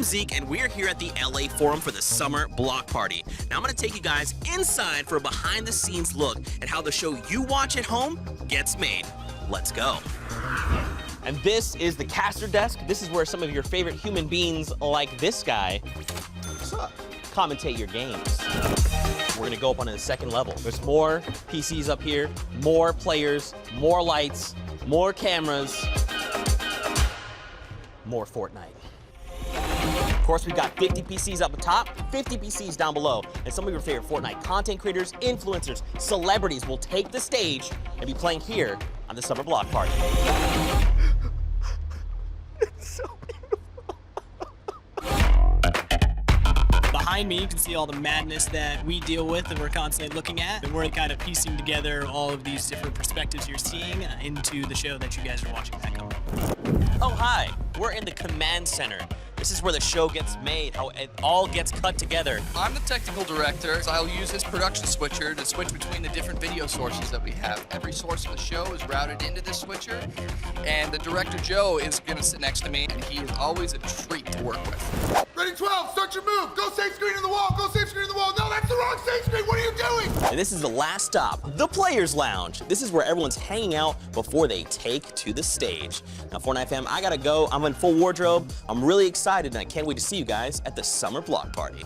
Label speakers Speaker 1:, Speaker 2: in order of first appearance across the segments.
Speaker 1: I'm Zeke, and we're here at the LA Forum for the Summer Block Party. Now I'm going to take you guys inside for a behind-the-scenes look at how the show you watch at home gets made. Let's go. And this is the caster desk. This is where some of your favorite human beings, like this guy, what's up, commentate your games. We're gonna go up onto the second level. There's more PCs up here, more players, more lights, more cameras, more Fortnite. Of course, we've got 50 PCs up top, 50 PCs down below, and some of your favorite Fortnite content creators, influencers, celebrities will take the stage and be playing here on the Summer Block Party. It's so
Speaker 2: Behind me, you can see all the madness that we deal with and we're constantly looking at. And we're kind of piecing together all of these different perspectives you're seeing into the show that you guys are watching back home.
Speaker 1: Oh, hi. We're in the command center. This is where the show gets made, how it all gets cut together.
Speaker 3: I'm the technical director, so I'll use this production switcher to switch between the different video sources that we have. Every source of the show is routed into this switcher, and the director, Joe, is gonna sit next to me, and he is always a treat to work with.
Speaker 4: Ready, 12, start your move. Go save screen in the wall, go save screen in the wall. No, that's the wrong save screen, what are you doing?
Speaker 1: And this is the last stop, the Players Lounge. This is where everyone's hanging out before they take to the stage. Now, Fortnite fam, I gotta go. I'm in full wardrobe. I'm really excited, and I can't wait to see you guys at the Summer Block Party.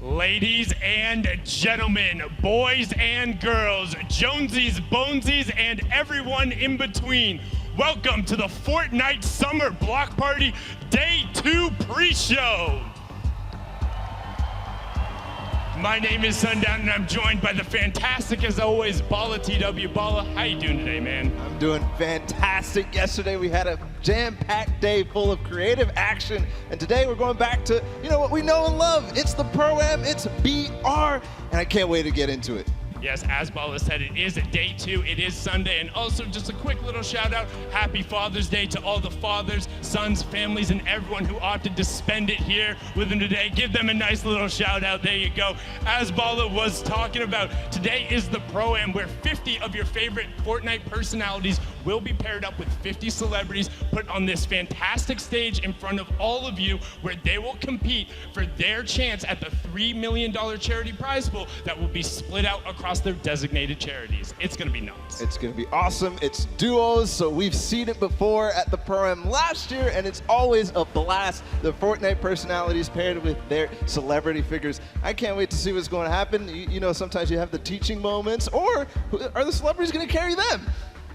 Speaker 5: Ladies and gentlemen, boys and girls, Jonesies, Bonesies, and everyone in between, welcome to the Fortnite Summer Block Party Day 2 pre-show. My name is Sundown, and I'm joined by the fantastic, as always, Bala TW. Bala, how you doing today, man?
Speaker 6: I'm doing fantastic. Yesterday we had a jam-packed day full of creative action, and today we're going back to, you know, what we know and love. It's the Pro-Am, it's BR, and I can't wait to get into it.
Speaker 5: Yes, as Bala said, it is day 2, it is Sunday, and also just a quick little shout out, happy Father's Day to all the fathers, sons, families, and everyone who opted to spend it here with them today. Give them a nice little shout out, there you go. As Bala was talking about, today is the Pro-Am, where 50 of your favorite Fortnite personalities will be paired up with 50 celebrities put on this fantastic stage in front of all of you, where they will compete for their chance at the $3 million charity prize pool that will be split out across their designated charities. It's gonna be nuts.
Speaker 6: It's gonna be awesome. It's duos, so we've seen it before at the Pro-Am last year, and it's always a blast. The Fortnite personalities paired with their celebrity figures. I can't wait to see what's going to happen. You know, sometimes you have the teaching moments, or are the celebrities gonna carry them?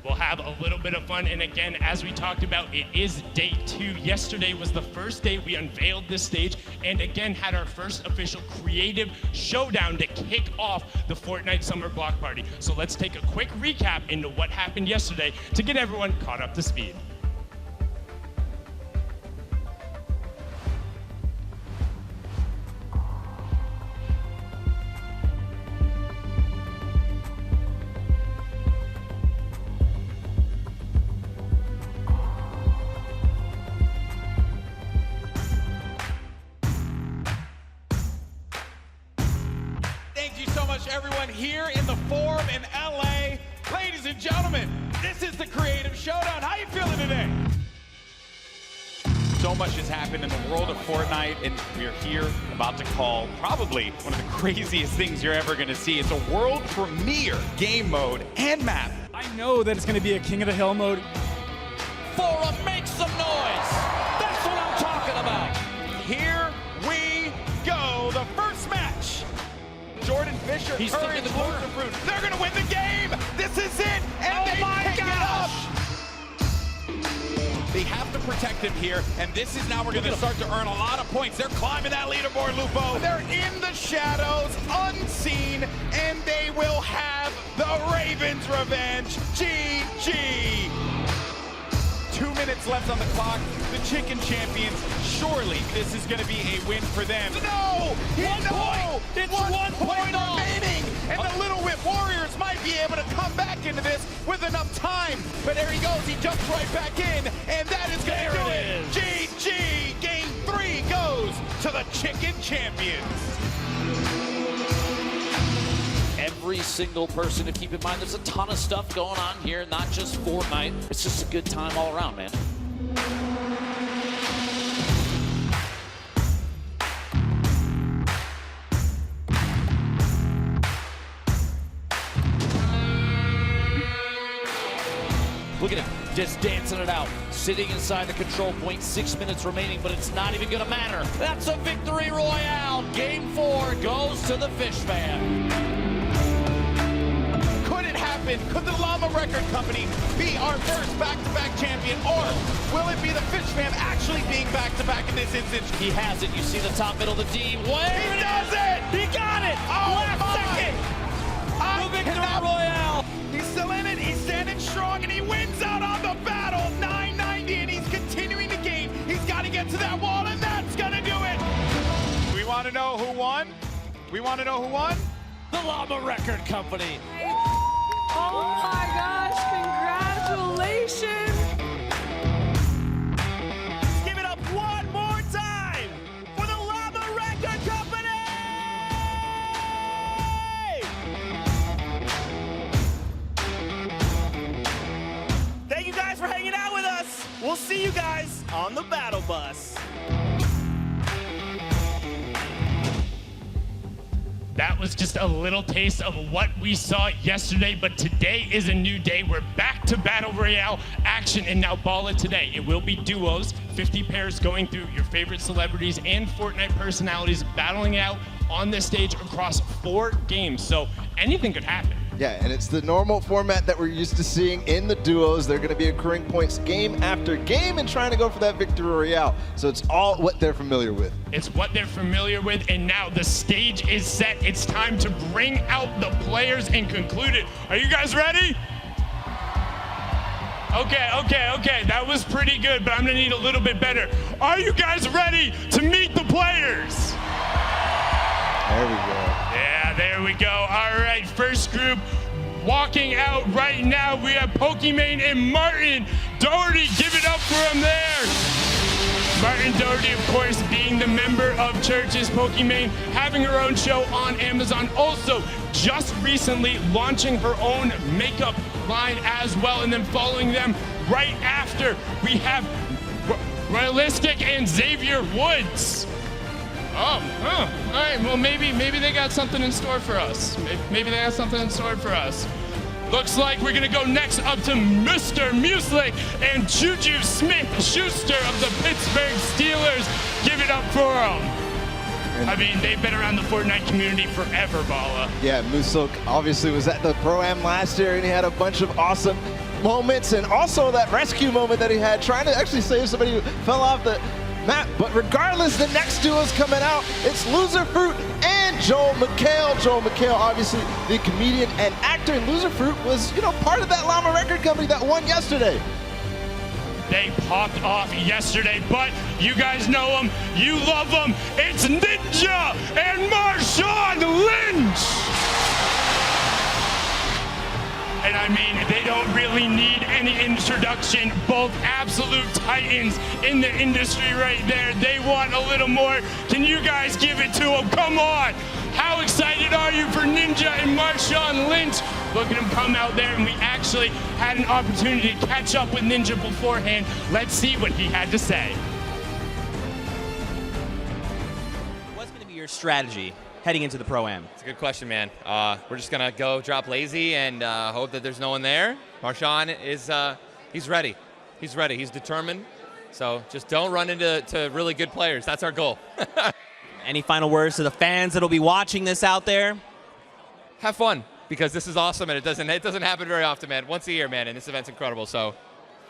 Speaker 5: We'll have a little bit of fun, and again, as we talked about, it is day 2. Yesterday was the first day we unveiled this stage, and again had our first official creative showdown to kick off the Fortnite Summer Block Party. So let's take a quick recap into what happened yesterday to get everyone caught up to speed.
Speaker 7: Everyone here in the Forum in LA. Ladies and gentlemen, this is the Creative Showdown. How you feeling today? So much has happened in the world of Fortnite, and we're here about to call probably one of the craziest things you're ever going to see. It's a world premiere game mode and map.
Speaker 8: I know that it's going to be a King of the Hill mode.
Speaker 7: Forum, make some noise. That's what I'm talking about. Here we go. The first match. Jordan Fisher,
Speaker 2: He's
Speaker 7: Curry,
Speaker 2: sticking the corner.
Speaker 7: Fruit. They're going to win the game. This is it. And they pick it up. They have to protect him here, and this is now we're going to start to earn a lot of points. They're climbing that leaderboard, Lupo. They're in the shadows, unseen, and they will have the Ravens' revenge. GG. 2 minutes left on the clock. The Chicken Champions, surely this is going to be a win for them. No!
Speaker 2: One point! It's 1 point
Speaker 7: remaining! And the Little Whip Warriors might be able to come back into this with enough time. But there he goes, he jumps right back in, and that is going to do it! GG! Game 3 goes to the Chicken Champions.
Speaker 9: Every single person to keep in mind, there's a ton of stuff going on here, not just Fortnite. It's just a good time all around, man. Look at him, just dancing it out, sitting inside the control point, 6 minutes remaining, but it's not even gonna matter. That's a victory royale. Game 4 goes to the Fish Man.
Speaker 7: Could the Llama Record Company be our first back-to-back champion, or will it be the Fish Man actually being back-to-back in this instance?
Speaker 9: He has it. You see the top middle of the D.
Speaker 7: He does it!
Speaker 9: He got it!
Speaker 7: Oh,
Speaker 9: Last second! The victory royale!
Speaker 7: He's still in it. He's standing strong, and he wins out on the battle. 990, and he's continuing the game. He's got to get to that wall, and that's going to do it. We want to know who won? We want to know who won?
Speaker 9: The Llama Record Company.
Speaker 10: Oh my gosh, congratulations!
Speaker 2: Give it up one more time for the Llama Record Company! Thank you guys for hanging out with us. We'll see you guys on the battle bus.
Speaker 5: That was just a little taste of what we saw yesterday, but today is a new day. We're back to Battle Royale action, and now Bala today. It will be duos, 50 pairs going through your favorite celebrities and Fortnite personalities, battling it out on this stage across 4 games. So anything could happen.
Speaker 6: Yeah, and it's the normal format that we're used to seeing in the duos. They're going to be accruing points game after game and trying to go for that victory royale. So it's all what they're familiar with.
Speaker 5: It's what they're familiar with, and now the stage is set. It's time to bring out the players and conclude it. Are you guys ready? Okay. That was pretty good, but I'm going to need a little bit better. Are you guys ready to meet the players?
Speaker 6: There we go.
Speaker 5: Yeah, there we go. All right, first group walking out right now. We have Pokimane and Martin Doherty. Give it up for them there. Martin Doherty, of course, being the member of Churches. Pokimane having her own show on Amazon. Also, just recently launching her own makeup line as well. And then following them right after, we have Realistic and Xavier Woods. All right, well, maybe they got something in store for us. Maybe they got something in store for us. Looks like we're gonna go next up to Mr. Mueslick and Juju Smith-Schuster of the Pittsburgh Steelers. Give it up for them. I mean, they've been around the Fortnite community forever, Bala.
Speaker 6: Yeah, Mueslick obviously was at the Pro-Am last year, and he had a bunch of awesome moments, and also that rescue moment that he had trying to actually save somebody who fell off the map. But regardless, the next duo is coming out. It's Loser Fruit and Joel McHale. Joel McHale, obviously the comedian and actor, and Loser Fruit was, part of that Llama record company that won yesterday.
Speaker 5: They popped off yesterday, but you guys know them, you love them. It's Ninja and Marshawn Lynch. And I mean, they don't really need any introduction. Both absolute titans in the industry right there. They want a little more. Can you guys give it to them? Come on. How excited are you for Ninja and Marshawn Lynch? Look at him come out there, and we actually had an opportunity to catch up with Ninja beforehand. Let's see what he had to say.
Speaker 1: What's going to be your strategy heading into the Pro-Am?
Speaker 11: It's a good question, man. We're just going to go drop lazy and hope that there's no one there. Marshawn is, he's ready. He's ready. He's determined. So just don't run into really good players. That's our goal.
Speaker 1: Any final words to the fans that'll be watching this out there?
Speaker 11: Have fun, because this is awesome, and it doesn't happen very often, man. Once a year, man, and this event's incredible. So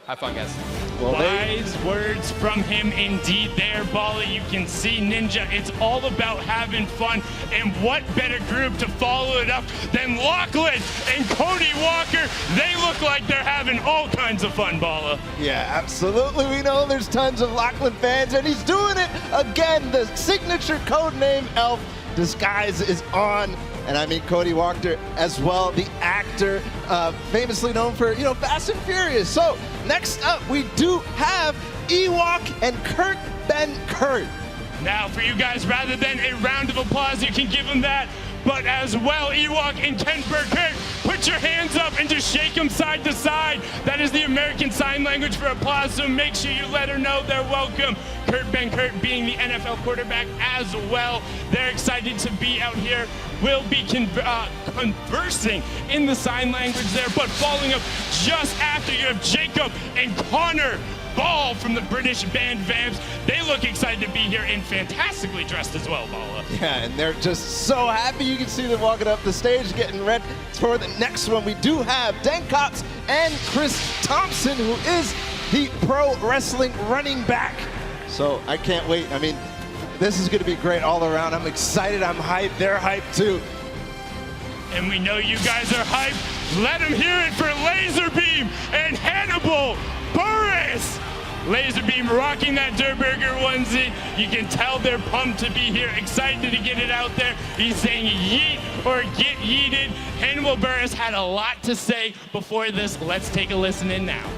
Speaker 11: have fun, guys.
Speaker 5: Well, wise words from him indeed there, Bala. You can see Ninja. It's all about having fun. And what better group to follow it up than Lachlan and Cody Walker? They look like they're having all kinds of fun, Bala.
Speaker 6: Yeah, absolutely. We know there's tons of Lachlan fans, and he's doing it again. The signature code name Elf disguise is on. And I mean Cody Walker as well, the actor, famously known for, Fast and Furious. So next up, we do have Ewok and Kurt Ben Kurt.
Speaker 5: Now for you guys, rather than a round of applause, you can give them that. But as well, Ewok and Ken Burkert, put your hands up and just shake them side to side. That is the American Sign Language for applause, so make sure you let her know they're welcome. Kurt Ben Kurt being the NFL quarterback as well. They're excited to be out here. We'll be conversing in the sign language there, but following up just after, you have Jacob and Connor Ball from the British band Vamps. They look excited to be here and fantastically dressed as well, Bala.
Speaker 6: Yeah, and they're just so happy. You can see them walking up the stage, getting ready for the next one. We do have Dan Cox and Chris Thompson, who is the pro wrestling running back. So I can't wait. I mean, this is going to be great all around. I'm excited. I'm hyped. They're hyped too.
Speaker 5: And we know you guys are hyped. Let them hear it for Laserbeam and Hannibal Burris. Laserbeam rocking that Durburger onesie. You can tell they're pumped to be here, excited to get it out there. He's saying yeet or get yeeted. Hannibal Burris had a lot to say before this. Let's take a listen in now.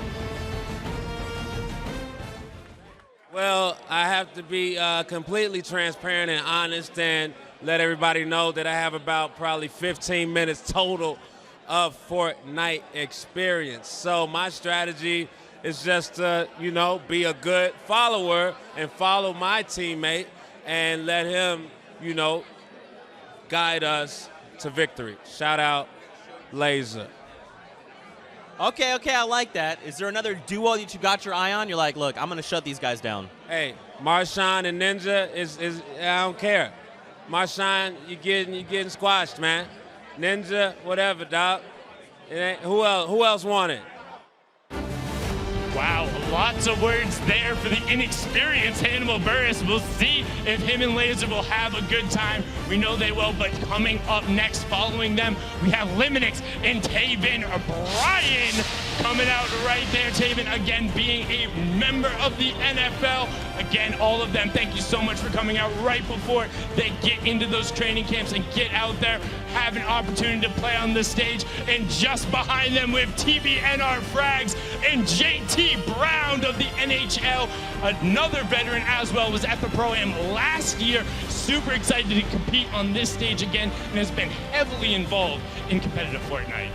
Speaker 12: Well, I have to be completely transparent and honest and let everybody know that I have about probably 15 minutes total of Fortnite experience. So my strategy is just to, be a good follower and follow my teammate and let him, guide us to victory. Shout out, Laser.
Speaker 1: Okay, I like that. Is there another duo that you got your eye on? You're like, look, I'm going to shut these guys down.
Speaker 12: Hey, Marshawn and Ninja is I don't care. Marshawn, you getting squashed, man. Ninja, whatever, dog. Who else want it?
Speaker 5: Wow, lots of words there for the inexperienced Hannibal Burris. We'll see if him and Laser will have a good time. We know they will, but coming up next, following them, we have Liminix and Taven Bryan coming out right there. Taven, again, being a member of the NFL. Again, all of them, thank you so much for coming out right before they get into those training camps and get out there, have an opportunity to play on the stage. And just behind them with TBNR Frags and JT Brown of the NHL, another veteran as well, was at the Pro-Am last year. Super excited to compete on this stage again and has been heavily involved in competitive Fortnite.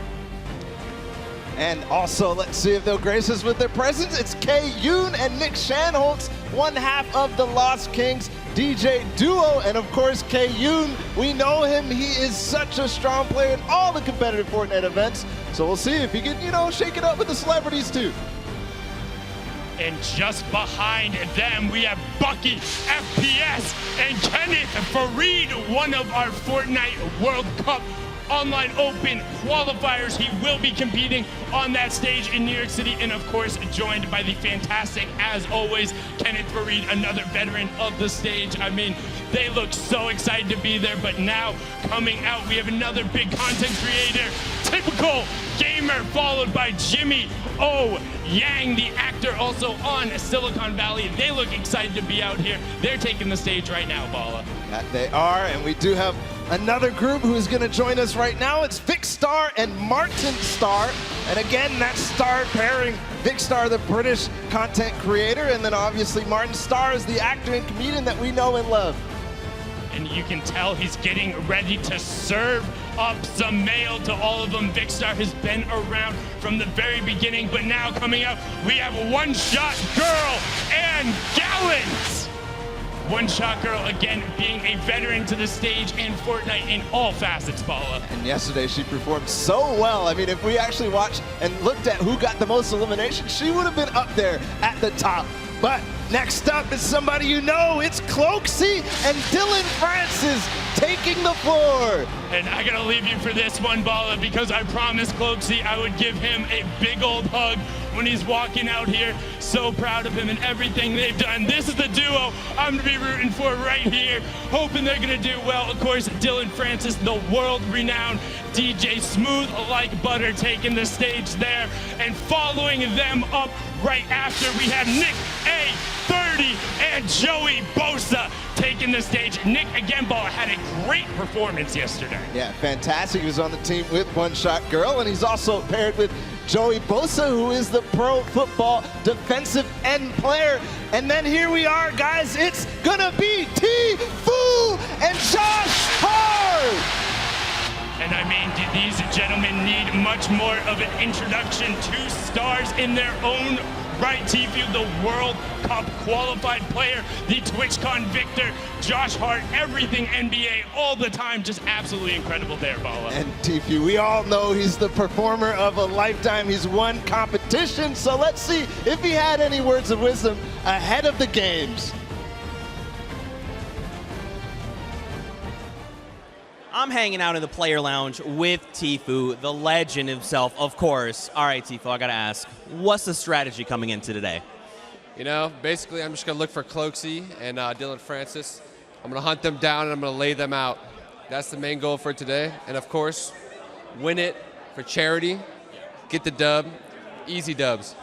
Speaker 6: And also, let's see if they'll grace us with their presence. It's Kay Yoon and Nick Shanholtz, one half of the Lost Kings DJ duo. And of course, Kay Yoon, we know him. He is such a strong player in all the competitive Fortnite events. So we'll see if he can, shake it up with the celebrities too.
Speaker 5: And just behind them, we have Bucky, FPS, and Kenneth Fareed, one of our Fortnite World Cup Online Open qualifiers. He will be competing on that stage in New York City, and of course, joined by the fantastic, as always, Kenneth Fareed, another veteran of the stage. I mean, they look so excited to be there, but now coming out, we have another big content creator, typical gamer, followed by Jimmy O. Yang, the actor, also on Silicon Valley. They look excited to be out here. They're taking the stage right now, Bala.
Speaker 6: That they are, and we do have another group who is going to join us right now. It's Vic Star and Martin Star. And again, that star pairing, Vic Star, the British content creator, and then obviously Martin Star is the actor and comedian that we know and love.
Speaker 5: And you can tell he's getting ready to serve up some mail to all of them. Vic Star has been around from the very beginning, but now coming out, we have One Shot Girl and Gallant. One Shot Girl, again, being a veteran to the stage in Fortnite in all facets, Paula.
Speaker 6: And yesterday she performed so well. I mean, if we actually watched and looked at who got the most eliminations, she would have been up there at the top. But next up is somebody you know. It's Cloaksy and Dylan Francis taking the floor.
Speaker 5: And I gotta leave you for this one, Bala, because I promised Cloaksy I would give him a big old hug when he's walking out here. So proud of him and everything they've done. This is the duo I'm gonna be rooting for right here, hoping they're gonna do well. Of course, Dylan Francis, the world-renowned DJ, smooth like butter, taking the stage there. And following them up right after, we have Nick A30 and Joey Bosa taking the stage. Nick, again, Bala, had a great performance yesterday.
Speaker 6: Yeah, fantastic. He was on the team with One Shot Girl, and he's also paired with Joey Bosa, who is the pro football defensive end player. And then here we are, guys. It's gonna be T-Fu and Josh Hart.
Speaker 5: And I mean, these gentlemen need much more of an introduction. Two stars in their own right. T-Fu, the World Cup qualified player, the TwitchCon victor, Josh Hart, everything NBA all the time. Just absolutely incredible there, Bala.
Speaker 6: And T-Fu, we all know he's the performer of a lifetime. He's won competition. So let's see if he had any words of wisdom ahead of the games.
Speaker 1: I'm hanging out in the player lounge with T-Fu, the legend himself, of course. All right, T-Fu, I gotta ask, what's the strategy coming into today?
Speaker 13: You know, basically I'm just gonna look for Cloaksy and Dylan Francis. I'm gonna hunt them down and I'm gonna lay them out. That's the main goal for today. And of course, win it for charity, get the dub, easy dubs.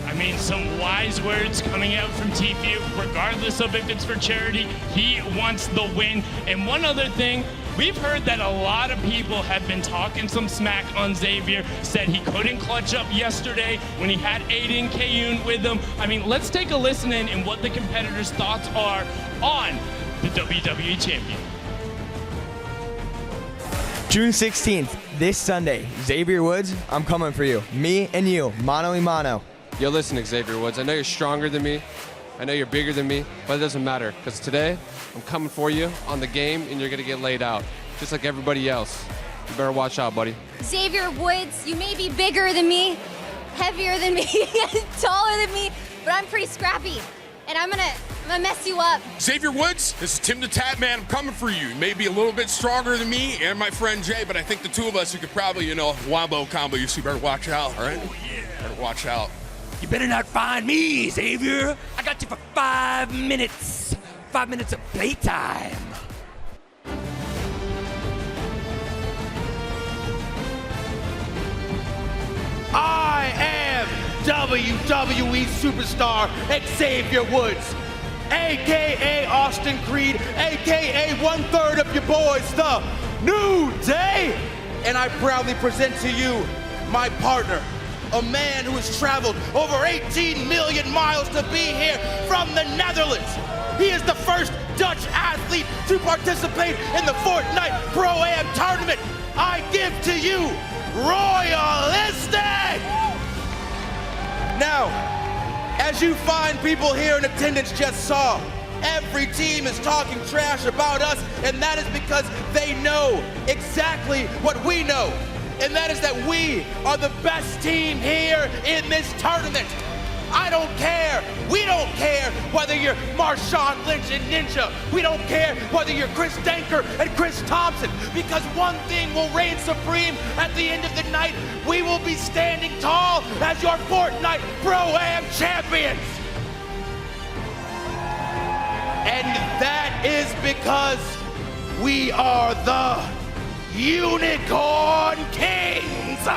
Speaker 5: I mean, some wise words coming out from T-Fu. Regardless of if it's for charity, he wants the win. And one other thing, we've heard that a lot of people have been talking some smack on Xavier, said he couldn't clutch up yesterday when he had Aiden Kayun with him. I mean, let's take a listen in and what the competitors' thoughts are on the WWE Champion.
Speaker 14: June 16th, this Sunday, Xavier Woods, I'm coming for you. Me and you, mano y mano.
Speaker 13: Yo, listen, Xavier Woods, I know you're stronger than me. I know you're bigger than me, but it doesn't matter, because today, I'm coming for you on the game, and you're going to get laid out, just like everybody else. You better watch out, buddy.
Speaker 15: Xavier Woods, you may be bigger than me, heavier than me, taller than me, but I'm pretty scrappy. And I'm gonna gonna mess you up.
Speaker 16: Xavier Woods, this is Tim the Tat Man. I'm coming for you. You may be a little bit stronger than me and my friend Jay, but I think the two of us, you could probably, wombo combo you. So you better watch out, all right? Oh, yeah. Better watch out.
Speaker 17: You better not find me, Xavier. I got you for 5 minutes. 5 minutes of playtime.
Speaker 18: I am WWE superstar Xavier Woods, a.k.a. Austin Creed, a.k.a. 1/3 of your boys, the New Day. And I proudly present to you my partner, a man who has traveled over 18 million miles to be here from the Netherlands. He is the first Dutch athlete to participate in the Fortnite Pro-Am tournament. I give to you Royalistic! Now, as you fine people here in attendance just saw, every team is talking trash about us, and that is because they know exactly what we know. And that is that we are the best team here in this tournament. I don't care. We don't care whether you're Marshawn Lynch and Ninja. We don't care whether you're Chris Danker and Chris Thompson, because one thing will reign supreme at the end of the night. We will be standing tall as your Fortnite Pro-Am champions. And that is because we are the Unicorn Kings.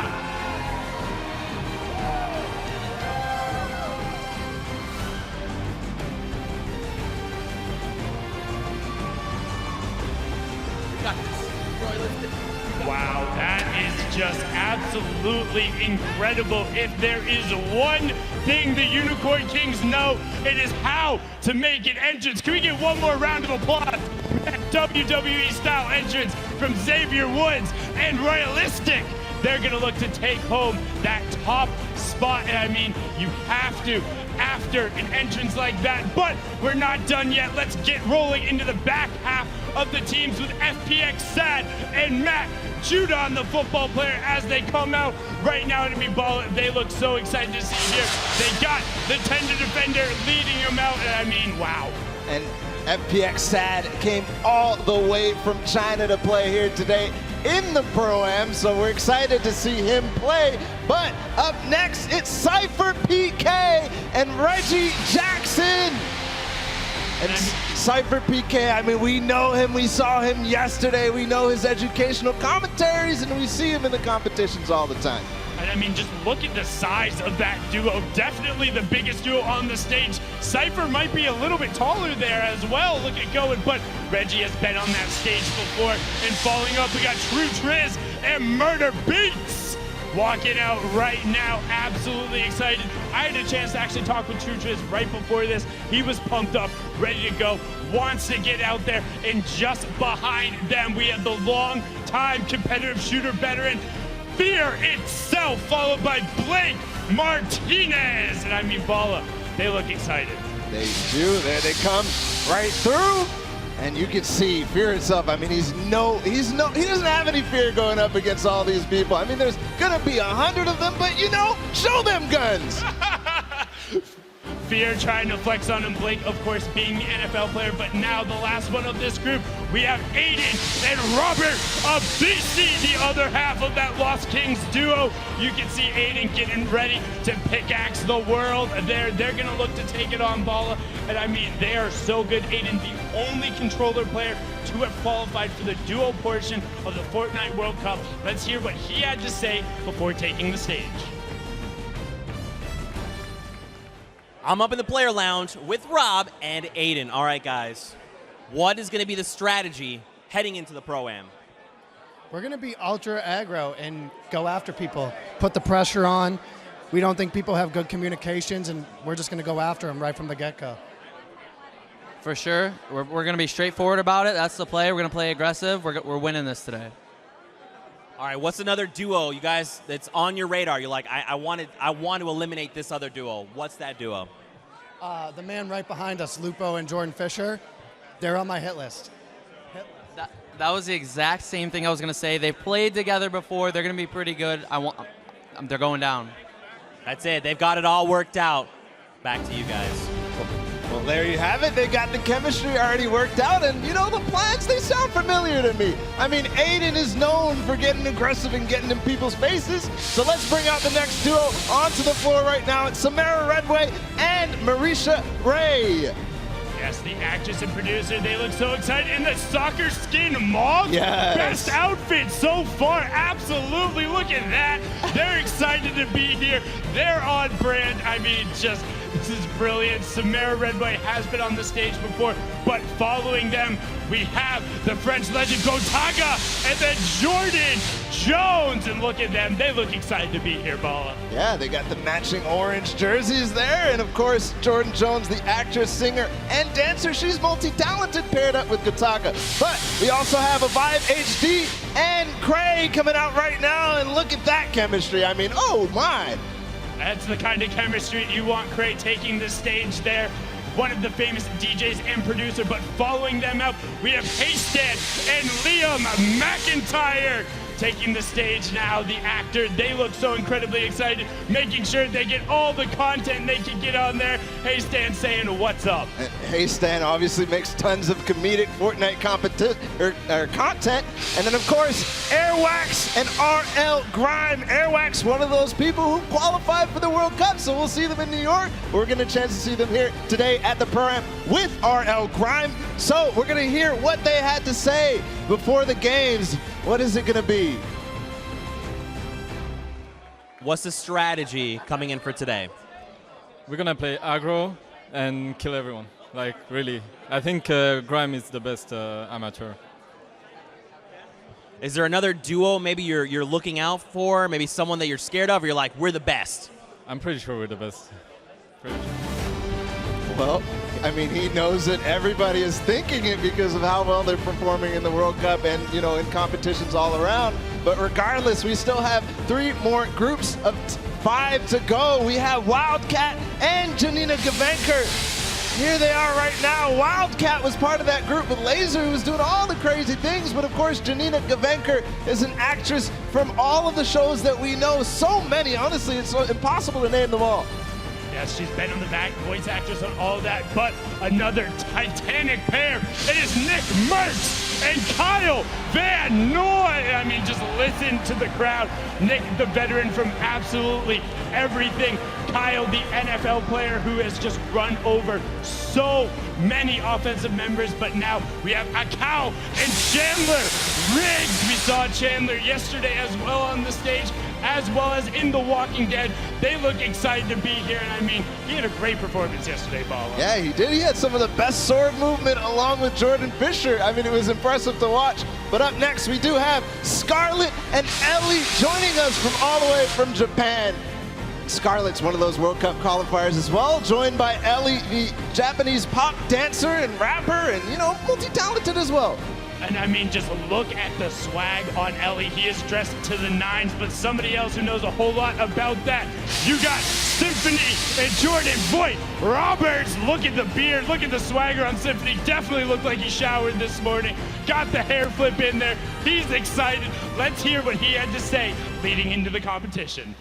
Speaker 5: Wow, that is just absolutely incredible. If there is one thing the Unicorn Kings know, it is how to make an entrance. Can we get one more round of applause? That WWE style entrance from Xavier Woods and Royalistic. They're gonna look to take home that top spot. And I mean, you have to after an entrance like that, but we're not done yet. Let's get rolling into the back half of the teams with FPX Sad and Matt Judon, the football player, as they come out right now to be ball. They look so excited to see here. They got the tender defender leading them out, and I mean, wow.
Speaker 6: And FPX Sad came all the way from China to play here today in the Pro-Am, so we're excited to see him play. But up next, it's Cypher PK and Reggie Jackson. And Cypher PK, I mean, we know him, we saw him yesterday, we know his educational commentaries, and we see him in the competitions all the time.
Speaker 5: And I mean, just look at the size of that duo. Definitely the biggest duo on the stage. Cypher might be a little bit taller there as well. Look at going, but Reggie has been on that stage before. And following up, we got True Triz and Murder Beats walking out right now. Absolutely excited. I had a chance to actually talk with True Triz right before this. He was pumped up, ready to go, wants to get out there. And just behind them, we have the long-time competitive shooter veteran, Fear itself, followed by Blake Martinez. And I mean, Bala, they look excited.
Speaker 6: They do. There they come right through. And you can see Fear itself. I mean, he doesn't have any fear going up against all these people. I mean, there's gonna be 100 of them, but show them guns.
Speaker 5: Fear trying to flex on him. Blake, of course, being the NFL player, but now the last one of this group, we have Aiden and Robert of BC, the other half of that Lost Kings duo. You can see Aiden getting ready to pickaxe the world. They're gonna look to take it on Bala, and I mean, they are so good. Aiden, the only controller player to have qualified for the duo portion of the Fortnite World Cup. Let's hear what he had to say before taking the stage.
Speaker 19: I'm up in the player lounge with Rob and Aiden. All right, guys, what is going to be the strategy heading into the Pro-Am?
Speaker 20: We're going to be ultra aggro and go after people, put the pressure on. We don't think people have good communications, and we're just going to go after them right from the get-go.
Speaker 21: For sure. We're going to be straightforward about it. That's the play. We're going to play aggressive. We're winning this today.
Speaker 19: All right, what's another duo, you guys, that's on your radar? You're like, I want to eliminate this other duo. What's that duo?
Speaker 20: The man right behind us, Lupo and Jordan Fisher, they're on my hit list.
Speaker 21: That was the exact same thing I was going to say. They've played together before. They're going to be pretty good. They're going down.
Speaker 19: That's it. They've got it all worked out. Back to you guys.
Speaker 6: Well, there you have it. They got the chemistry already worked out, and you know, the plans, they sound familiar to me. I mean, Aiden is known for getting aggressive and getting in people's faces, so let's bring out the next duo onto the floor right now. It's Samara Redway and Marissa Bray.
Speaker 5: Yes, the actress and producer, they look so excited in the soccer skin mauve.
Speaker 6: Yes.
Speaker 5: Best outfit so far, absolutely. Look at that. They're excited to be here. They're on brand. I mean, just, this is brilliant. Samara Redway has been on the stage before, but following them, we have the French legend Gotaga and then Jordan Jones. And look at them. They look excited to be here, Bala.
Speaker 6: Yeah, they got the matching orange jerseys there. And of course, Jordan Jones, the actress, singer, and dancer. She's multi-talented, paired up with Gotaga. But we also have a Vive HD and Cray coming out right now. And look at that chemistry. I mean, oh my.
Speaker 5: That's the kind of chemistry you want. Cray taking the stage there. One of the famous DJs and producer, but following them out, we have Haystan and Liam McIntyre taking the stage now. The actor, they look so incredibly excited, making sure they get all the content they can get on there. Haystan saying, what's up?
Speaker 6: Haystan obviously makes tons of comedic Fortnite content. And then, of course, Airwax and RL Grime. Airwax, one of those people who qualified for the World Cup, so we'll see them in New York. We're going to chance to see them here today at the Pro-Am with RL Grime. So we're going to hear what they had to say before the games. What is it going to be?
Speaker 19: What's the strategy coming in for today?
Speaker 8: We're gonna play aggro and kill everyone. Like, really. I think Grime is the best amateur.
Speaker 19: Is there another duo maybe you're looking out for? Maybe someone that you're scared of, or you're like, we're the best?
Speaker 8: I'm pretty sure we're the best. Pretty sure.
Speaker 6: Well, I mean, he knows that everybody is thinking it because of how well they're performing in the World Cup and, you know, in competitions all around. But regardless, we still have 3 more groups of 5 to go. We have Wildcat and Janina Gavenker. Here they are right now. Wildcat was part of that group with Laser, who was doing all the crazy things. But of course, Janina Gavenker is an actress from all of the shows that we know. So many, honestly, it's impossible to name them all.
Speaker 5: Yes, she's been on the back, voice actress on all that, but another titanic pair. It is Nick Merckx and Kyle Van Noy. I mean, just listen to the crowd. Nick, the veteran from absolutely everything. Kyle, the NFL player who has just run over so many offensive members, but now we have Akau and Chandler Riggs. We saw Chandler yesterday as well on the stage, as well as in The Walking Dead. They look excited to be here, and I mean, he had a great performance yesterday, Bala.
Speaker 6: Yeah, he did. He had some of the best sword movement along with Jordan Fisher. I mean, it was impressive to watch. But up next, we do have Scarlett and Ellie joining us from all the way from Japan. Scarlett's one of those World Cup qualifiers as well, joined by Ellie, the Japanese pop dancer and rapper, and, you know, multi-talented as well.
Speaker 5: And I mean, just look at the swag on Ellie. He is dressed to the nines, but somebody else who knows a whole lot about that. You got Symphony and Jordan Voight Roberts. Look at the beard, look at the swagger on Symphony. Definitely looked like he showered this morning. Got the hair flip in there. He's excited. Let's hear what he had to say leading into the competition.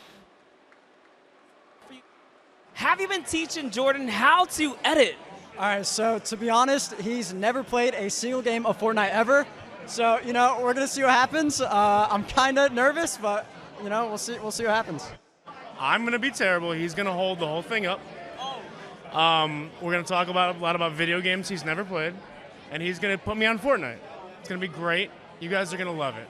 Speaker 3: Have you been teaching Jordan how to edit?
Speaker 22: All right, so to be honest, he's never played a single game of Fortnite ever. So, you know, we're going to see what happens. I'm kind of nervous, but, you know, we'll see what happens.
Speaker 23: I'm going to be terrible. He's going to hold the whole thing up. We're going to talk a lot about video games he's never played, and he's going to put me on Fortnite. It's going to be great. You guys are going to love it.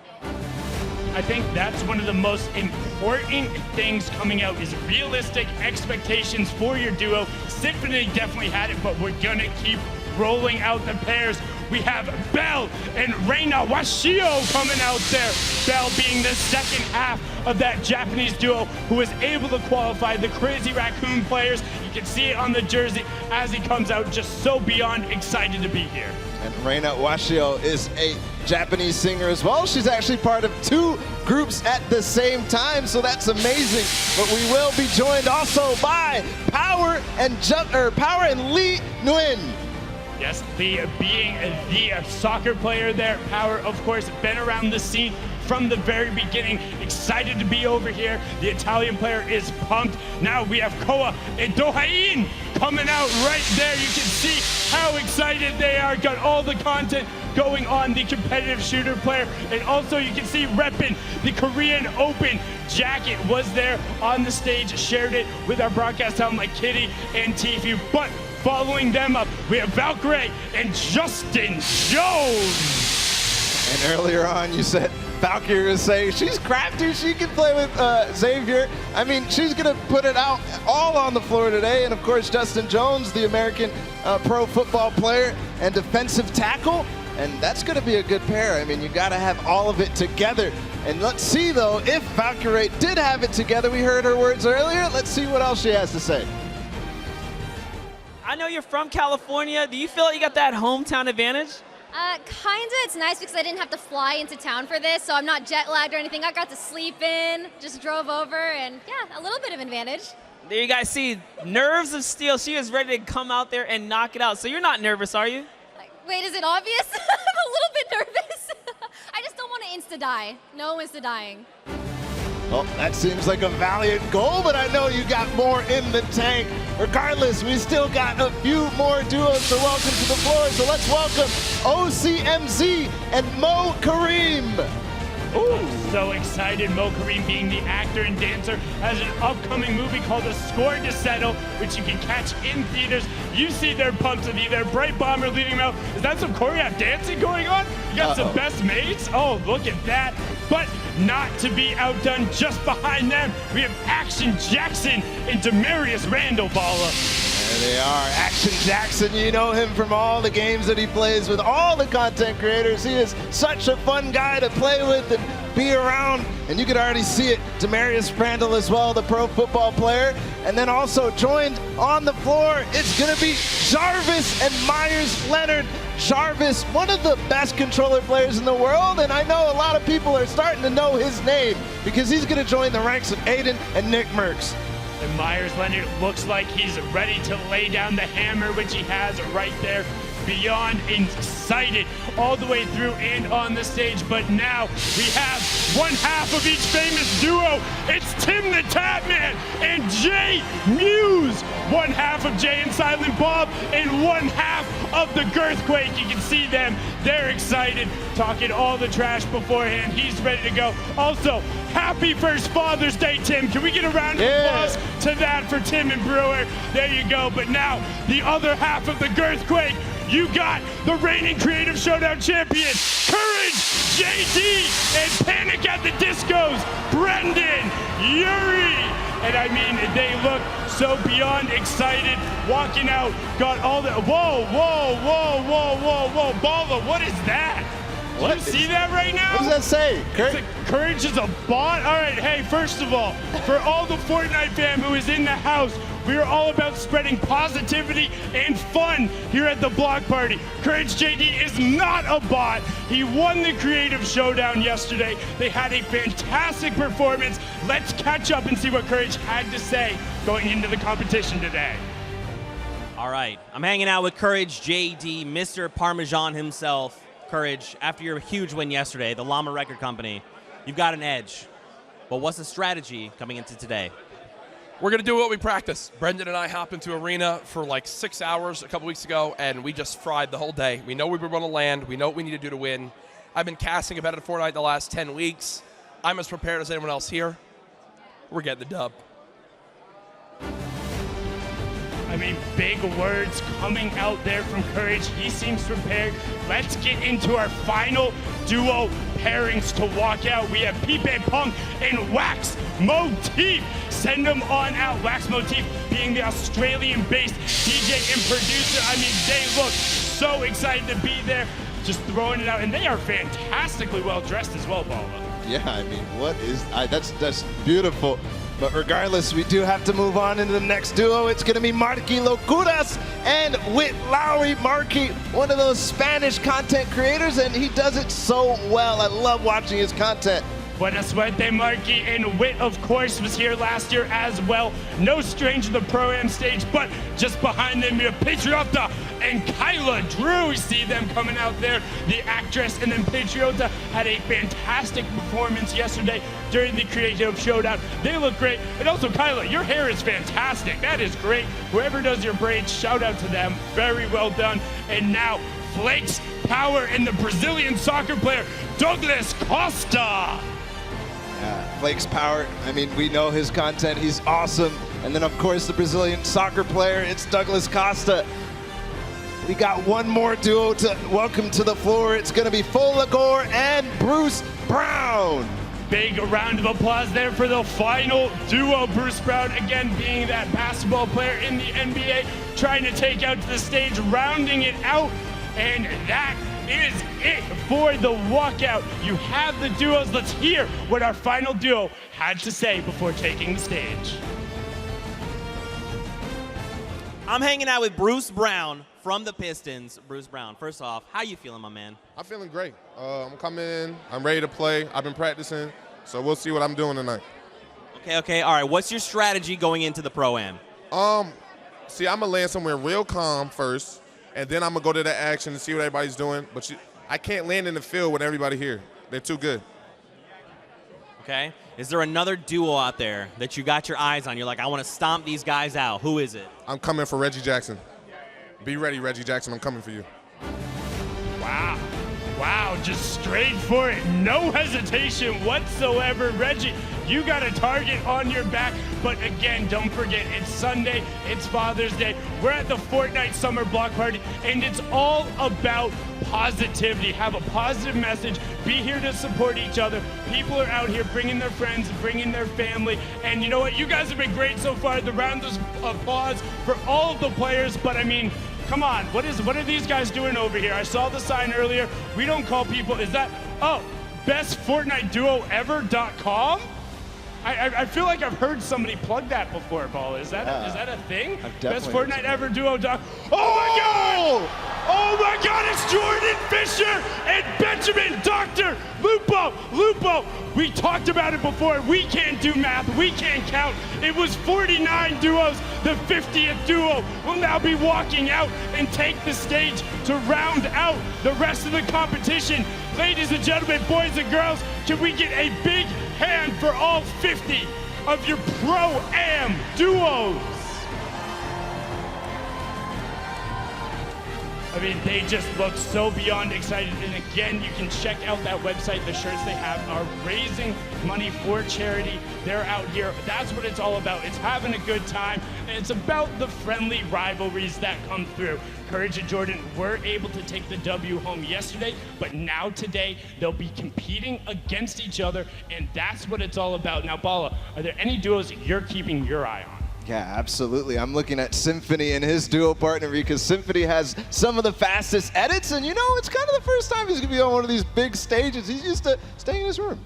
Speaker 5: I think that's one of the most important things coming out is realistic expectations for your duo. Symphony definitely had it, but we're gonna keep rolling out the pairs. We have Belle and Reina Washio coming out there. Belle being the second half of that Japanese duo who was able to qualify the Crazy Raccoon players. You can see it on the jersey as he comes out, just so beyond excited to be here.
Speaker 6: And Reina Washio is a Japanese singer as well. She's actually part of 2 groups at the same time, so that's amazing. But we will be joined also by Power and Lee Nguyen.
Speaker 5: Yes, being the soccer player there, Power, of course, been around the scene from the very beginning. Excited to be over here. The Italian player is pumped. Now we have Koa and Dohain coming out right there. You can see how excited they are. Got all the content going on the competitive shooter player. And also you can see repping the Korean Open jacket was there on the stage, shared it with our broadcast talent like Kitty and Tifu. But following them up, we have Valkyrie and Justin Jones.
Speaker 6: And earlier on, you said Valkyrie was saying she's crafty, she can play with Xavier. I mean, she's going to put it out all on the floor today. And of course, Justin Jones, the American pro football player and defensive tackle. And that's going to be a good pair. I mean, you got to have all of it together. And let's see, though, if Valkyrie did have it together. We heard her words earlier. Let's see what else she has to say.
Speaker 3: I know you're from California. Do you feel like you got that hometown advantage?
Speaker 15: Kinda. It's nice because I didn't have to fly into town for this, so I'm not jet lagged or anything. I got to sleep in, just drove over, and yeah, a little bit of advantage.
Speaker 3: There you guys see, nerves of steel. She is ready to come out there and knock it out. So you're not nervous, are you?
Speaker 15: Wait, is it obvious? I'm a little bit nervous. I just don't want to insta-die. No insta-dying.
Speaker 6: Well, that seems like a valiant goal, but I know you got more in the tank. Regardless, we still got a few more duos to welcome to the floor, so let's welcome OCMZ and Mo Kareem.
Speaker 5: Ooh. So excited. Mo Kareem, being the actor and dancer, has an upcoming movie called A Score to Settle, which you can catch in theaters. You see they're pumped to be there. Bright Bomber leading them out. Is that some choreographed dancing going on? You got some best mates? Oh, look at that. But not to be outdone, just behind them, we have Action Jackson and Demarius Randall Balla.
Speaker 6: There they are, Action Jackson. You know him from all the games that he plays with all the content creators. He is such a fun guy to play with and be around. And you can already see it, Demarius Randall as well, the pro football player. And then also joined on the floor, it's gonna be Jarvis and Myers Leonard. Jarvis, one of the best controller players in the world, and I know a lot of people are starting to know his name because he's gonna join the ranks of Aiden and Nick Merckx.
Speaker 5: And Myers Leonard looks like he's ready to lay down the hammer, which he has right there. Beyond excited all the way through and on the stage. But now we have one half of each famous duo. It's Tim the Tap Man and Jay Muse. One half of Jay and Silent Bob and one half of the Girthquake. You can see them. They're excited, talking all the trash beforehand. He's ready to go. Also, happy first Father's Day, Tim. Can we get a round of applause to that for Tim and Brewer? There you go. But now the other half of the Girthquake. You got the reigning Creative Showdown champion, Courage, JD, and Panic at the Discos, Brendan, Yuri. And I mean, they look so beyond excited, walking out, got all the, whoa, Balla, what is that? Do you see that right now?
Speaker 6: What does that say?
Speaker 5: Courage is a bot? All right, hey, first of all, for all the Fortnite fam who is in the house, we are all about spreading positivity and fun here at the block party. Courage JD is not a bot. He won the Creative Showdown yesterday. They had a fantastic performance. Let's catch up and see what Courage had to say going into the competition today.
Speaker 19: All right, I'm hanging out with Courage JD, Mr. Parmesan himself. Courage, after your huge win yesterday, the Llama Record Company, you've got an edge. But what's the strategy coming into today?
Speaker 4: We're going to do what we practice. Brendan and I hopped into arena for like 6 hours a couple weeks ago, and we just fried the whole day. We know we were going to land. We know what we need to do to win. I've been casting about it Fortnite the last 10 weeks. I'm as prepared as anyone else here. We're getting the dub.
Speaker 5: I mean, big words coming out there from Courage. He seems prepared. Let's get into our final duo pairings to walk out. We have Pipe Punk and Wax Motif. Send them on out. Wax Motif being the Australian-based DJ and producer. I mean, they look so excited to be there, just throwing it out. And they are fantastically well-dressed as well, Balla.
Speaker 6: Yeah, I mean, what is, that's beautiful. But regardless, we do have to move on into the next duo. It's going to be Marky Locuras and Whit Lowry. Marky, one of those Spanish content creators, and he does it so well. I love watching his content.
Speaker 5: Buena suerte, Marky. And Wit, of course, was here last year as well. No stranger to the Pro-Am stage, but just behind them, you're Patriota and Kyla Drew. You see them coming out there, the actress. And then Patriota had a fantastic performance yesterday during the Creative Showdown. They look great. And also, Kyla, your hair is fantastic. That is great. Whoever does your braids, shout out to them. Very well done. And now, Flakes power in the Brazilian soccer player, Douglas Costa.
Speaker 6: Flakes power, I mean, we know his content, he's awesome. And then of course the Brazilian soccer player, it's Douglas Costa. We got one more duo to welcome to the floor. It's gonna be Folagor and Bruce Brown.
Speaker 5: Big round of applause there for the final duo. Bruce Brown, again, being that basketball player in the NBA, trying to take out to the stage, rounding it out. And that is it for the walkout. You have the duos. Let's hear what our final duo had to say before taking the stage.
Speaker 19: I'm hanging out with Bruce Brown from the Pistons. Bruce Brown, first off, how you feeling, my man?
Speaker 7: I'm feeling great. I'm coming in. I'm ready to play. I've been practicing, so we'll see what I'm doing tonight.
Speaker 19: Okay, all right. What's your strategy going into the Pro-Am?
Speaker 7: See, I'm going to land somewhere real calm first, and then I'm going to go to the action and see what everybody's doing. But I can't land in the field with everybody here. They're too good.
Speaker 19: Okay. Is there another duo out there that you got your eyes on? You're like, I want to stomp these guys out. Who is it?
Speaker 7: I'm coming for Reggie Jackson. Be ready, Reggie Jackson. I'm coming for you.
Speaker 5: Wow. Wow, just straight for it. No hesitation whatsoever. Reggie, you got a target on your back. But again, don't forget, it's Sunday, it's Father's Day. We're at the Fortnite Summer Block Party, and it's all about positivity. Have a positive message. Be here to support each other. People are out here bringing their friends, bringing their family. And you know what? You guys have been great so far. The round of applause for all of the players. But I mean, come on, what are these guys doing over here? I saw the sign earlier. We don't call people, is that, oh, bestfortniteduoever.com? I feel like I've heard somebody plug that before, Paul. Is that a thing? Bestfortniteeverduo.com. Oh my God! Oh my God, it's Jordan Fisher and Benjamin Dr. Lupo. We talked about it before. We can't do math. We can't count. It was 49 duos. The 50th duo will now be walking out and take the stage to round out the rest of the competition. Ladies and gentlemen, boys and girls, can we get a big hand for all 50 of your Pro-Am duos? I mean, they just look so beyond excited. And again, you can check out that website. The shirts they have are raising money for charity. They're out here. That's what it's all about. It's having a good time. And it's about the friendly rivalries that come through. Courage and Jordan were able to take the W home yesterday, but now today they'll be competing against each other, and that's what it's all about. Now, Bala, are there any duos you're keeping your eye on?
Speaker 6: Yeah, absolutely. I'm looking at Symphony and his duo partner because Symphony has some of the fastest edits, and you know, it's kind of the first time he's going to be on one of these big stages. He's used to staying in his room.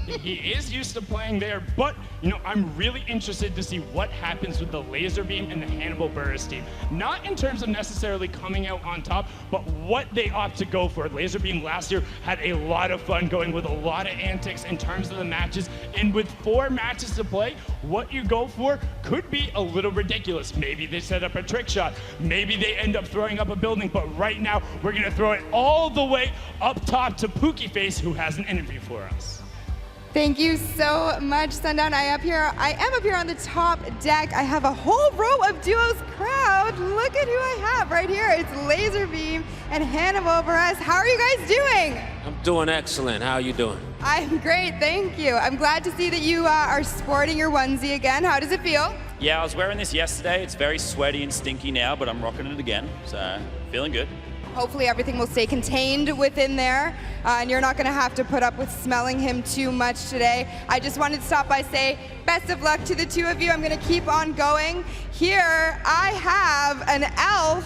Speaker 5: He is used to playing there, but you know, I'm really interested to see what happens with the Laser Beam and the Hannibal Buress team. Not in terms of necessarily coming out on top, but what they opt to go for. Laser Beam last year had a lot of fun going with a lot of antics in terms of the matches, and with 4 matches to play, what you go for could be a little ridiculous. Maybe they set up a trick shot, maybe they end up throwing up a building, but right now we're gonna throw it all the way up top to Pookie Face, who has an interview for us.
Speaker 9: Thank you so much, Sundown. I am up here on the top deck. I have a whole row of duos crowd. Look at who I have right here. It's Laser Beam and Hannibal Buress. How are you guys doing?
Speaker 10: I'm doing excellent. How are you doing?
Speaker 9: I'm great, thank you. I'm glad to see that you are sporting your onesie again. How does it feel?
Speaker 24: Yeah, I was wearing this yesterday. It's very sweaty and stinky now, but I'm rocking it again, so feeling good.
Speaker 9: Hopefully everything will stay contained within there, and you're not going to have to put up with smelling him too much today. I just wanted to stop by, say best of luck to the two of you. I'm going to keep on going. Here I have an elf.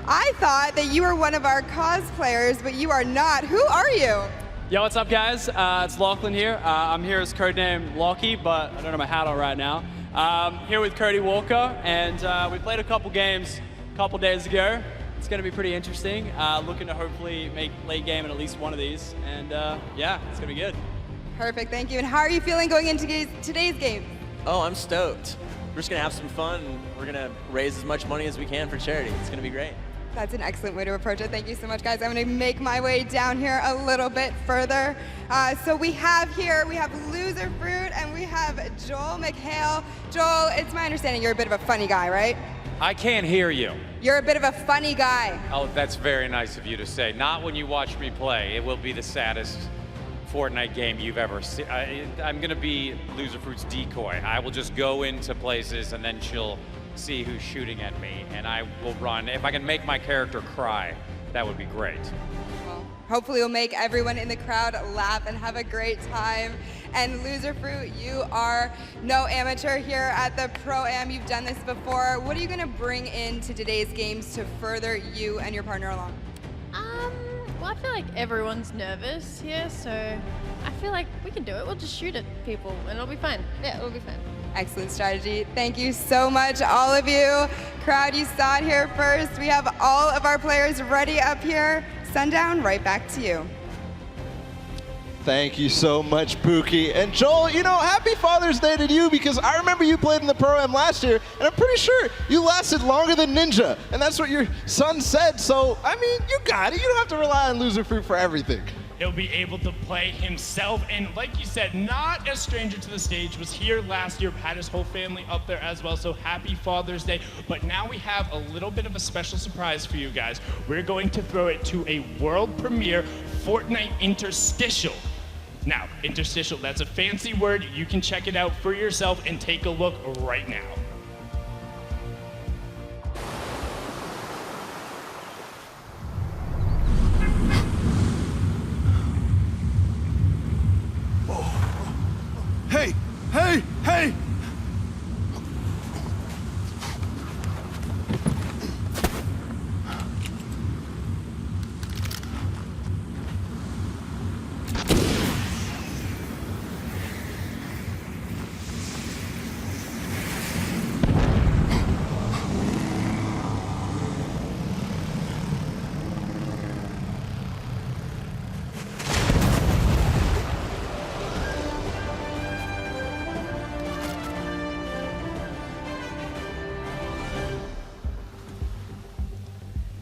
Speaker 9: I thought that you were one of our cosplayers, but you are not. Who are you?
Speaker 25: Yo, what's up, guys? It's Lachlan here. I'm here as codename Lockie, but I don't have my hat on right now. Here with Cody Walker, and we played a couple games a couple days ago. It's going to be pretty interesting. Looking to hopefully make late game in at least one of these, and yeah, it's going to be good.
Speaker 9: Perfect, thank you. And how are you feeling going into today's game?
Speaker 1: Oh, I'm stoked. We're just gonna have some fun. And we're gonna raise as much money as we can for charity. It's gonna be great.
Speaker 9: That's an excellent way to approach it. Thank you so much, guys. I'm going to make my way down here a little bit further. So we have Loser Fruit and we have Joel McHale. Joel, it's my understanding you're a bit of a funny guy, right?
Speaker 2: I can't hear you.
Speaker 9: You're a bit of a funny guy.
Speaker 2: Oh, that's very nice of you to say. Not when you watch me play. It will be the saddest Fortnite game you've ever seen. I'm going to be Loser Fruit's decoy. I will just go into places and then she'll see who's shooting at me, and I will run. If I can make my character cry, that would be great.
Speaker 9: Well, hopefully you'll make everyone in the crowd laugh and have a great time. And Loser Fruit, you are no amateur here at the Pro-Am. You've done this before. What are you going to bring into today's games to further you and your partner along?
Speaker 11: Well, I feel like everyone's nervous here, so I feel like we can do it. We'll just shoot at people, and it'll be fine. Yeah, it'll be fine.
Speaker 9: Excellent strategy. Thank you so much, all of you. Crowd, you saw it here first. We have all of our players ready up here. Sundown, right back to you.
Speaker 6: Thank you so much, Pookie. And Joel, you know, happy Father's Day to you, because I remember you played in the Pro-Am last year, and I'm pretty sure you lasted longer than Ninja, and that's what your son said. So, I mean, you got it. You don't have to rely on Loser Fruit for everything.
Speaker 5: He'll be able to play himself, and like you said, not a stranger to the stage, was here last year, had his whole family up there as well, so happy Father's Day. But now we have a little bit of a special surprise for you guys. We're going to throw it to a world premiere Fortnite interstitial. Now, interstitial, that's a fancy word. You can check it out for yourself and take a look right now.
Speaker 12: Hey, hey, hey!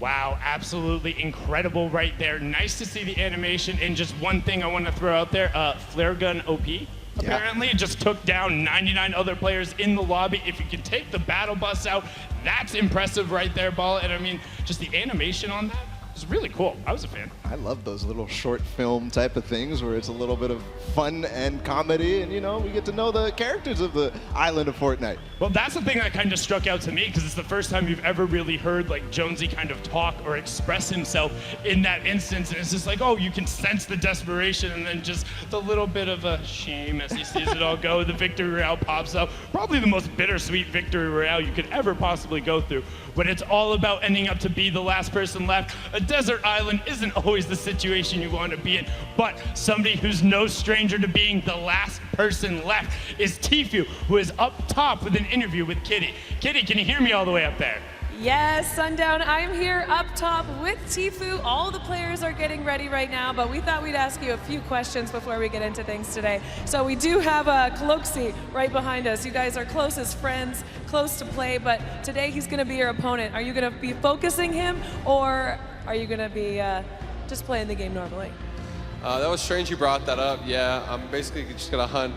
Speaker 5: Wow, absolutely incredible right there. Nice to see the animation. And just one thing I want to throw out there, Flare Gun OP. Apparently, it just took down 99 other players in the lobby. If you can take the battle bus out, that's impressive right there, Ball. And I mean, just the animation on that was really cool. I was a fan.
Speaker 6: I love those little short film type of things where it's a little bit of fun and comedy, and you know, we get to know the characters of the island of Fortnite.
Speaker 5: Well, that's the thing that kind of struck out to me, because it's the first time you've ever really heard like Jonesy kind of talk or express himself in that instance, and it's just like, oh, you can sense the desperation, and then just the little bit of a shame as he sees it all go. The victory royale pops up, probably the most bittersweet victory royale you could ever possibly go through, when it's all about ending up to be the last person left. A desert island isn't always the situation you want to be in, but somebody who's no stranger to being the last person left is Tfue, who is up top with an interview with Kitty. Kitty, can you hear me all the way up there?
Speaker 14: Yes, Sundown, I'm here up top with Tfue. All the players are getting ready right now, but we thought we'd ask you a few questions before we get into things today. So we do have Cloxy right behind us. You guys are close as friends, close to play, but today he's gonna be your opponent. Are you gonna be focusing him, or are you gonna be just playing the game normally?
Speaker 13: That was strange you brought that up. Yeah, I'm basically just gonna hunt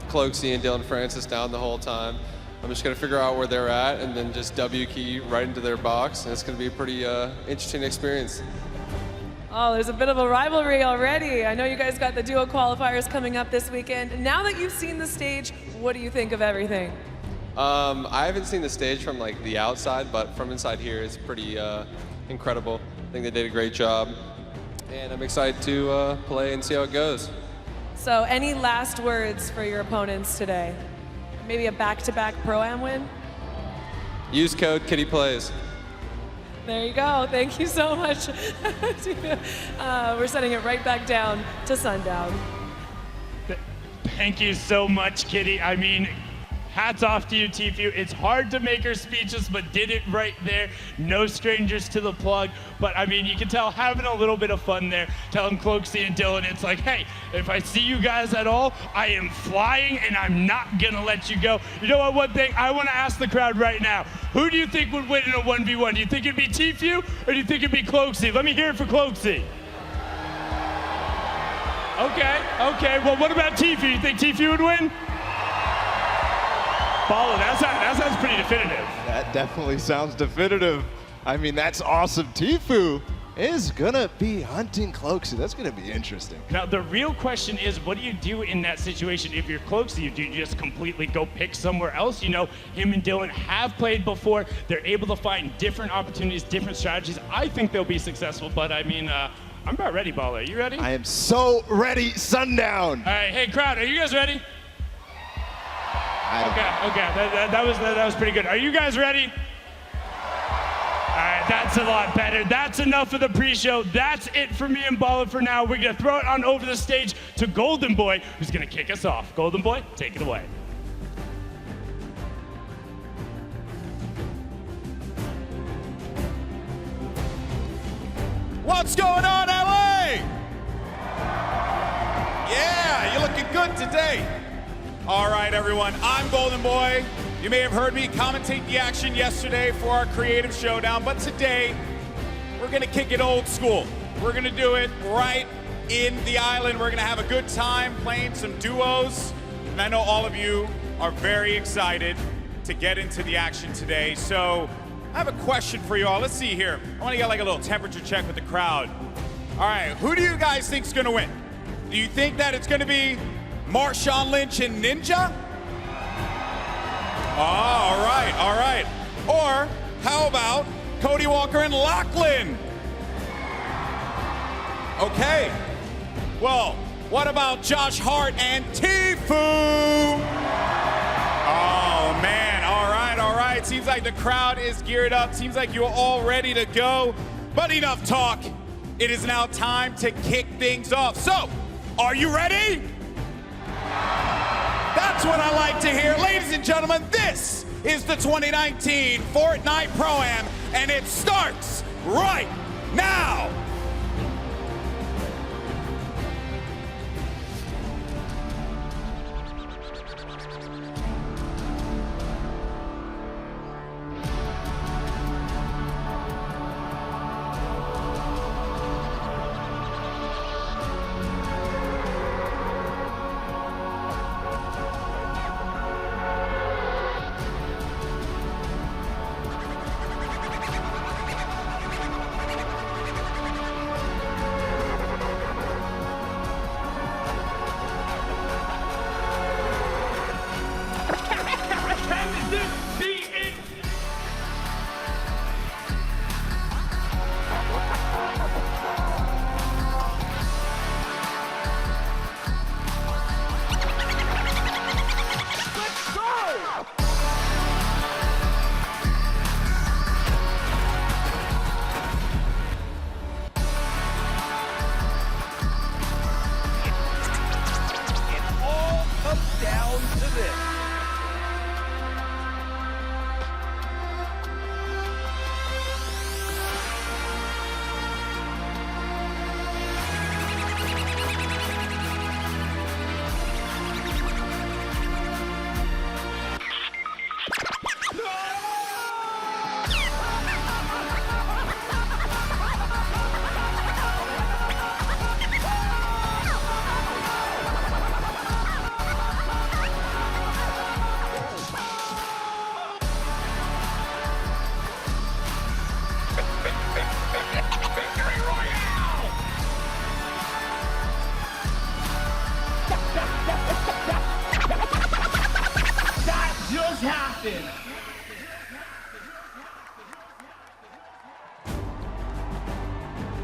Speaker 13: Cloxy and Dylan Francis down the whole time. I'm just gonna figure out where they're at and then just W key right into their box, and it's gonna be a pretty interesting experience.
Speaker 14: Oh, there's a bit of a rivalry already. I know you guys got the duo qualifiers coming up this weekend. Now that you've seen the stage, what do you think of everything?
Speaker 13: I haven't seen the stage from like the outside, but from inside here, it's pretty incredible. I think they did a great job, and I'm excited to play and see how it goes.
Speaker 14: So any last words for your opponents today? Maybe a back-to-back Pro-Am win?
Speaker 13: Use code KittyPlays.
Speaker 14: There you go. Thank you so much. We're sending it right back down to Sundown.
Speaker 5: Thank you so much, Kitty. I mean, Hats off to you, Tfue. It's hard to make her speechless, but did it right there. No strangers to the plug. But I mean, you can tell having a little bit of fun there, telling Cloaksy and Dylan, it's like, hey, if I see you guys at all, I am flying and I'm not gonna let you go. You know what, one thing, I wanna ask the crowd right now, who do you think would win in a 1v1? Do you think it'd be Tfue or do you think it'd be Cloaksy? Let me hear it for Cloaksy. Okay, well what about Tfue? You think Tfue would win? Paula, that sounds pretty definitive.
Speaker 6: That definitely sounds definitive. I mean, that's awesome. Tfue is gonna be hunting Cloaksy. That's gonna be interesting.
Speaker 5: Now, the real question is, what do you do in that situation if you're Cloaksy? Do you just completely go pick somewhere else? You know, him and Dylan have played before. They're able to find different opportunities, different strategies. I think they'll be successful, but I mean, I'm about ready, Paula. Are you ready?
Speaker 6: I am so ready, Sundown.
Speaker 5: All right, hey, crowd, are you guys ready? Okay, that was pretty good. Are you guys ready? All right, that's a lot better. That's enough of the pre-show. That's it for me and Balla for now. We're gonna throw it on over the stage to Golden Boy, who's gonna kick us off. Golden Boy, take it away.
Speaker 16: What's going on, LA? Yeah, you're looking good today. All right, everyone, I'm Golden Boy. You may have heard me commentate the action yesterday for our creative showdown, but today, we're gonna kick it old school. We're gonna do it right in the island. We're gonna have a good time playing some duos, and I know all of you are very excited to get into the action today. So I have a question for you all. Let's see here. I wanna get like a little temperature check with the crowd. All right, who do you guys think's gonna win? Do you think that it's gonna be Marshawn Lynch and Ninja? Oh, all right. Or how about Cody Walker and Lachlan? Okay. Well, what about Josh Hart and Tfue? Oh man, all right. Seems like the crowd is geared up. Seems like you're all ready to go. But enough talk. It is now time to kick things off. So, are you ready? That's what I like to hear. Ladies and gentlemen, this is the 2019 Fortnite Pro-Am, and it starts right now.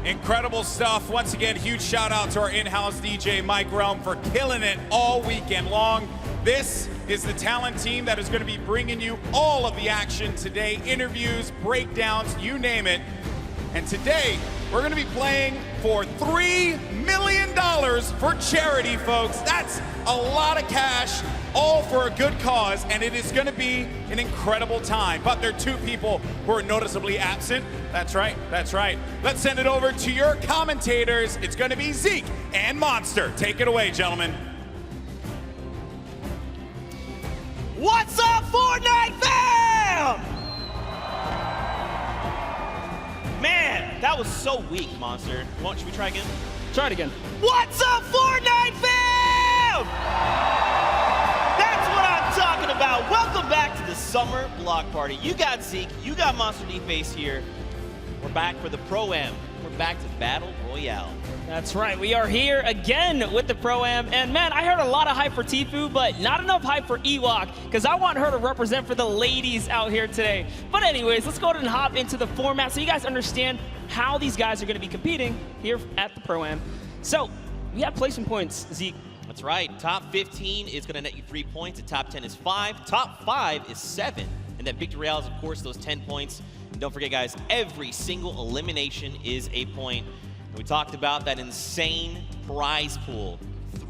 Speaker 16: Incredible stuff. Once again, huge shout out to our in-house DJ, Mike Realm, for killing it all weekend long. This is the talent team that is going to be bringing you all of the action today. Interviews, breakdowns, you name it. And today, we're going to be playing for $3 million for charity, folks. That's a lot of cash. all for a good cause, and it is going to be an incredible time. But there are two people who are noticeably absent. That's right, that's right. Let's send it over to your commentators. It's going to be Zeke and Monster. Take it away, gentlemen.
Speaker 3: What's up, Fortnite fam?
Speaker 19: Man, that was so weak, Monster. Should we try again?
Speaker 3: Try it again.
Speaker 19: What's up, Fortnite fam? That's what I'm talking about. Welcome back to the Summer Block Party. You got Zeke, you got Monster D-Face here. We're back for the Pro-Am. We're back to Battle Royale.
Speaker 3: That's right, we are here again with the Pro-Am, and man, I heard a lot of hype for Tfue, but not enough hype for Ewok, because I want her to represent for the ladies out here today. But anyways, let's go ahead and hop into the format so you guys understand how these guys are going to be competing here at the Pro-Am. So, we have placement points, Zeke.
Speaker 19: That's right, top 15 is going to net you 3 points, and top 10 is 5, top 5 is 7, and then Victory Royale is, of course, those 10 points. And don't forget, guys, every single elimination is a point. We talked about that insane prize pool,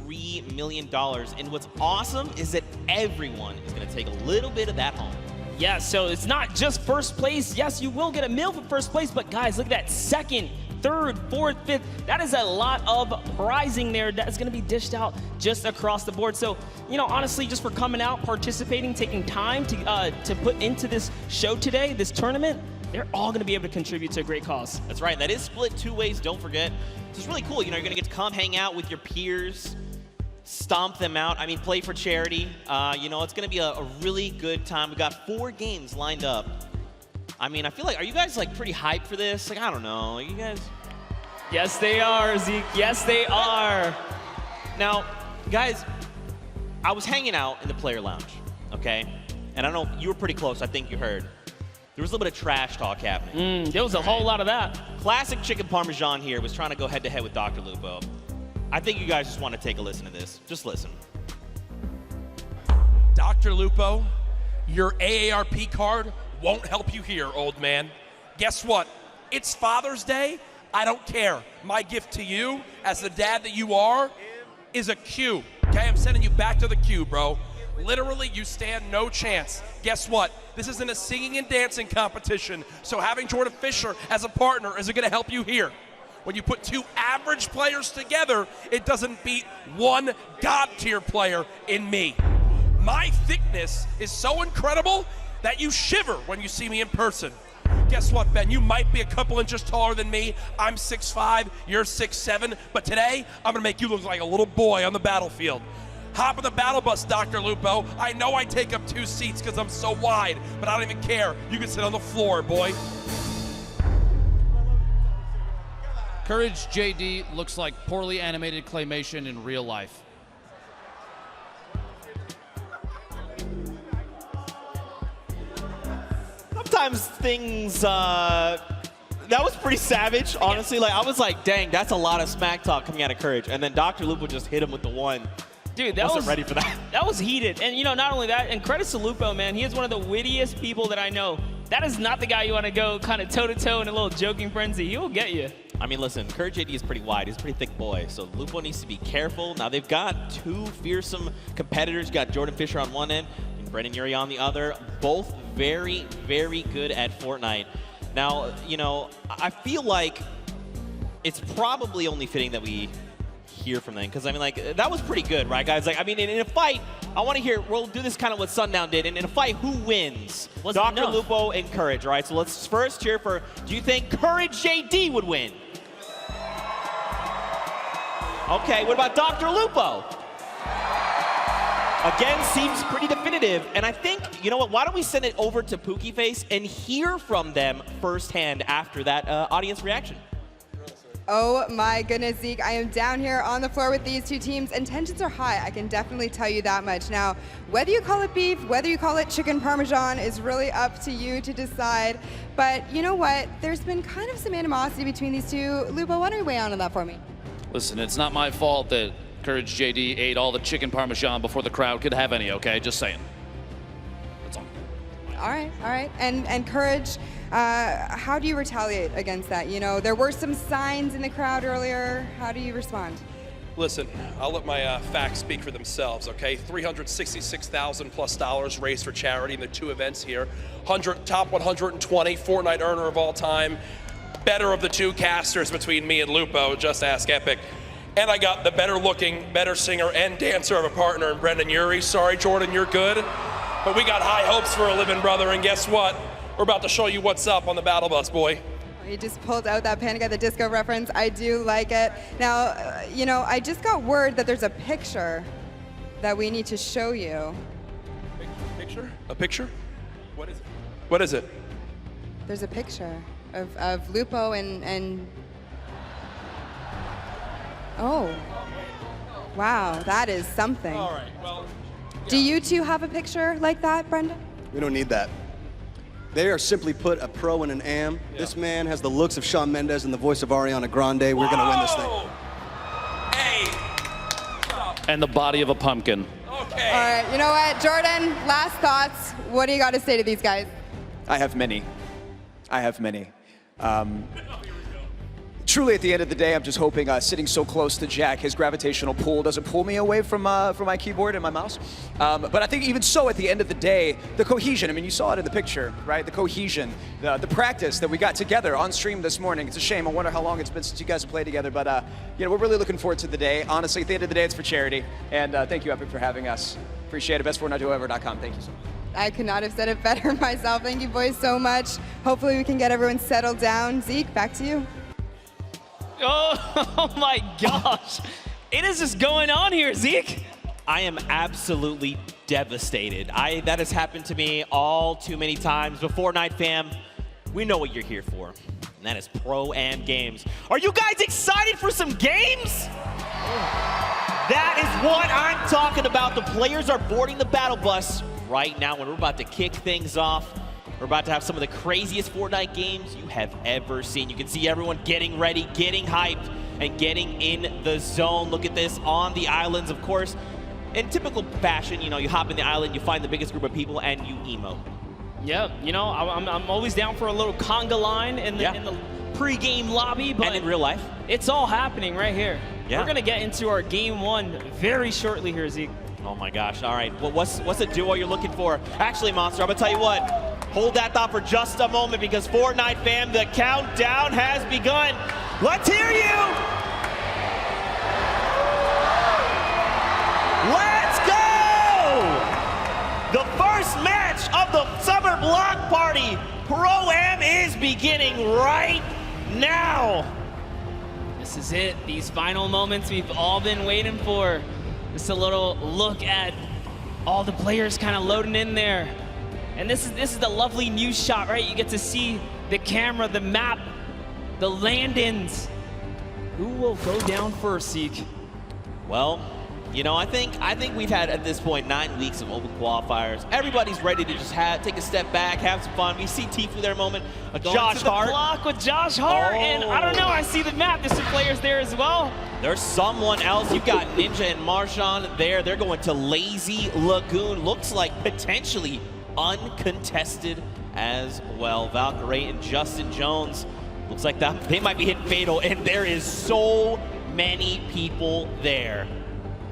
Speaker 19: $3 million. And what's awesome is that everyone is going to take a little bit of that home.
Speaker 3: Yeah, so it's not just first place. Yes, you will get a meal for first place, but guys, look at that second, third, fourth, fifth. That is a lot of prizing there that's going to be dished out just across the board. So, you know, honestly, just for coming out, participating, taking time to put into this show today, this tournament, they're all going to be able to contribute to a great cause.
Speaker 19: That's right. That is split 2 ways, don't forget. So it's really cool. You know, you're going to get to come hang out with your peers, stomp them out. I mean, play for charity. You know, it's going to be a really good time. We've got 4 games lined up. I mean, I feel like, are you guys, like, pretty hyped for this? Like, I don't know. Are you guys?
Speaker 3: Yes, they are, Zeke. Yes, they are.
Speaker 19: Now, guys, I was hanging out in the player lounge, okay? And I don't know, you were pretty close. I think you heard. There was a little bit of trash talk happening.
Speaker 3: There was a whole lot of that.
Speaker 19: Classic Chicken Parmesan here was trying to go head-to-head with Dr. Lupo. I think you guys just want to take a listen to this. Just listen.
Speaker 4: Dr. Lupo, your AARP card won't help you here, old man. Guess what? It's Father's Day. I don't care. My gift to you, as the dad that you are, is a Q. Okay, I'm sending you back to the queue, bro. Literally, you stand no chance. Guess what? This isn't a singing and dancing competition, so having Jordan Fisher as a partner isn't going to help you here. When you put 2 average players together, it doesn't beat 1 God-tier player in me. My thickness is so incredible that you shiver when you see me in person. Guess what, Ben? You might be a couple inches taller than me. I'm 6'5", you're 6'7", but today, I'm going to make you look like a little boy on the battlefield. Hop on the battle bus, Dr. Lupo. I know I take up 2 seats because I'm so wide, but I don't even care. You can sit on the floor, boy.
Speaker 8: Courage JD looks like poorly animated claymation in real life.
Speaker 19: Sometimes things, that was pretty savage, honestly. Like, I was like, dang, that's a lot of smack talk coming out of Courage. And then Dr. Lupo just hit him with the one.
Speaker 3: Dude, that
Speaker 19: wasn't ready for that.
Speaker 3: That was heated. And, you know, not only that, and credit to Lupo, man. He is one of the wittiest people that I know. That is not the guy you want to go kind of toe-to-toe in a little joking frenzy. He will get you.
Speaker 19: I mean, listen, Courage JD is pretty wide. He's a pretty thick boy, so Lupo needs to be careful. Now, they've got 2 fearsome competitors. You got Jordan Fisher on one end and Brendan Urie on the other. Both very, very good at Fortnite. Now, you know, I feel like it's probably only fitting that we hear from them, because I mean, like, that was pretty good, right, guys? Like, I mean, in a fight, I want to hear, we'll do this kind of what Sundown did, and in a fight, who wins? Dr. Lupo and Courage, right? So let's first cheer for, do you think Courage JD would win? Okay, what about Dr. Lupo? Again, seems pretty definitive, and I think, you know what, why don't we send it over to Pookie Face and hear from them firsthand after that audience reaction?
Speaker 9: Oh my goodness, Zeke. I am down here on the floor with these 2 teams, and tensions are high. I can definitely tell you that much. Now, whether you call it beef, whether you call it chicken parmesan is really up to you to decide. But you know what? There's been kind of some animosity between these 2. Lupo, why don't you weigh on that for me?
Speaker 8: Listen, it's not my fault that Courage JD ate all the chicken parmesan before the crowd could have any, okay? Just saying. That's all.
Speaker 9: All right. And Courage, how do you retaliate against that? You know, there were some signs in the crowd earlier. How do you respond?
Speaker 4: Listen, I'll let my facts speak for themselves, okay? $366,000+ raised for charity in the 2 events here. Top 120 Fortnite earner of all time. Better of the 2 casters between me and Lupo, just ask Epic. And I got the better looking, better singer and dancer of a partner in Brendan Urie. Sorry, Jordan, you're good. But we got high hopes for a living brother, and guess what? We're about to show you what's up on the battle bus, boy.
Speaker 9: He just pulled out that Panic at the Disco reference. I do like it. Now, you know, I just got word that there's a picture that we need to show you.
Speaker 4: Picture? A picture? What is it? What is it?
Speaker 9: There's a picture of Lupo and oh, wow, that is something.
Speaker 4: All right, well.
Speaker 9: Do you two have a picture like that, Brendan?
Speaker 17: We don't need that. They are simply put a pro and an am. Yeah. This man has the looks of Shawn Mendes and the voice of Ariana Grande. We're gonna win this thing.
Speaker 4: Hey.
Speaker 8: And the body of a pumpkin.
Speaker 4: Okay.
Speaker 9: All right, you know what, Jordan, last thoughts. What do you got to say to these guys?
Speaker 18: I have many. Truly, at the end of the day, I'm just hoping sitting so close to Jack, his gravitational pull doesn't pull me away from my keyboard and my mouse. But I think even so, at the end of the day, the cohesion, I mean, you saw it in the picture, right? The cohesion, the practice that we got together on stream this morning. It's a shame. I wonder how long it's been since you guys have played together. But, you know, we're really looking forward to the day. Honestly, at the end of the day, it's for charity. And thank you, Epic, for having us. Appreciate it. BestFortniteDuoEver.com. Thank you so much.
Speaker 9: I could not have said it better myself. Thank you boys so much. Hopefully we can get everyone settled down. Zeke, back to you.
Speaker 3: Oh my gosh. It is just going on here, Zeke.
Speaker 19: I am absolutely devastated. That has happened to me all too many times. But Fortnite fam, we know what you're here for, and that is Pro-Am games. Are you guys excited for some games? That is what I'm talking about. The players are boarding the battle bus right now when we're about to kick things off. We're about to have some of the craziest Fortnite games you have ever seen. You can see everyone getting ready, getting hyped, and getting in the zone. Look at this on the islands, of course. In typical fashion, you know, you hop in the island, you find the biggest group of people, and you emo.
Speaker 3: Yeah, you know, I'm always down for a little conga line in the pre-game lobby, but
Speaker 19: and in real life,
Speaker 3: it's all happening right here.
Speaker 19: Yeah.
Speaker 3: We're gonna get into our game 1 very shortly here, Zeke.
Speaker 19: Oh my gosh! All right, well, what's a duo you're looking for? Actually, Monster, I'm gonna tell you what. Hold that thought for just a moment, because Fortnite fam, the countdown has begun. Let's hear you! Let's go! The first match of the Summer Block Party Pro-Am is beginning right now.
Speaker 3: This is it. These final moments we've all been waiting for. Just a little look at all the players kind of loading in there. And this is the lovely news shot, right? You get to see the camera, the map, the land-ins. Who will go down first, Zeke?
Speaker 19: Well, you know, I think we've had at this point 9 weeks of open qualifiers. Everybody's ready to just take a step back, have some fun. We see Tifu there a moment. Josh Hart.
Speaker 3: Block with Josh Hart, and I don't know. I see the map. There's some players there as well.
Speaker 19: There's someone else. You've got Ninja and Marshawn there. They're going to Lazy Lagoon. Looks like potentially uncontested as well. Valkyrie and Justin Jones. Looks like they might be hitting fatal, and there is so many people there.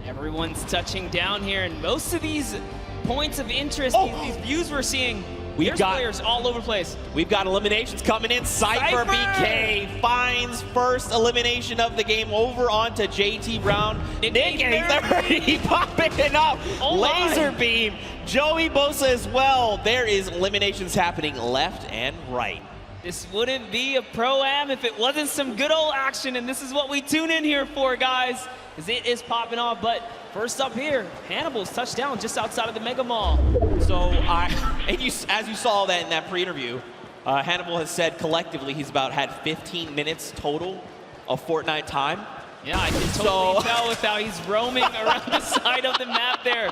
Speaker 3: Everyone's touching down here, and most of these points of interest, these views we're seeing, there's players all over the place.
Speaker 19: We've got eliminations coming in. Cypher BK finds first elimination of the game over onto JT Brown. Nick A30 popping up. Laser beam. Joey Bosa as well. There is eliminations happening left and right.
Speaker 3: This wouldn't be a Pro-Am if it wasn't some good old action, and this is what we tune in here for, guys, because it is popping off. But first up here, Hannibal's touchdown just outside of the Mega Mall.
Speaker 19: So as you saw that in that pre-interview, Hannibal has said collectively he's had 15 minutes total of Fortnite time.
Speaker 3: Yeah, I can totally tell with how he's roaming around the side of the map there.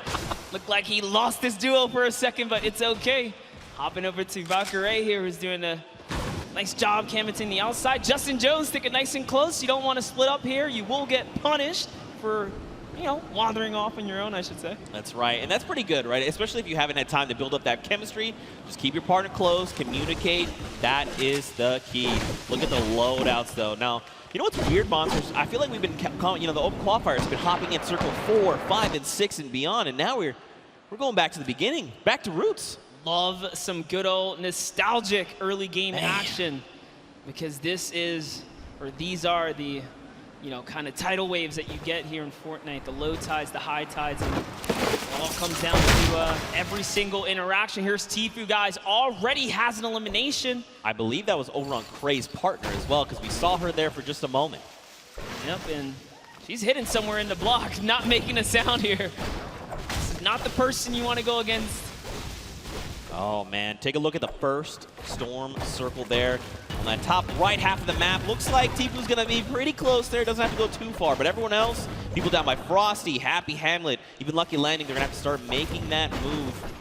Speaker 3: Looked like he lost his duo for a second, but it's okay. Hopping over to Valkyrie here, who's doing a nice job canvassing the outside. Justin Jones sticking nice and close. You don't want to split up here. You will get punished for you know, wandering off on your own, I should say.
Speaker 19: That's right, and that's pretty good, right? Especially if you haven't had time to build up that chemistry. Just keep your partner close, communicate. That is the key. Look at the loadouts, though. Now, you know what's weird, Monsters? I feel like we've been, you know, the open qualifiers have been hopping in circle 4, 5, and 6 and beyond, and now we're going back to the beginning, back to roots.
Speaker 3: Love some good old nostalgic early game action, because this is, or these are the, you know, kind of tidal waves that you get here in Fortnite, the low tides, the high tides, and it all comes down to every single interaction. Here's Tfue, guys, already has an elimination.
Speaker 19: I believe that was over on Cray's partner as well, because we saw her there for just a moment.
Speaker 3: Yep, and she's hidden somewhere in the block, not making a sound here. This is not the person you want to go against.
Speaker 19: Oh, man. Take a look at the first storm circle there. On that top right half of the map, looks like Tfue's going to be pretty close there. Doesn't have to go too far. But everyone else, people down by Frosty, Happy Hamlet, even Lucky Landing, they're going to have to start making that move.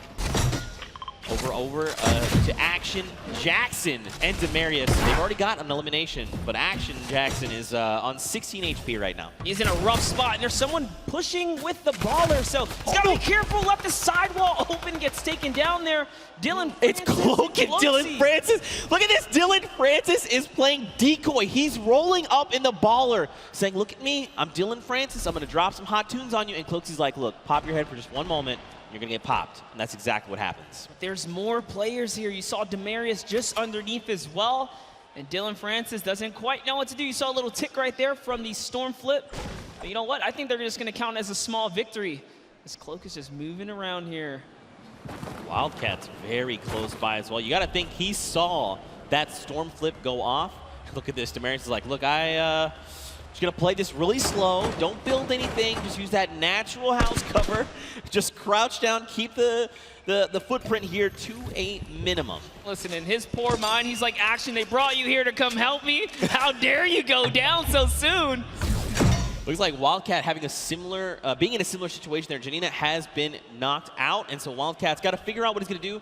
Speaker 19: Over to Action Jackson and Demarius. They've already got an elimination, but Action Jackson is on 16 HP right now.
Speaker 3: He's in a rough spot, and there's someone pushing with the baller, so he's got to be careful. Left the sidewall open, gets taken down there. Dylan Francis.
Speaker 19: It's Cloak and Dylan Francis. Look at this. Dylan Francis is playing decoy. He's rolling up in the baller, saying, look at me. I'm Dylan Francis. I'm going to drop some hot tunes on you. And Cloaksy's like, look, pop your head for just one moment. You're going to get popped, and that's exactly what happens.
Speaker 3: There's more players here. You saw Demarius just underneath as well, and Dylan Francis doesn't quite know what to do. You saw a little tick right there from the storm flip. But you know what? I think they're just going to count as a small victory. This Cloak is just moving around here.
Speaker 19: Wildcat's very close by as well. You got to think he saw that storm flip go off. Look at this. Demarius is like, look, just gonna play this really slow. Don't build anything. Just use that natural house cover. Just crouch down. Keep the footprint here to a minimum.
Speaker 3: Listen, in his poor mind, he's like, Action, they brought you here to come help me? How dare you go down so soon?
Speaker 19: Looks like Wildcat having a similar, being in a similar situation there. Janina has been knocked out, and so Wildcat's got to figure out what he's gonna do.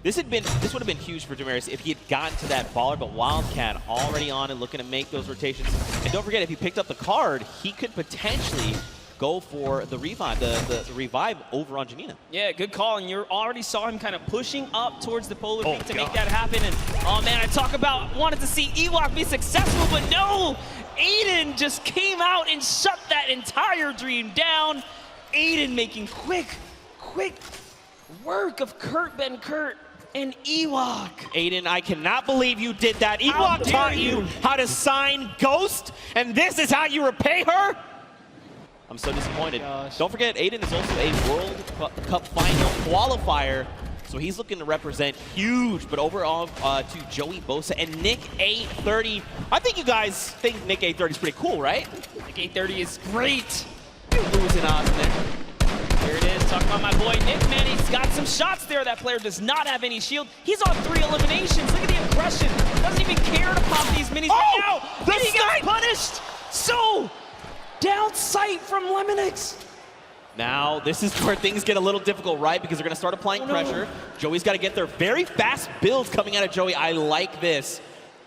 Speaker 19: This would have been huge for Demarius if he had gotten to that baller, but Wildcat already on and looking to make those rotations. And don't forget, if he picked up the card, he could potentially go for the revive, the revive over on Janina.
Speaker 3: Yeah, good call, and you already saw him kind of pushing up towards the polar peak to make that happen. And oh man, I talk about wanted to see Ewok be successful, but no! Aiden just came out and shut that entire dream down. Aiden making quick work of Kurt Ben Kurt. And Ewok.
Speaker 19: Aiden, I cannot believe you did that. Ewok taught you how to sign Ghost, and this is how you repay her? I'm so disappointed. Don't forget, Aiden is also a World Cup final qualifier, so he's looking to represent huge. But overall, to Joey Bosa and Nick A30. I think you guys think Nick A30 is pretty cool, right?
Speaker 3: Nick A30 is great. Losing odds there. There it is, talking about my boy Nick, man. He's got some shots there. That player does not have any shield. He's on 3 eliminations. Look at the aggression. Doesn't even care to pop these minis right now. And he gets punished. So, down sight from Lemonix.
Speaker 19: Now, this is where things get a little difficult, right? Because they're going to start applying pressure. Joey's got to get their very fast builds coming out of Joey. I like this.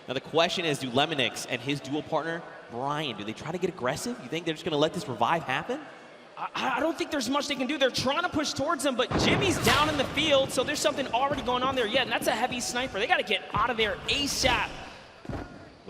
Speaker 19: Now, the question is, do Lemonix and his dual partner, Brian, do they try to get aggressive? You think they're just going to let this revive happen?
Speaker 3: I don't think there's much they can do. They're trying to push towards him, but Jimmy's down in the field, so there's something already going on there. Yeah, and that's a heavy sniper. They got to get out of there ASAP.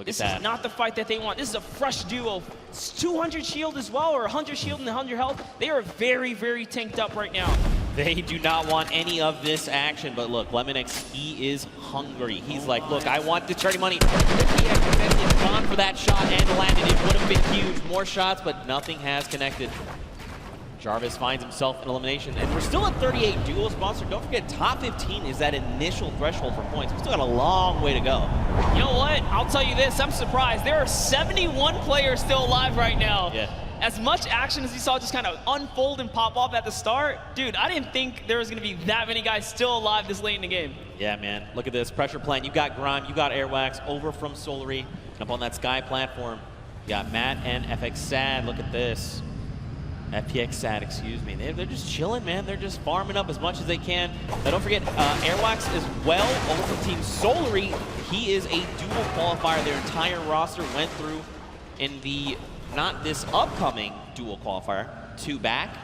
Speaker 3: This is not the fight that they want. This is a fresh duo. It's 200 shield as well, or 100 shield and 100 health. They are very, very tanked up right now.
Speaker 19: They do not want any of this action, but look, Lemonix, he is hungry. He's like, look, I want the charity money. If he had gone for that shot and landed, it would have been huge. More shots, but nothing has connected. Jarvis finds himself an elimination, and we're still at 38 duels. Monster, don't forget, top 15 is that initial threshold for points. We still got a long way to go.
Speaker 3: You know what? I'll tell you this, I'm surprised. There are 71 players still alive right now.
Speaker 19: Yeah.
Speaker 3: As much action as you saw just kind of unfold and pop off at the start, dude, I didn't think there was going to be that many guys still alive this late in the game.
Speaker 19: Yeah, man. Look at this. Pressure plant. You got Grime, you got Airwax over from Solary. Up on that Sky platform, you got Matt and FX Sad. Look at this. FPX Sad, excuse me. They're just chilling, man. They're just farming up as much as they can. Now, don't forget, Airwax as well over from Team Solary. He is a dual qualifier. Their entire roster went through in the, not this upcoming dual qualifier. 2 back.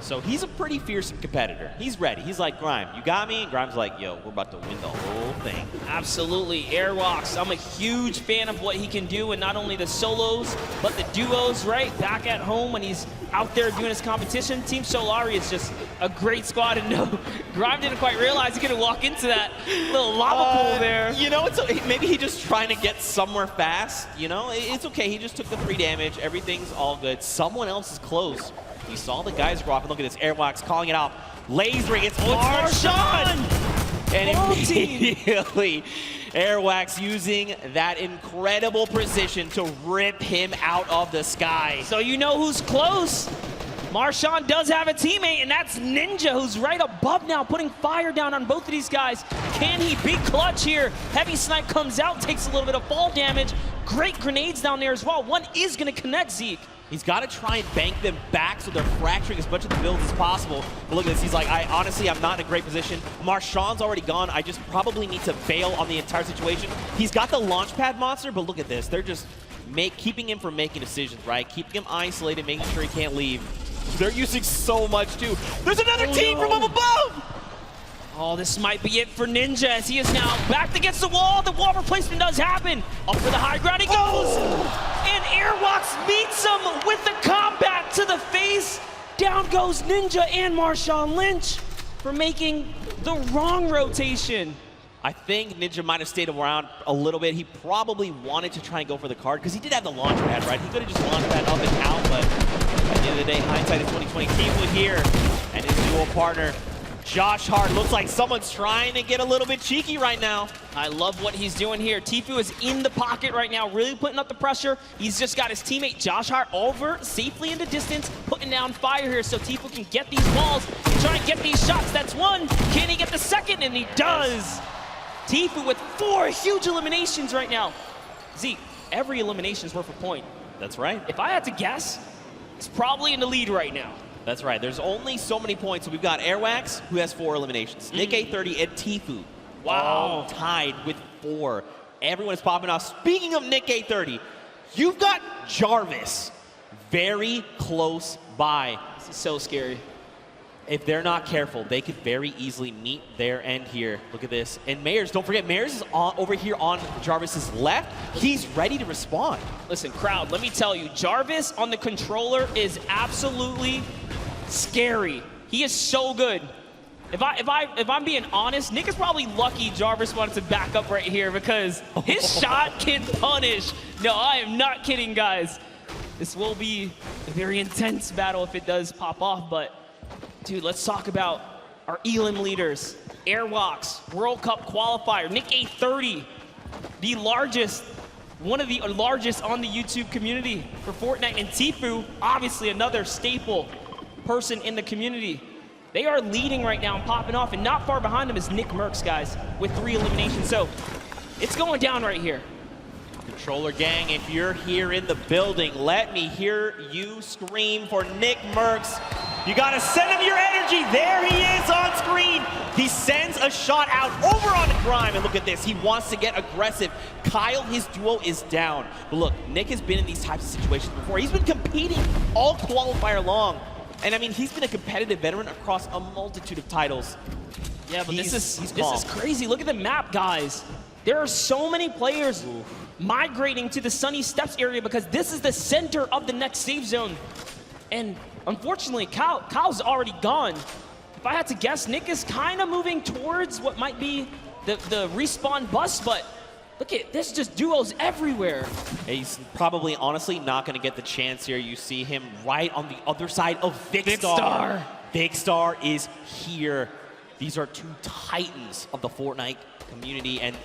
Speaker 19: So he's a pretty fearsome competitor. He's ready. He's like, Grime, you got me? And Grime's like, yo, we're about to win the whole thing.
Speaker 3: Absolutely. Airwalks, I'm a huge fan of what he can do, and not only the solos, but the duos, right? Back at home when he's out there doing his competition. Team Solari is just a great squad, and no, Grime didn't quite realize he could walk into that little lava pool there.
Speaker 19: You know, maybe he's just trying to get somewhere fast. You know, it's okay. He just took the 3 damage. Everything's all good. Someone else is close. He saw the guys go off, and look at this. Airwalks calling it out. Lasering, it's Marshawn! And immediately, Airwax using that incredible precision to rip him out of the sky.
Speaker 3: So you know who's close. Marshawn does have a teammate, and that's Ninja, who's right above now, putting fire down on both of these guys. Can he be clutch here? Heavy Snipe comes out, takes a little bit of fall damage. Great grenades down there as well. One is going to connect Zeke.
Speaker 19: He's got to try and bank them back so they're fracturing as much of the builds as possible. But look at this. He's like, honestly, I'm not in a great position. Marshawn's already gone. I just probably need to bail on the entire situation. He's got the launch pad monster, but look at this. They're just keeping him from making decisions, right? Keeping him isolated, making sure he can't leave. They're using so much, too. There's another team from up above!
Speaker 3: Oh, this might be it for Ninja, as he is now backed against the wall. The wall replacement does happen. Up for the high ground he goes. And Airwalks meets him with the combat to the face. Down goes Ninja and Marshawn Lynch for making the wrong rotation.
Speaker 19: I think Ninja might have stayed around a little bit. He probably wanted to try and go for the card, because he did have the launch pad, right? He could have just launched pad up and out, but at the end of the day, hindsight is 2020. Tifu here, and his dual partner, Josh Hart. Looks like someone's trying to get a little bit cheeky right now.
Speaker 3: I love what he's doing here. Tifu is in the pocket right now, really putting up the pressure. He's just got his teammate Josh Hart over safely into distance, putting down fire here so Tifu can get these walls and try and get these shots. That's one. Can he get the second? And he does. Tifu with 4 huge eliminations right now. Zeke, every elimination is worth a point.
Speaker 19: That's right.
Speaker 3: If I had to guess, it's probably in the lead right now.
Speaker 19: That's right. There's only so many points. So we've got Airwax, who has 4 eliminations. Nick A30 and Tifu.
Speaker 3: Wow.
Speaker 19: All tied with 4. Everyone is popping off. Speaking of Nick A30, you've got Jarvis very close by.
Speaker 3: This is so scary.
Speaker 19: If they're not careful, they could very easily meet their end here. Look at this. And Mayers, don't forget, Mayers is over here on Jarvis's left. He's ready to respond.
Speaker 3: Listen, crowd, let me tell you, Jarvis on the controller is absolutely scary. He is so good. If I'm being honest, Nick is probably lucky Jarvis wanted to back up right here, because his shot can punish. No, I am not kidding, guys. This will be a very intense battle if it does pop off, but dude, let's talk about our Elim leaders. Airwalks, World Cup qualifier, Nick A30, the largest, one of the largest on the YouTube community for Fortnite, and Tifu, obviously another staple person in the community. They are leading right now and popping off, and not far behind them is Nick Merckx, guys, with 3 eliminations. So it's going down right here.
Speaker 19: Controller gang, if you're here in the building, let me hear you scream for Nick Merckx. You gotta send him your energy. There he is on screen. He sends a shot out over on Grime, and look at this. He wants to get aggressive. Kyle, his duo, is down. But look, Nick has been in these types of situations before. He's been competing all qualifier long. And I mean, he's been a competitive veteran across a multitude of titles.
Speaker 3: Yeah, but this is crazy. Look at the map, guys. There are so many players migrating to the Sunny Steps area, because this is the center of the next safe zone. And unfortunately, Kyle's already gone. If I had to guess, Nick is kind of moving towards what might be the respawn bus, but look at this, just duos everywhere.
Speaker 19: He's probably, honestly, not going to get the chance here. You see him right on the other side of Vicstar. Vicstar is here. These are 2 titans of the Fortnite community, and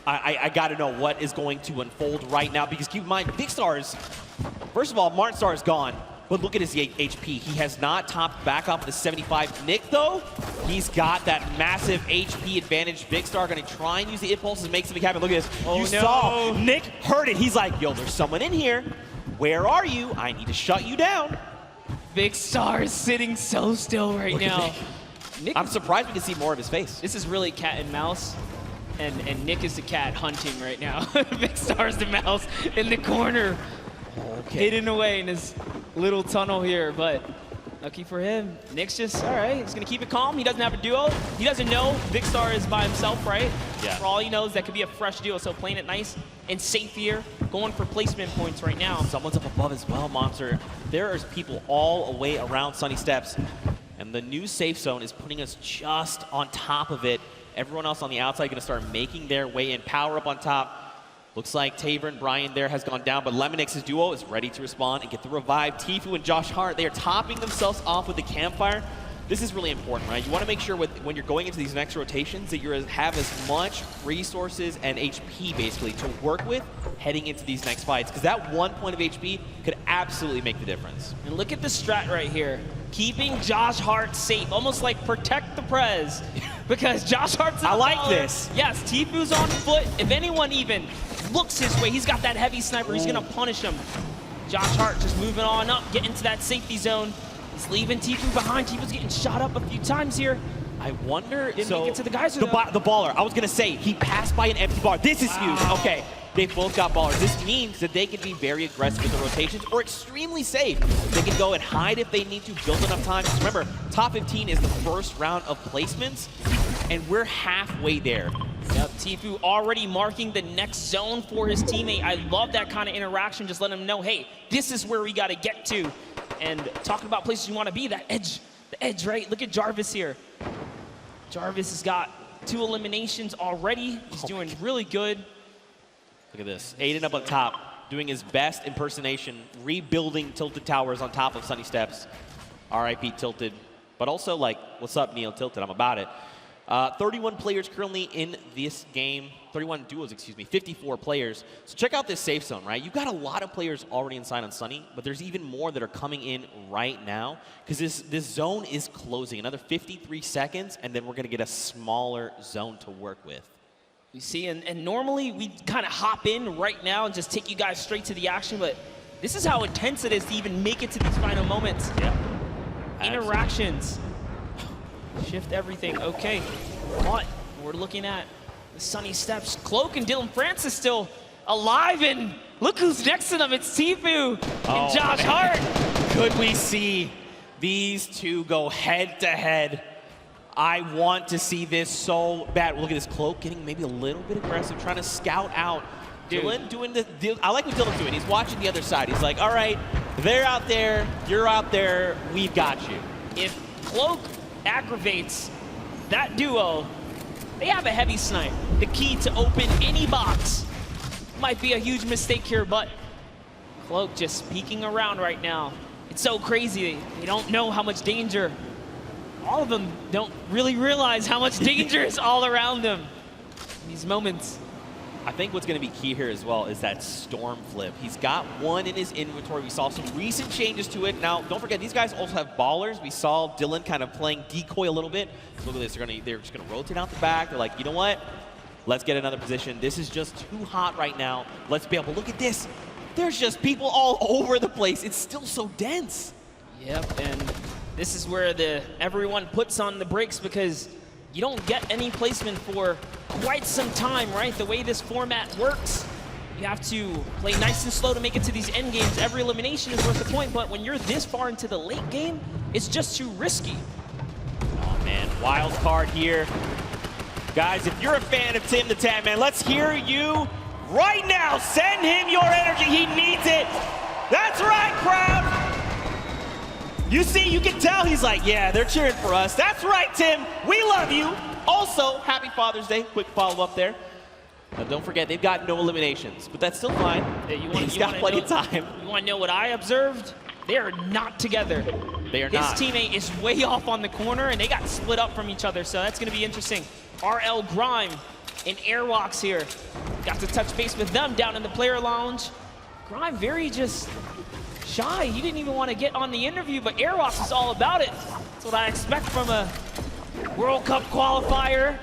Speaker 19: I got to know what is going to unfold right now, because keep in mind, Vicstar's, first of all, Martinstar is gone. But look at his HP. He has not topped back off the 75. Nick, though, he's got that massive HP advantage. Vicstar going to try and use the impulses and make something happen. Look at this.
Speaker 3: Oh,
Speaker 19: you saw Nick heard it. He's like, yo, there's someone in here. Where are you? I need to shut you down.
Speaker 3: Vicstar is sitting so still right now.
Speaker 19: Nick, I'm surprised we can see more of his face.
Speaker 3: This is really cat and mouse. And Nick is the cat hunting right now. Vicstar's the mouse in the corner. Hidden away in his little tunnel here, but Lucky for him. Nick's just, all right, he's going to keep it calm. He doesn't have a duo. He doesn't know Big Star is by himself, right?
Speaker 19: Yeah.
Speaker 3: For all he knows, that could be a fresh duo. So playing it nice and safe here, going for placement points right now.
Speaker 19: Someone's up above as well, Monster. There is people all the way around Sunny Steps. And the new safe zone is putting us just on top of it. Everyone else on the outside going to start making their way in. Power up on top. Looks like Tabor and Brian there has gone down, but Lemonix's duo is ready to respond and get the revive. Tfue and Josh Hart, they are topping themselves off with the campfire. This is really important, right? You want to make sure when you're going into these next rotations that you have as much resources and HP basically to work with heading into these next fights, because that 1 point of HP could absolutely make the difference.
Speaker 3: And look at the strat right here. Keeping Josh Hart safe, almost like protect the Prez, because Josh Hart's
Speaker 19: I like this.
Speaker 3: Yes, Tfue's on foot. If anyone even looks his way, he's got that heavy sniper. He's gonna punish him. Josh Hart just moving on up, get into that safety zone. He's leaving Tfue behind. Tfue's getting shot up a few times here.
Speaker 19: I wonder,
Speaker 3: Didn't make it to the guys.
Speaker 19: The baller, I was gonna say, he passed by an empty bar. This is huge, okay. They both got ballers. This means that they can be very aggressive with the rotations or extremely safe. They can go and hide if they need to, build enough time. Just remember, top 15 is the first round of placements, and we're halfway there.
Speaker 3: Yep, Tfue already marking the next zone for his teammate. I love that kind of interaction, just letting him know, hey, this is where we got to get to. And talking about places you want to be, the edge, right? Look at Jarvis here. Jarvis has got 2 eliminations already. He's doing really good.
Speaker 19: Look at this. Aiden up on top, doing his best impersonation, rebuilding Tilted Towers on top of Sunny Steps. RIP Tilted. But also, like, what's up, Neo Tilted? I'm about it. 31 players currently in this game. 31 duos, excuse me. 54 players. So check out this safe zone, right? You've got a lot of players already inside on Sunny, but there's even more that are coming in right now because this zone is closing. Another 53 seconds, and then we're going to get a smaller zone to work with.
Speaker 3: You see, and normally we kind of hop in right now and just take you guys straight to the action, but this is how intense it is to even make it to these final moments.
Speaker 19: Yeah.
Speaker 3: Interactions. Shift everything. Okay. But we're looking at the Sunny Steps. Cloak and Dylan Francis still alive, and look who's next to them. It's Tfue and Josh Hart.
Speaker 19: Could we see these two go head to head? I want to see this so bad. Look at this Cloak getting maybe a little bit aggressive, trying to scout out. Dylan doing I like what Dylan's doing. He's watching the other side. He's like, all right, they're out there, you're out there, we've got you.
Speaker 3: If Cloak aggravates that duo, they have a heavy snipe. The key to open any box. Might be a huge mistake here, but Cloak just peeking around right now. It's so crazy. They don't know how much danger. All of them don't really realize how much danger is all around them in these moments.
Speaker 19: I think what's going to be key here as well is that Storm flip. He's got one in his inventory. We saw some recent changes to it. Now, don't forget, these guys also have ballers. We saw Dylan kind of playing decoy a little bit. Look at this. They're just going to rotate out the back. They're like, you know what? Let's get another position. This is just too hot right now. Let's be able to look at this. There's just people all over the place. It's still so dense.
Speaker 3: Yep, and this is where everyone puts on the brakes because you don't get any placement for quite some time, right? The way this format works, you have to play nice and slow to make it to these end games. Every elimination is worth a point, but when you're this far into the late game, it's just too risky.
Speaker 19: Oh man, wild card here. Guys, if you're a fan of Tim the Tan Man, let's hear you right now. Send him your energy, he needs it. That's right, crowd. You see, you can tell he's like, yeah, they're cheering for us. That's right, Tim, we love you. Also, happy Father's Day, quick follow-up there. Now, don't forget, they've got no eliminations, but that's still fine. He's got plenty of time.
Speaker 3: You want to know what I observed? They are not together.
Speaker 19: They are not.
Speaker 3: His teammate is way off on the corner, and they got split up from each other, so that's going to be interesting. RL Grime and Airwalks here. Got to touch base with them down in the player lounge. Grime very just shy. He didn't even want to get on the interview, but Airwalks is all about it. That's what I expect from a World Cup qualifier.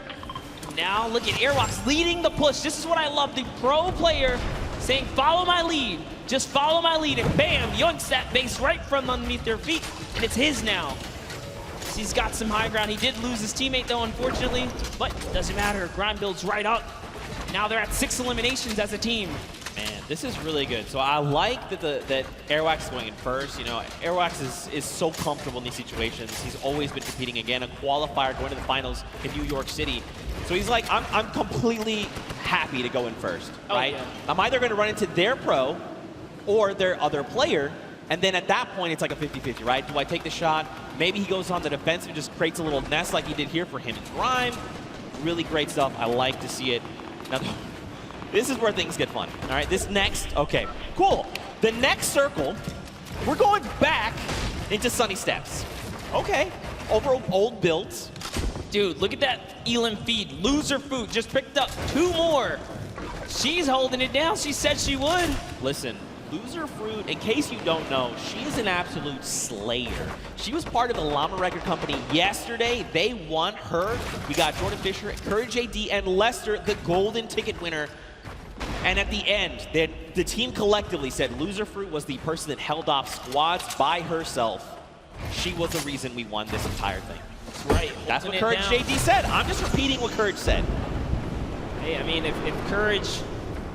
Speaker 3: Now look at Airwalks leading the push. This is what I love, the pro player saying, follow my lead. Just follow my lead, and bam, yoinks that base right from underneath their feet, and it's his now. He's got some high ground. He did lose his teammate though, unfortunately, but doesn't matter. Grime builds right up. Now they're at 6 eliminations as a team. Man, this is really good. So I like that Airwax is going in first. You know, Airwax is so comfortable in these situations. He's always been competing again, a qualifier going to the finals in New York City. So he's like, I'm completely happy to go in first, right? Yeah. I'm either going to run into their pro or their other player, and then at that point, it's like a 50-50, right? Do I take the shot? Maybe he goes on the defensive and just creates a little nest like he did here for him and Grime. Really great stuff. I like to see it. Now, this is where things get fun. All right, this next, okay, cool. The next circle, we're going back into Sunny Steps. Okay, over old builds. Dude, look at that Elam feed. Loser Food just picked up 2 more. She's holding it down. She said she would. Listen, Loser Fruit, in case you don't know, she is an absolute slayer. She was part of the Llama Record Company yesterday. They won her. We got Jordan Fisher, Courage AD, and Lester, the golden ticket winner. And at the end, the team collectively said Loser Fruit was the person that held off squads by herself. She was the reason we won this entire thing. That's right. That's what Courage JD said. I'm just repeating what Courage said. Hey, I mean, if Courage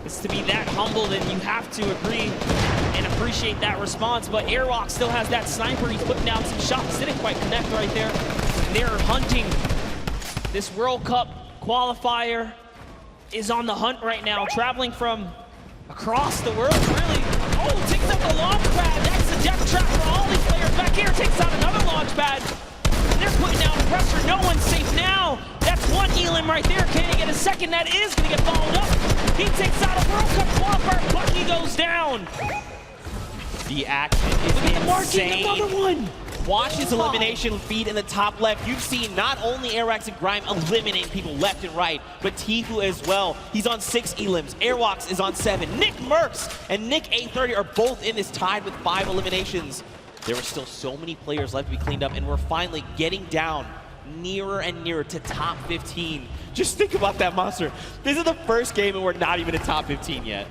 Speaker 3: is to be that humble, then you have to agree and appreciate that response. But Airwalk still has that sniper. He's putting down some shots. Didn't quite connect right there. And they're hunting. This World Cup qualifier is on the hunt right now, traveling from across the world, really. Oh, takes out the launch pad. That's the death trap for all these players. Back here, takes out another launch pad. They're putting down pressure. No one's safe now. That's one Elam right there. Can he get a second? That is going to get followed up. He takes out a World Cup qualifier. Bucky goes down.
Speaker 19: The action is insane.
Speaker 3: Another one.
Speaker 19: Watch his elimination feed in the top left. You've seen not only Airwax and Grime eliminate people left and right, but Tfue as well. He's on 6 Elams. Airwax is on 7. Nick Merckx and Nick A30 are both in this tied with 5 eliminations. There are still so many players left to be cleaned up, and we're finally getting down nearer and nearer to top 15. Just think about that, Monster. This is the first game and we're not even in top 15 yet.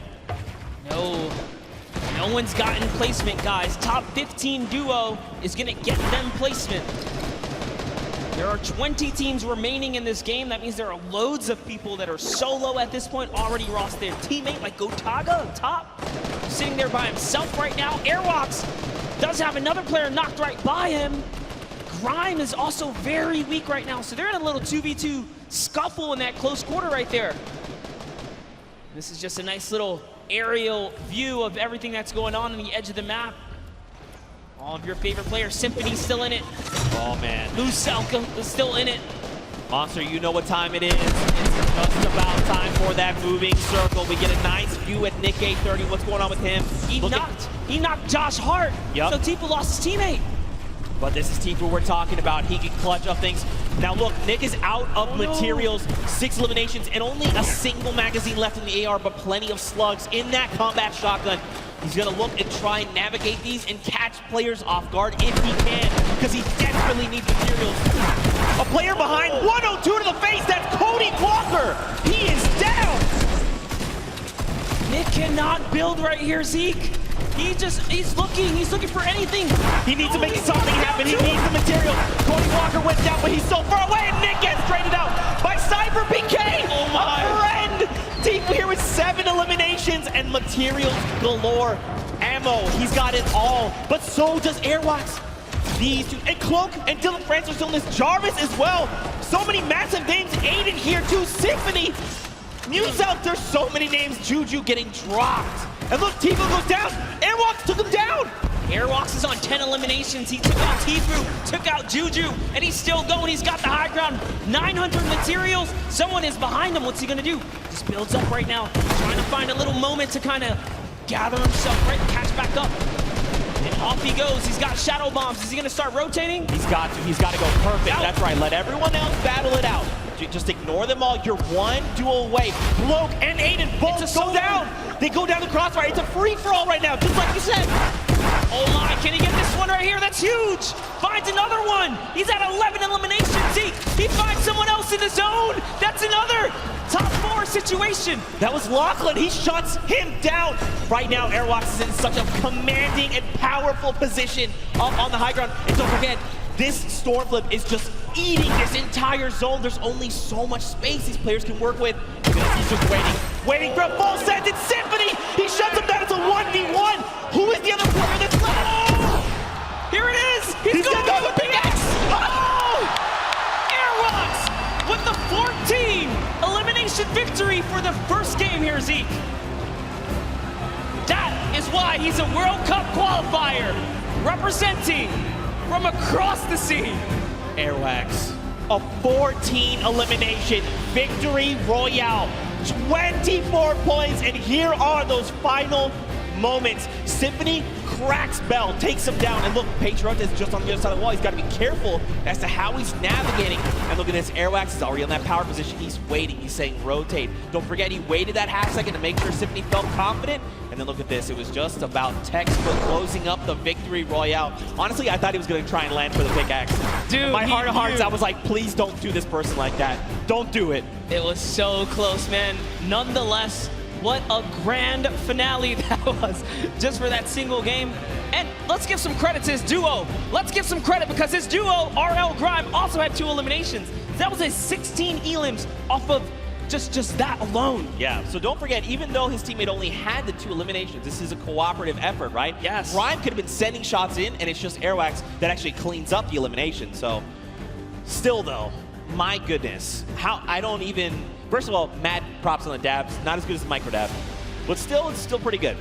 Speaker 3: No one's gotten placement, guys. Top 15 duo is gonna get them placement. There are 20 teams remaining in this game. That means there are loads of people that are solo at this point, already lost their teammate, like Gotaga on top, sitting there by himself right now. Airwalks does have another player knocked right by him. Grime is also very weak right now, so they're in a little 2v2 scuffle in that close quarter right there. This is just a nice little aerial view of everything that's going on the edge of the map. All of your favorite players. Symphony's still in it.
Speaker 19: Oh, man.
Speaker 3: Lucelka is still in it.
Speaker 19: Monster, you know what time it is. It's just about time for that moving circle. We get a nice view at Nick A30. What's going on with him?
Speaker 3: He knocked Josh Hart.
Speaker 19: Yep.
Speaker 3: So Tfue lost his teammate.
Speaker 19: But this is Tfue we're talking about. He can clutch up things. Now look, Nick is out of materials, 6 eliminations, and only a single magazine left in the AR, but plenty of slugs in that combat shotgun. He's gonna look and try and navigate these and catch players off guard if he can, because he desperately needs materials. A player behind, 102 to the face, that's Cody Walker. He is down.
Speaker 3: Nick cannot build right here, Zeke. He's looking for anything.
Speaker 19: He needs to make something happen. He needs the material. Cody Walker went down, but he's so far away, and Nick gets traded out by Cyber PK.
Speaker 3: Oh my.
Speaker 19: A friend. Tfue here with 7 eliminations and materials galore. Ammo, he's got it all, but so does Airwax. These two, and Cloak and Dylan Francis are still in this. Jarvis as well. So many massive names. Aiden here too. Symphony. Muse out, there's so many names. Juju getting dropped. And look, Tfue goes down. Airwalks took him down.
Speaker 3: Airwalks is on 10 eliminations. He took out Tfue, took out Juju, and he's still going. He's got the high ground. 900 materials. Someone is behind him. What's he gonna do? Just builds up right now, trying to find a little moment to kind of gather himself, right? Catch back up. And off he goes. He's got shadow bombs. Is he gonna start rotating?
Speaker 19: He's got to. He's got to go perfect. That's right. Let everyone else battle it out. Just ignore them all. You're one duel away. Cloak and Aiden both go down. They go down the crossfire. It's a free-for-all right now, just like you said.
Speaker 3: Oh my, can he get this one right here? That's huge. Finds another one. He's at 11 eliminations. He finds someone else in the zone. That's another top 4 situation.
Speaker 19: That was Lachlan. He shuts him down. Right now, Airwalks is in such a commanding and powerful position up on the high ground. And don't forget,
Speaker 3: This storm flip is just eating this entire zone. There's only so much space these players can work with. He's just waiting for a full send. It's Symphony. He shuts him down. It's a 1v1. Who is the other player that's left? Oh! Here it is. He's going to go with the X. Oh! Airwalks with the 14 elimination victory for the first game here, Zeke. That is why he's a World Cup qualifier, representing from across the sea. Airwax, a 14 elimination victory royale, 24 points, and here are those final moments. Symphony cracks Bell, takes him down, and look, Patriot is just on the other side of the wall. He's got to be careful as to how he's navigating. And look at this, Airwax is already on that power position. He's waiting, he's saying rotate. Don't forget, he waited that half second to make sure Symphony felt confident. And then look at this, it was just about textbook closing up the victory royale. Honestly, I thought he was going to try and land for the pickaxe. Dude, my heart of hearts, I was like, please don't do this person like that. Don't do it.
Speaker 15: It was so close, man. Nonetheless, what a grand finale that was just for that single game.
Speaker 3: And let's give some credit to his duo. Let's give some credit because his duo, RL Grime, also had 2 eliminations. That was his 16 elims off of just that alone. Yeah, so don't forget, even though his teammate only had the 2 eliminations, this is a cooperative effort, right?
Speaker 15: Yes.
Speaker 3: Grime could have been sending shots in, and it's just Airwax that actually cleans up the elimination. So still though, my goodness, I don't even, first of all, mad props on the dabs, not as good as the micro dab, but still, it's still pretty good.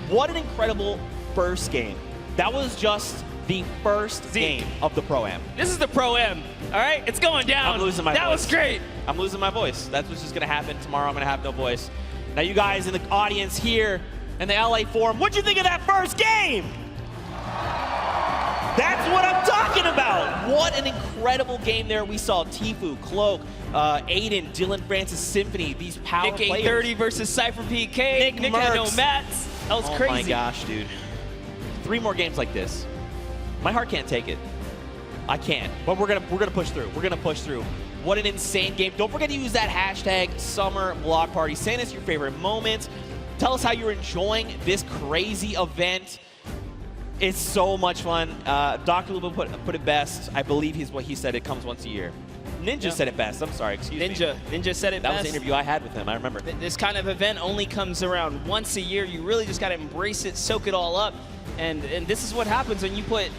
Speaker 3: What an incredible first game. That was just the first game of the Pro-Am.
Speaker 15: This is the Pro-Am, all right? It's going down.
Speaker 3: I'm losing my voice.
Speaker 15: That was great.
Speaker 3: I'm losing my voice. That's what's just gonna happen tomorrow. I'm gonna have no voice. Now you guys in the audience here in the LA Forum, what'd you think of that first game? That's what I'm talking about. What an incredible game there. We saw Tfue, Cloak, Aiden, Dylan Francis, Symphony, these power
Speaker 15: Nick
Speaker 3: players.
Speaker 15: 830 versus Cypher PK. Nick had no mats. That was crazy.
Speaker 3: Oh my gosh, dude. 3 more games like this. My heart can't take it. I can't. But we're gonna push through. We're gonna push through. What an insane game. Don't forget to use that hashtag Summer Block Party. Send us your favorite moments. Tell us how you're enjoying this crazy event. It's so much fun. Dr. Luba put it best. I believe he's what he said. It comes once a year. Ninja said it best. I'm sorry. Excuse me.
Speaker 15: Ninja said it best.
Speaker 3: That was the interview I had with him. I remember.
Speaker 15: This kind of event only comes around once a year. You really just got to embrace it, soak it all up. And this is what happens when you put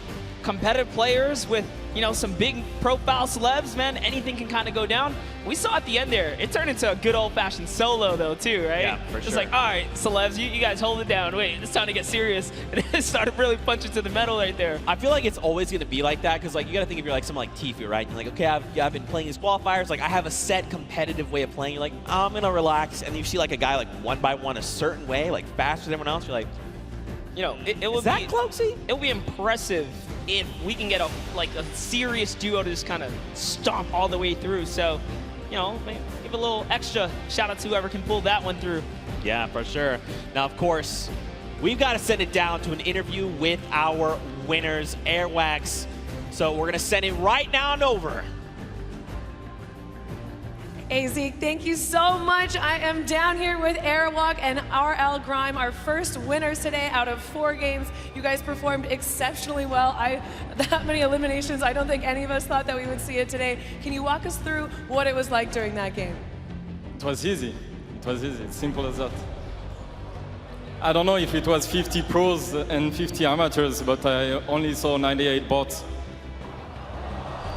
Speaker 15: competitive players with, you know, some big profile celebs, man. Anything can kind of go down. We saw at the end there, it turned into a good old-fashioned solo, though, too, right?
Speaker 3: Yeah, for sure.
Speaker 15: It's like, all right, celebs, you guys hold it down. Wait, it's time to get serious. And it started really punching to the metal right there.
Speaker 3: I feel like it's always going to be like that because, like, you got to think if you're like someone like Tfue, right? You're like, okay, I've been playing these qualifiers. Like, I have a set competitive way of playing. You're like, I'm going to relax. And you see, like, a guy, like, 1 by 1 a certain way, like, faster than everyone else. You're like,
Speaker 15: you know, it would be Cloaksy? It would be impressive if we can get a serious duo to just kind of stomp all the way through. So, you know, maybe give a little extra shout out to whoever can pull that one through.
Speaker 3: Yeah, for sure. Now, of course, we've got to send it down to an interview with our winners, Airwax. So we're going to send it right now and over.
Speaker 14: Hey Zeke, thank you so much. I am down here with Airwalk and RL Grime, our first winners today out of 4 games. You guys performed exceptionally well. That many eliminations, I don't think any of us thought that we would see it today. Can you walk us through what it was like during that game?
Speaker 20: It was easy. It was easy. It's simple as that. I don't know if it was 50 pros and 50 amateurs, but I only saw 98 bots.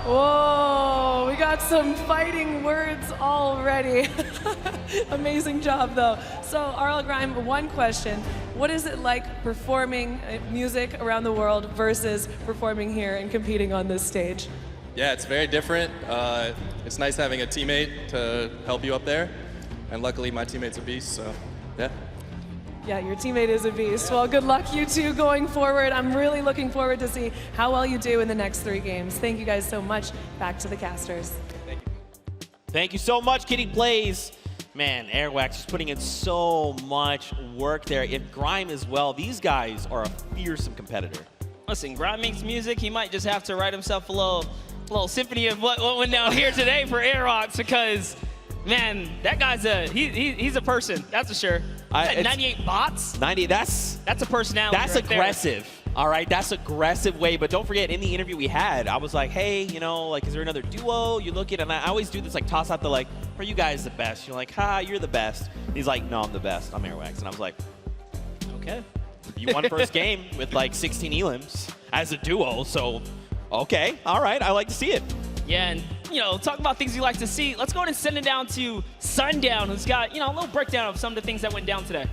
Speaker 14: Whoa, we got some fighting words already. Amazing job, though. So, RL Grime, one question. What is it like performing music around the world versus performing here and competing on this stage?
Speaker 21: Yeah, it's very different. It's nice having a teammate to help you up there. And luckily, my teammate's a beast, so yeah.
Speaker 14: Yeah, your teammate is a beast. Well, good luck, you two, going forward. I'm really looking forward to see how well you do in the next 3 games. Thank you guys so much. Back to the casters.
Speaker 3: Thank you. Thank you so much, Kitty Plays. Man, Airwax is putting in so much work there. If Grime as well, these guys are a fearsome competitor.
Speaker 15: Listen, Grime makes music. He might just have to write himself a little symphony of what went down here today for Airwalks because, man, that guy's he's a person, that's for sure. 98 bots?
Speaker 3: 90, that's
Speaker 15: a personality.
Speaker 3: That's
Speaker 15: right
Speaker 3: aggressive.
Speaker 15: there.
Speaker 19: All right, that's aggressive way, but don't forget, in the interview we had, I was like, hey, you know, like, is there another duo you look at? And I always do this, like, toss out the, like, are you guys the best? You're like, ha, you're the best. He's like, no, I'm the best. I'm Airwax. And I was like, okay. You won first game with, like, 16 elims as a duo, so, okay, all right, I like to see it.
Speaker 3: Yeah, and, you know, talk about things you like to see. Let's go ahead and send it down to Sundown, who's got, you know, a little breakdown of some of the things that went down today.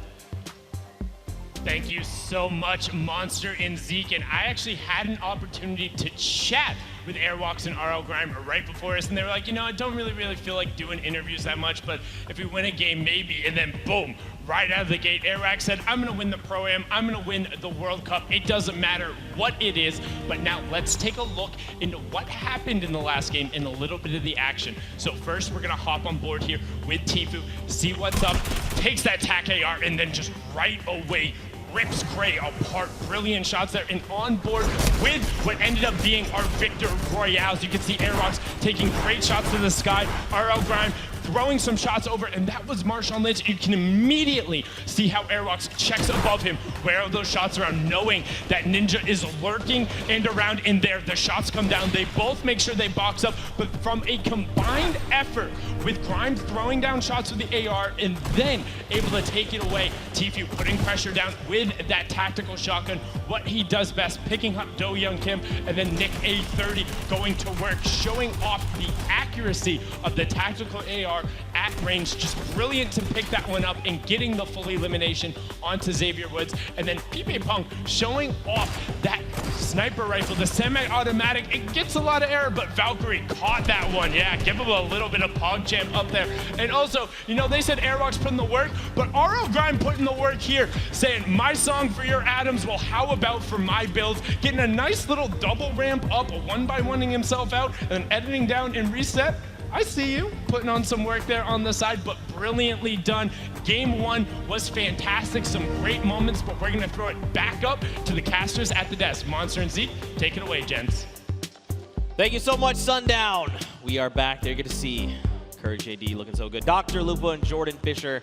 Speaker 5: Thank you so much, Monster and Zeke. And I actually had an opportunity to chat with Airwalks and RL Grime right before us, and they were like, you know, I don't really feel like doing interviews that much, but if we win a game, maybe. And then boom, right out of the gate, Airwax said, I'm gonna win the Pro-Am, I'm gonna win the World Cup. It doesn't matter what it is, but now let's take a look into what happened in the last game and a little bit of the action. So first, we're gonna hop on board here with Tfue, see what's up, takes that TAC AR, and then just right away, rips Gray apart. Brilliant shots there, and on board with what ended up being our Victor Royales. You can see Airwalks taking great shots to the sky. RL Grime throwing some shots over, and that was Marshawn Lynch. You can immediately see how Airwalks checks above him, where are those shots around, knowing that Ninja is lurking and around in there. The shots come down. They both make sure they box up, but from a combined effort with Grimes throwing down shots with the AR and then able to take it away, Tfue putting pressure down with that tactical shotgun, what he does best, picking up Do Young Kim, and then Nick A30 going to work, showing off the accuracy of the tactical AR at range. Just brilliant to pick that one up and getting the full elimination onto Xavier Woods. And then Pipe Punk showing off that sniper rifle, the semi-automatic. It gets a lot of error, but Valkyrie caught that one. Yeah, give him a little bit of PogChamp up there. And also, you know, they said Airwalks put in the work, but RL Grime put in the work here, saying, my song for your Adams, well, how about for my builds? Getting a nice little double ramp up, one by one-ing himself out, and then editing down and reset. I see you putting on some work there on the side, but brilliantly done. Game one was fantastic, some great moments, but we're gonna throw it back up to the casters at the desk. Monster and Zeke, take it away, gents.
Speaker 19: Thank you so much, Sundown. We are back there. Good to see Courage JD looking so good. Dr. Lupa and Jordan Fisher.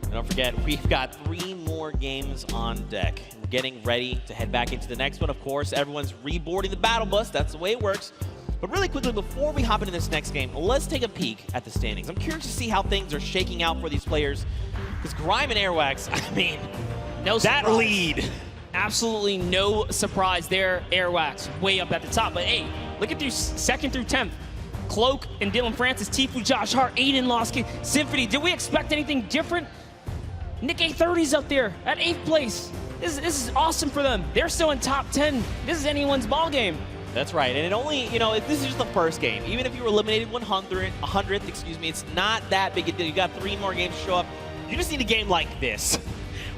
Speaker 19: And don't forget, we've got 3 more games on deck. We're getting ready to head back into the next one. Of course, everyone's reboarding the battle bus. That's the way it works. But really quickly, before we hop into this next game, let's take a peek at the standings. I'm curious to see how things are shaking out for these players. Because Grime and Airwax, I mean,
Speaker 3: no
Speaker 19: that
Speaker 3: surprise.
Speaker 19: lead.
Speaker 3: Absolutely no surprise there. Airwax way up at the top. But hey, look at through 2nd through 10th. Cloak and Dylan Francis, Tfue, Josh Hart, Aiden lost, Symphony. Did we expect anything different? Nick A30's up there at 8th place. This is awesome for them. They're still in top 10. This is anyone's ball game.
Speaker 19: That's right, and it only, you know, this is just the first game. Even if you were eliminated 100th, excuse me, it's not that big a deal. You got 3 more games to show up. You just need a game like this,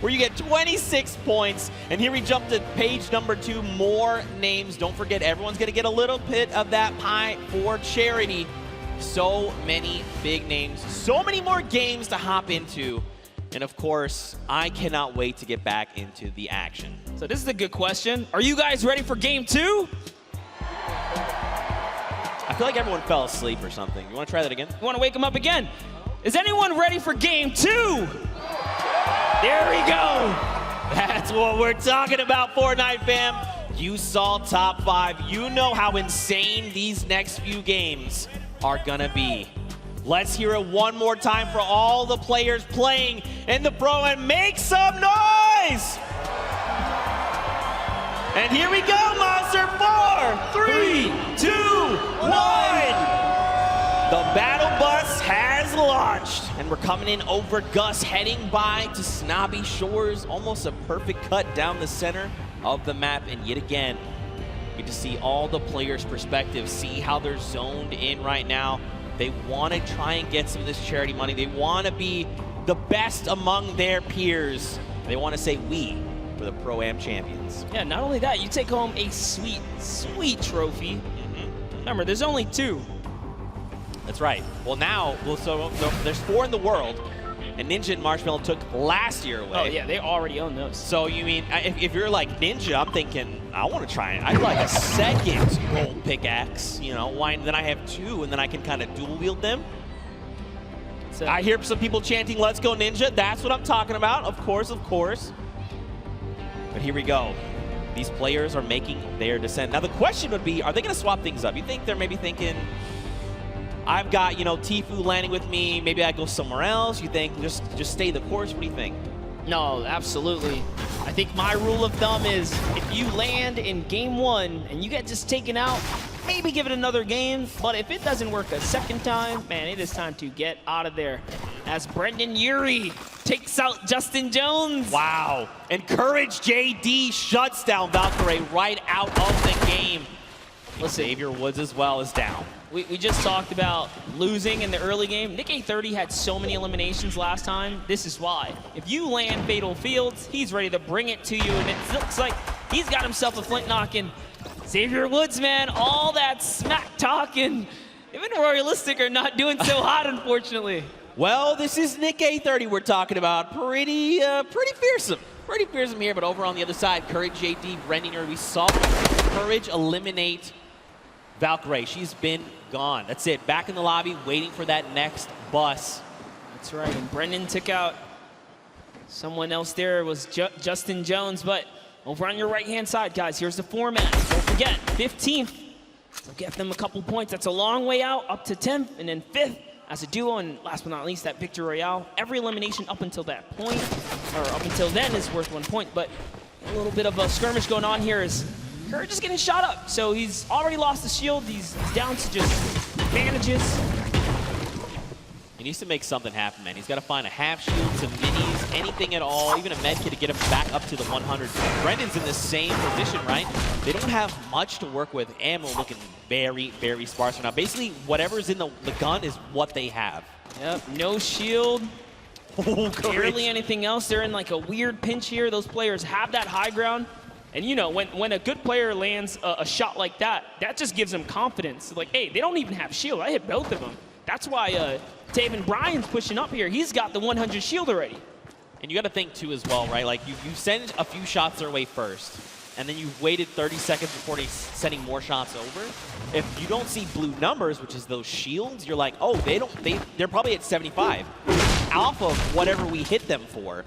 Speaker 19: where you get 26 points, and here we jump to page number 2, more names. Don't forget, everyone's gonna get a little bit of that pie for charity. So many big names, so many more games to hop into. And of course, I cannot wait to get back into the action.
Speaker 3: So this is a good question. Are you guys ready for game 2?
Speaker 19: I feel like everyone fell asleep or something. You want to try that again?
Speaker 3: You want to wake them up again? Is anyone ready for game 2? There we go.
Speaker 19: That's what we're talking about, Fortnite fam. You saw top 5. You know how insane these next few games are gonna be. Let's hear it one more time for all the players playing in the Pro, and make some noise! And here we go, Monster. 4, 3, 2, 1. The battle bus has launched, and we're coming in over Gus, heading by to Snobby Shores. Almost a perfect cut down the center of the map, and yet again, you get to see all the players' perspectives, see how they're zoned in right now. They want to try and get some of this charity money. They want to be the best among their peers. They want to say we for the Pro-Am champions.
Speaker 3: Yeah, not only that, you take home a sweet, sweet trophy. Remember, there's only 2.
Speaker 19: That's right. Well, now, so there's 4 in the world, and Ninja and Marshmallow took last year away.
Speaker 3: Oh, yeah, they already own those.
Speaker 19: So, you mean, if you're like Ninja, I'm thinking, I want to try it. I'd like a second gold pickaxe, you know, why? Then I have 2, and then I can kind of dual wield them. So, I hear some people chanting, let's go Ninja. That's what I'm talking about, of course, of course. But here we go. these players are making their descent. Now the question would be, are they going to swap things up? You think they're maybe thinking, I've got, you know, Tfue landing with me, maybe I go somewhere else? You think just stay the course? What do you think?
Speaker 15: No, absolutely. I think my rule of thumb is if you land in game 1 and you get just taken out, maybe give it another game. But if it doesn't work a second time, man, it is time to get out of there. As Brendan Urie takes out Justin Jones.
Speaker 19: Wow. And Courage JD shuts down Valkyrie right out of the game.
Speaker 15: Listen,
Speaker 19: Xavier Woods as well is down.
Speaker 15: We just talked about losing in the early game. Nick A30 had so many eliminations last time. This is why. If you land Fatal Fields, he's ready to bring it to you, and it looks like he's got himself a flint knock. And Xavier Woods, man, all that smack talk and even Royalistic are not doing so hot, unfortunately.
Speaker 19: Well, this is Nick A30 we're talking about. Pretty fearsome. Pretty fearsome here, but over on the other side, Courage JD, Brendan Urie, we saw Courage eliminate Valkyrie. She's been gone. That's it. Back in the lobby, waiting for that next bus.
Speaker 15: That's right. And Brendan took out someone else there. It was Justin Jones. But over on your right-hand side, guys, here's the format. Don't forget, 15th. So get them a couple points. That's a long way out, up to 10th, and then 5th as a duo. And last but not least, that Victory Royale. Every elimination up until that point, or up until then, is worth 1 point. But a little bit of a skirmish going on here is Courage is getting shot up, so he's already lost the shield. He's down to just bandages.
Speaker 19: He needs to make something happen, man. He's got to find a half shield, some minis, anything at all, even a med kit to get him back up to the 100. Brendan's in the same position, right? They don't have much to work with. Ammo looking very, very sparse right now. Basically, whatever's in the gun is what they have.
Speaker 15: Yep, no shield. Barely anything else. They're in like a weird pinch here. Those players have that high ground. And you know, when a good player lands a shot like that, that just gives them confidence. Like, hey, they don't even have shield. I hit both of them. That's why Taven Bryan's pushing up here. He's got the 100 shield already.
Speaker 19: And you got to think too as well, right? Like you send a few shots their way first, and then you've waited 30 seconds before sending more shots over. If you don't see blue numbers, which is those shields, you're like, oh, they're probably at 75 off of whatever we hit them for.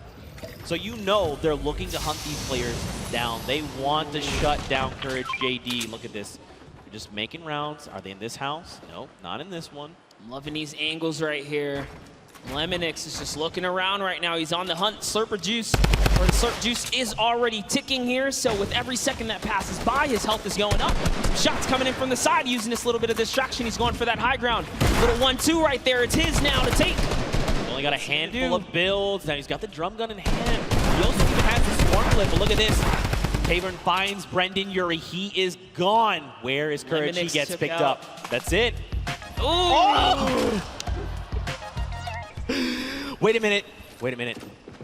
Speaker 19: So you know they're looking to hunt these players down. They want to shut down Courage JD. Look at this. They're just making rounds. Are they in this house? No, not in this one.
Speaker 15: I'm loving these angles right here. Lemonix is just looking around right now. He's on the hunt. Slurper Juice, or the Slurp Juice is already ticking here. So with every second that passes by, his health is going up. Shots coming in from the side, using this little bit of distraction. He's going for that high ground. Little 1-2 right there. It's his now to take.
Speaker 19: Only got a handful of builds. Now he's got the drum gun in hand. He also even has the swarm flip, but look at this. Tavern finds Brendan Urie. He is gone. Where is Courage? He gets picked up. That's it.
Speaker 15: Ooh. Oh!
Speaker 19: Wait a minute. Wait a minute.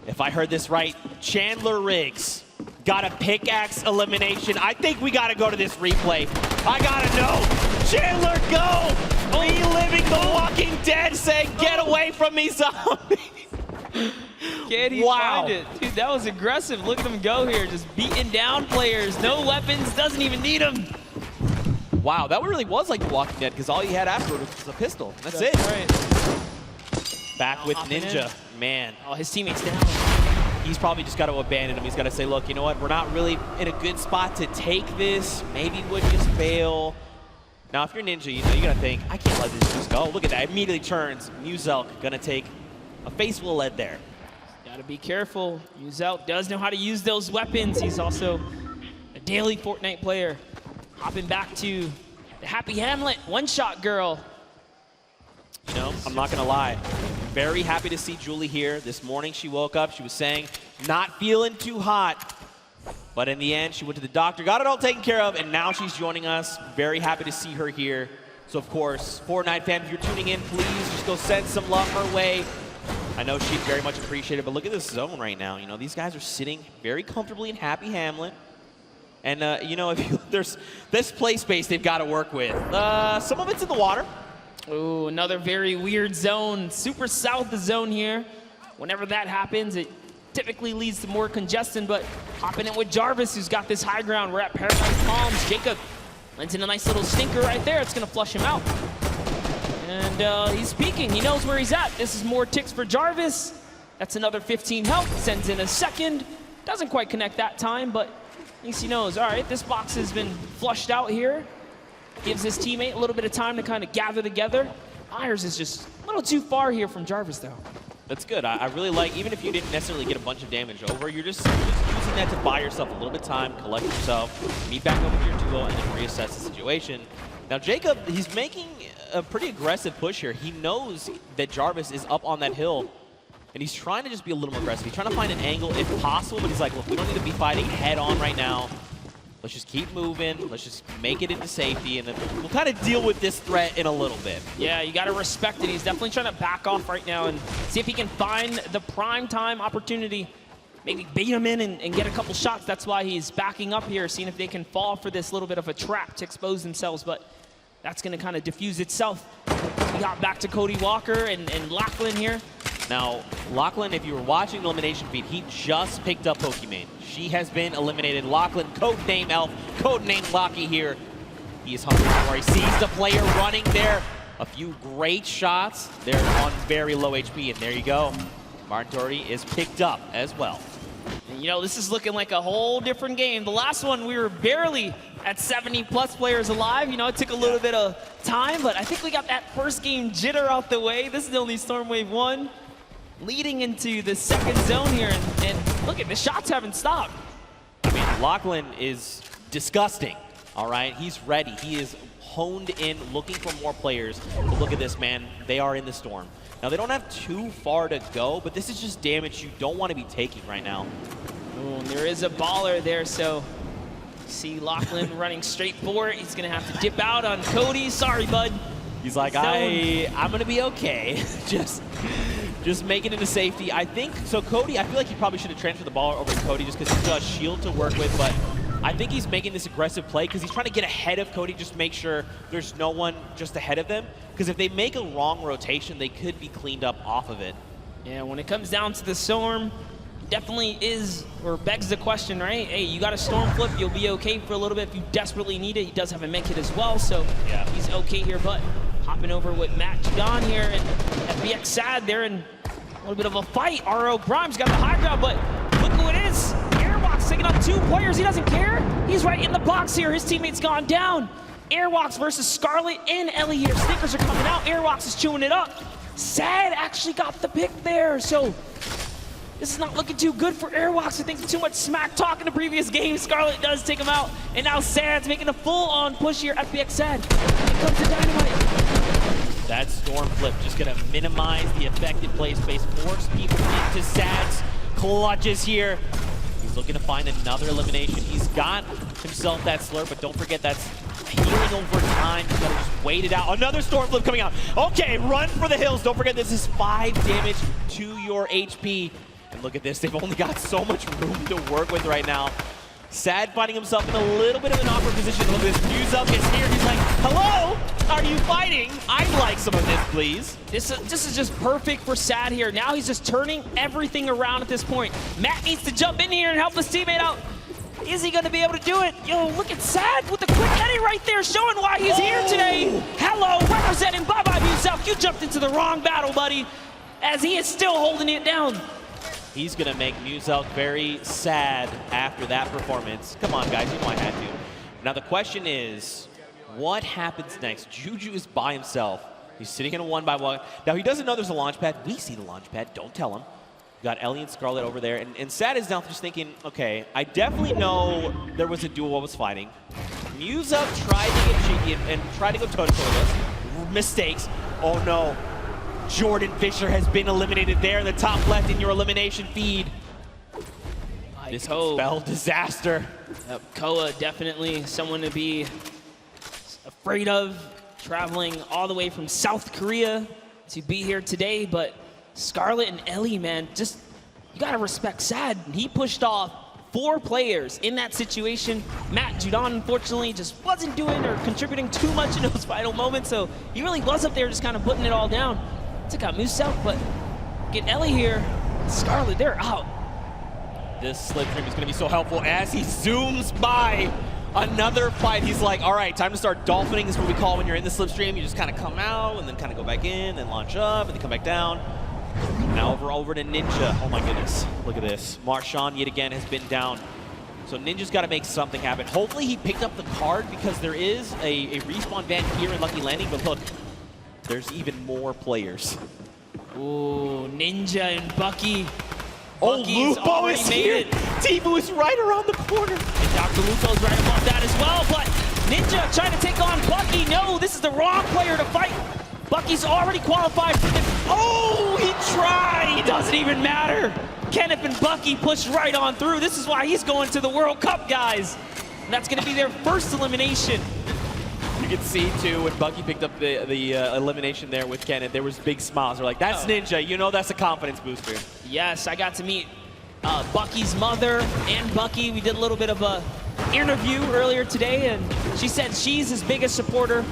Speaker 19: If I heard this right, Chandler Riggs got a pickaxe elimination. I think we got to go to this replay. I got to know. Chandler, go! Reliving the Walking Dead, saying, get away from me, zombie.
Speaker 15: Can't he find it? Dude, that was aggressive. Look at him go here, just beating down players. No weapons, doesn't even need them.
Speaker 19: Wow, that really was like The Walking Dead, because all he had afterward was a pistol. That's it.
Speaker 15: Right.
Speaker 19: Back with Ninja. Man.
Speaker 15: Oh, his teammate's down.
Speaker 19: He's probably just got to abandon him. He's got to say, look, you know what? We're not really in a good spot to take this. Maybe we'll just fail. Now, if you're Ninja, you know, you got to think, I can't let this just go. Look at that. Immediately turns. Muzelk going to take a face full of lead there.
Speaker 15: Got to be careful. Muzelk does know how to use those weapons. He's also a daily Fortnite player. Hopping back to the Happy Hamlet one-shot girl.
Speaker 19: You know, I'm not going to lie. Very happy to see Julie here. This morning she woke up. She was saying, not feeling too hot. But in the end, she went to the doctor, got it all taken care of, and now she's joining us. Very happy to see her here. So, of course, Fortnite fans, if you're tuning in, please just go send some love her way. I know she'd very much appreciate it, but look at this zone right now. You know, these guys are sitting very comfortably in Happy Hamlet. And, you know, there's this play space they've got to work with. Some of it's in the water.
Speaker 15: Ooh, another very weird zone. Super south zone here. Whenever that happens, it typically leads to more congestion, but hopping in with Jarvis, who's got this high ground. We're at Paradise Palms. Jacob lands in a nice little stinker right there. It's going to flush him out. And he's peeking. He knows where he's at. This is more ticks for Jarvis. That's another 15 health. Sends in a second. Doesn't quite connect that time, but
Speaker 3: At least he knows, all right, this box has been flushed out here. Gives his teammate a little bit of time to kind of gather together. Myers is just a little too far here from Jarvis, though.
Speaker 19: That's good. I really like, even if you didn't necessarily get a bunch of damage over, you're just using that to buy yourself a little bit of time, collect yourself, meet back up with your duo, and then reassess the situation. Now, Jacob, he's making a pretty aggressive push here. He knows that Jarvis is up on that hill, and he's trying to just be a little more aggressive. He's trying to find an angle if possible, but he's like, look, we don't need to be fighting head on right now. Let's just keep moving. Let's just make it into safety, and then we'll kind of deal with this threat in a little bit.
Speaker 3: Yeah, you got to respect it. He's definitely trying to back off right now and see if he can find the prime time opportunity. Maybe bait him in and get a couple shots. That's why he's backing up here, seeing if they can fall for this little bit of a trap to expose themselves, but that's going to kind of diffuse itself. We got back to Cody Walker and Lachlan here.
Speaker 19: Now, Lachlan, if you were watching the elimination feed, he just picked up Pokimane. She has been eliminated. Lachlan, codename Elf, codename Locky here. He is hungry for. He sees the player running there. A few great shots. They're on very low HP, and there you go. Martin Doherty is picked up as well.
Speaker 3: And, you know, this is looking like a whole different game. The last one, we were barely at 70+ players alive. You know, it took a little bit of time, but I think we got that first game jitter out the way. This is only Storm Wave 1. Leading into the second zone here, and look at the shots haven't stopped.
Speaker 19: I mean, Lachlan is disgusting, all right? He's ready. He is honed in, looking for more players. But look at this, man. They are in the storm. Now, they don't have too far to go, but this is just damage you don't want to be taking right now.
Speaker 3: Oh, and there is a baller there, so see Lachlan running straight for it. He's going to have to dip out on Cody. Sorry, bud.
Speaker 19: He's like, I'm going to be okay. Just make it into safety. I think, so Cody, I feel like he probably should have transferred the ball over to Cody just because he's got a shield to work with, but I think he's making this aggressive play because he's trying to get ahead of Cody, just make sure there's no one just ahead of them. Because if they make a wrong rotation, they could be cleaned up off of it.
Speaker 3: Yeah, when it comes down to the storm, definitely is, or begs the question, right? Hey, you got a storm flip, you'll be okay for a little bit if you desperately need it. He does have a med kit as well, so yeah, he's okay here, but hopping over with Matt Judon here, and FBX Sad there in a little bit of a fight. RO Grimes got the high ground, but look who it is. Airwalks taking on 2 players. He doesn't care. He's right in the box here. His teammate's gone down. Airwalks versus Scarlet and Ellie here. Snickers are coming out. Airwalks is chewing it up. Sad actually got the pick there, so this is not looking too good for Airwalks. I think too much smack talk in the previous game. Scarlet does take him out, and now Sad's making a full-on push here. FBX Sad. Here comes the Dynamite.
Speaker 19: That storm flip just gonna minimize the affected play space, force people into Sad's clutches here. He's looking to find another elimination. He's got himself that slurp, but don't forget that's healing over time. He's gotta just wait it out. Another storm flip coming out. Okay, run for the hills. Don't forget this is 5 damage to your HP. And look at this, they've only got so much room to work with right now. Sad finding himself in a little bit of an awkward position. Look at this, Muzel gets here. He's like, hello, are you fighting? I'd like some of this, please.
Speaker 3: This is just perfect for Sad here. Now he's just turning everything around at this point. Matt needs to jump in here and help his teammate out. Is he going to be able to do it? Yo, look at Sad with the quick eddy right there, showing why he's here today. Hello, representing. Bye-bye, Muzel. You jumped into the wrong battle, buddy, as he is still holding it down.
Speaker 19: He's gonna make Muzel very sad after that performance. Come on, guys, you know I had to. Now the question is, what happens next? Juju is by himself. He's sitting in a 1-by-1. Now he doesn't know there's a launch pad. We see the launch pad, don't tell him. We got Ellie and Scarlet over there, and Sad is now just thinking, okay, I definitely know there was a duo I was fighting. Muzel tried to get cheeky and tried to go toe-to-toe with us. Mistakes. Oh no. Jordan Fisher has been eliminated there in the top left in your elimination feed. This could spell disaster.
Speaker 3: Koa definitely someone to be afraid of, traveling all the way from South Korea to be here today, but Scarlet and Ellie, man, just, you gotta respect Sad. He pushed off 4 players in that situation. Matt Judon, unfortunately, just wasn't doing or contributing too much in those final moments, so he really was up there just kind of putting it all down. Took out Muzel, but get Ellie here. Scarlet, they're out.
Speaker 19: This slipstream is going to be so helpful as he zooms by another fight. He's like, all right, time to start dolphining. This is what we call when you're in the slipstream. You just kind of come out and then kind of go back in and launch up and then come back down. Now over to Ninja. Oh my goodness, look at this. Marshawn yet again has been down. So Ninja's got to make something happen. Hopefully he picked up the card because there is a respawn van here in Lucky Landing, but look, there's even more players.
Speaker 3: Ooh, Ninja and Bucky.
Speaker 19: Oh,
Speaker 3: Bucky's
Speaker 19: Lupo is here. Tifu is right around the corner.
Speaker 3: And Dr. Lupo's right above that as well, but Ninja trying to take on Bucky. No, this is the wrong player to fight. Bucky's already qualified for the... Oh, he tried. It doesn't even matter. Kenneth and Bucky pushed right on through. This is why he's going to the World Cup, guys. And that's going to be their first elimination.
Speaker 1: You can see, too, when Bucky picked up the elimination there with Kenneth, there was big smiles. They're like, that's Ninja. You know that's a confidence booster.
Speaker 3: Yes, I got to meet Bucky's mother and Bucky. We did a little bit of a interview earlier today, and she said she's his biggest supporter.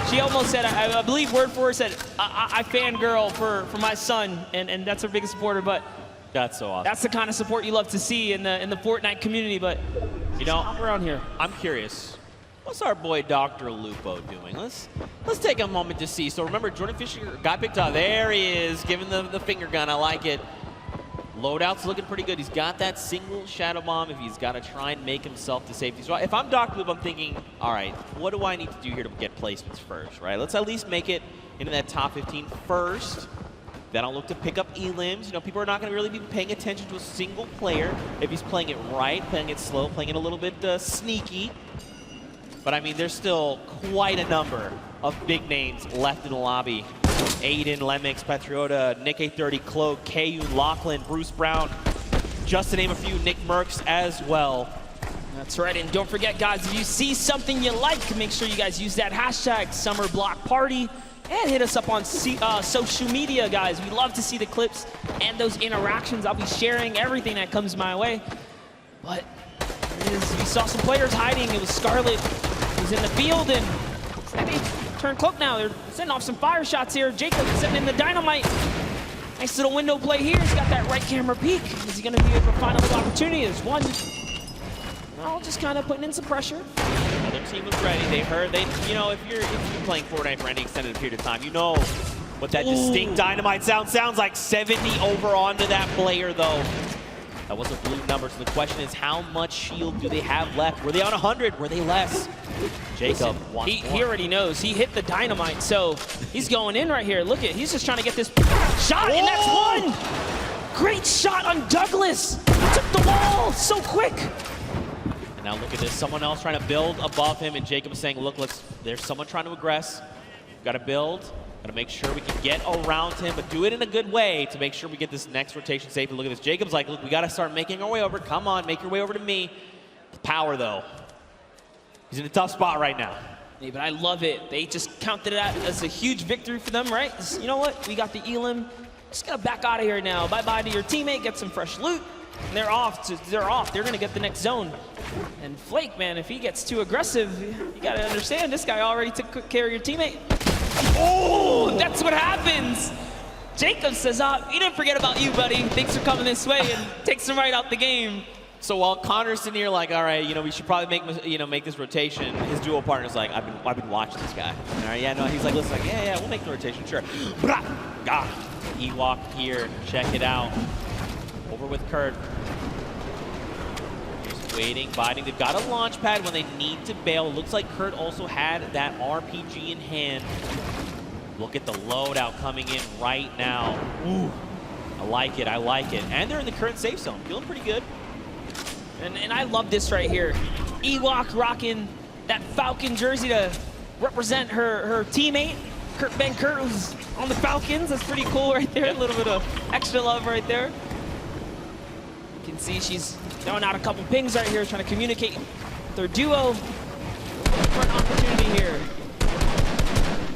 Speaker 3: She almost said, I believe word for word, said, I fangirl for my son, and that's her biggest supporter, but
Speaker 1: that's so awesome.
Speaker 3: That's the kind of support you love to see in the Fortnite community, but
Speaker 1: you know,
Speaker 3: hop around here.
Speaker 1: I'm curious. What's our boy Dr. Lupo doing? Let's take a moment to see. So remember, Jordan Fisher got picked up. There he is, giving the finger gun. I like it. Loadout's looking pretty good. He's got that single shadow bomb if he's got to try and make himself to safety. So if I'm Dr. Lupo, I'm thinking, all right, what do I need to do here to get placements first, right? Let's at least make it into that top 15 first. Then I'll look to pick up elims. You know, people are not going to really be paying attention to a single player if he's playing it right, playing it slow, playing it a little bit sneaky. But I mean, there's still quite a number of big names left in the lobby. Aiden, Lemix, Patriota, Nick A30, Cloak, KU, Lachlan, Bruce Brown, just to name a few, Nick Merckx as well.
Speaker 3: That's right, and don't forget, guys, if you see something you like, make sure you guys use that hashtag SummerBlockParty and hit us up on social media, guys. We love to see the clips and those interactions. I'll be sharing everything that comes my way. But we saw some players hiding. It was Scarlet who's in the field, and looks like they turn Cloak now. They're sending off some fire shots here. Jacob sending in the dynamite. Nice little window play here. He's got that right camera peek. Is he going to be able to find a little opportunity? There's one. Well, just kind of putting in some pressure.
Speaker 1: Their team was ready. They heard. You know, if you're playing Fortnite for any extended period of time, you know what that distinct dynamite sounds like. 70 over onto that player, though. That was a blue number. So the question is, how much shield do they have left? Were they on 100? Were they less? Jacob wants
Speaker 3: he already knows. He hit the dynamite, so he's going in right here. Look at, he's just trying to get this shot, and that's one. Great shot on Douglas. He took the wall so quick.
Speaker 1: And now look at this. Someone else trying to build above him, and Jacob is saying, look, there's someone trying to aggress. Got to build. Got to make sure we can get around him, but do it in a good way to make sure we get this next rotation safe. And look at this. Jacob's like, look, we got to start making our way over. Come on, make your way over to me. The power, though. He's in a tough spot right now.
Speaker 3: Yeah, but I love it. They just counted it out as a huge victory for them, right? You know what? We got the elim. Just got to back out of here now. Bye-bye to your teammate. Get some fresh loot. And they're off. They're going to get the next zone. And Flake, man, if he gets too aggressive, you got to understand, this guy already took good care of your teammate. Oh, that's what happens. Jacob says, he didn't forget about you, buddy. Thanks for coming this way, and takes him right out the game.
Speaker 1: So while Connor's sitting here like, all right, you know, we should probably make this rotation, his duo partner's like, I've been watching this guy. All right, yeah, no, he's like, listen, like, yeah, we'll make the rotation, sure. Ewok here, check it out. Over with Kurt. Just waiting, biding. They've got a launch pad when they need to bail. Looks like Kurt also had that RPG in hand. Look at the loadout coming in right now. Ooh, I like it, I like it. And they're in the current safe zone, feeling pretty good.
Speaker 3: And I love this right here. Ewok rocking that Falcon jersey to represent her teammate, Ben Kurt, who's on the Falcons. That's pretty cool right there. A little bit of extra love right there. You can see she's throwing out a couple pings right here, trying to communicate with her duo. Looking for an opportunity here.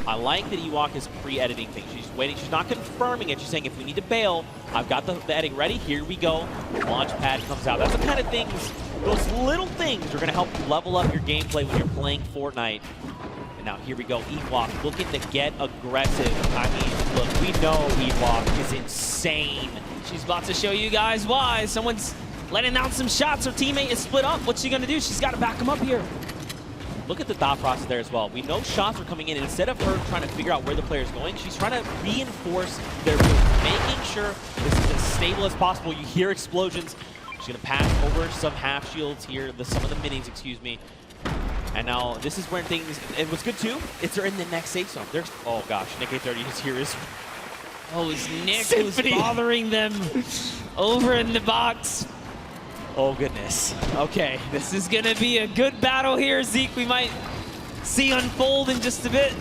Speaker 1: I like that Ewok is pre-editing things. She's waiting. She's not confirming it. She's saying, if we need to bail, I've got the editing ready. Here we go. Launch pad comes out. That's the kind of things, those little things are going to help you level up your gameplay when you're playing Fortnite. And now here we go. Ewok looking to get aggressive. I mean, look, we know Ewok is insane.
Speaker 3: She's about to show you guys why. Someone's letting out some shots. Her teammate is split up. What's she going to do? She's got to back him up here.
Speaker 1: Look at the thought process there as well. We know shots are coming in, and instead of her trying to figure out where the player's going, she's trying to reinforce their move, making sure this is as stable as possible. You hear explosions. She's going to pass over some half shields here, some of the minis, excuse me. And now this is where things, and what's good too, is they're in the next safe zone. There's, oh gosh, Nick A30 is here.
Speaker 15: Oh, it's Nick who's bothering them over in the box.
Speaker 1: Oh goodness.
Speaker 15: Okay, this is gonna be a good battle here, Zeke. We might see unfold in just a bit.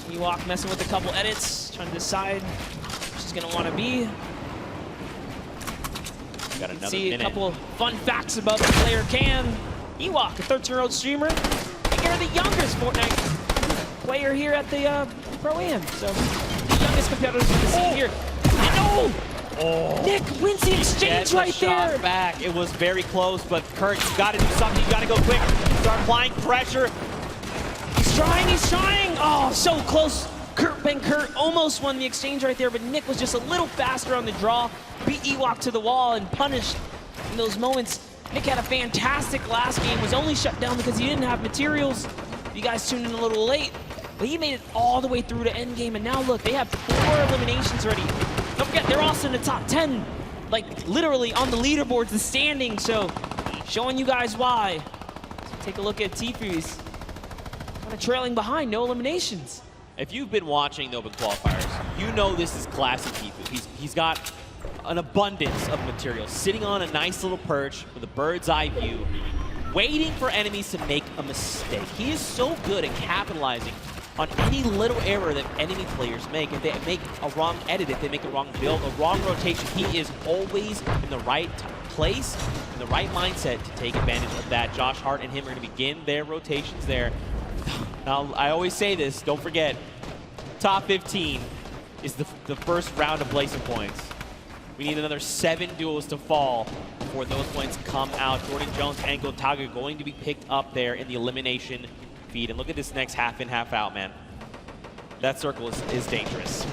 Speaker 15: Ewok messing with a couple edits, trying to decide where she's gonna want to be.
Speaker 1: Got another
Speaker 15: see
Speaker 1: minute.
Speaker 15: A couple fun facts about the player Cam. Ewok, a 13-year-old streamer. And you're the youngest Fortnite player here at the Pro-Am. So, the youngest competitors we're gonna see here. No!
Speaker 1: Oh.
Speaker 15: Nick wins the exchange right
Speaker 1: shot
Speaker 15: there.
Speaker 1: Back. It was very close, but Kurt, you got to do something. You got to go quick. Start applying pressure.
Speaker 15: He's trying, he's trying. Oh, so close. Kurt almost won the exchange right there, but Nick was just a little faster on the draw. Beat Ewok to the wall and punished in those moments. Nick had a fantastic last game, was only shut down because he didn't have materials. You guys tuned in a little late, but he made it all the way through to end game, and now look, they have 4 eliminations already. Don't forget, they're also in the top 10, like literally on the leaderboards, the standing, so showing you guys why. So take a look at Tfu's kind of trailing behind, no eliminations.
Speaker 1: If you've been watching the Open Qualifiers, you know this is classic Tfu. He's got an abundance of material, sitting on a nice little perch with a bird's eye view, waiting for enemies to make a mistake. He is so good at capitalizing on any little error that enemy players make. If they make a wrong edit, if they make a wrong build, a wrong rotation, he is always in the right place, in the right mindset to take advantage of that. Josh Hart and him are going to begin their rotations there. Now, I always say this, don't forget, top 15 is the first round of Blazing points. We need another 7 duels to fall before those points come out. Jordan Jones and Gotaga going to be picked up there in the elimination feed. And look at this next half in, half out, man. That circle is dangerous.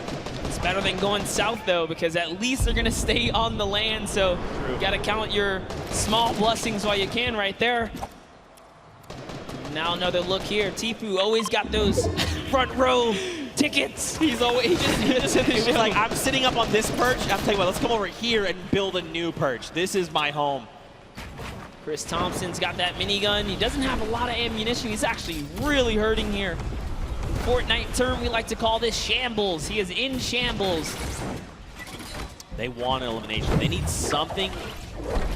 Speaker 15: It's better than going south, though, because at least they're going to stay on the land. So you got to count your small blessings while you can right there. Now another look here. Tfu always got those front row tickets.
Speaker 1: He's always, he was like, I'm sitting up on this perch. I'm telling you what, let's come over here and build a new perch. This is my home.
Speaker 15: Chris Thompson's got that minigun. He doesn't have a lot of ammunition. He's actually really hurting here. Fortnite term, we like to call this shambles. He is in shambles.
Speaker 1: They want an elimination. They need something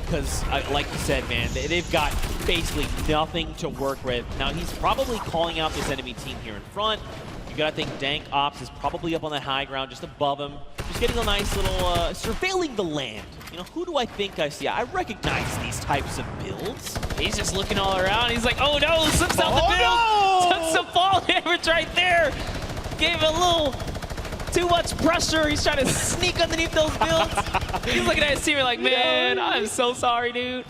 Speaker 1: because, like you said, man, they've got basically nothing to work with. Now, he's probably calling out this enemy team here in front. You gotta think Dank Ops is probably up on the high ground, just above him. Just getting a nice little, surveilling the land. You know, who do I think I see? I recognize these types of builds.
Speaker 15: He's just looking all around. He's like, oh no, slips out the build. Took some fall damage right there. Gave a little too much pressure. He's trying to sneak underneath those builds. He's looking at his team like, man, I'm so sorry, dude.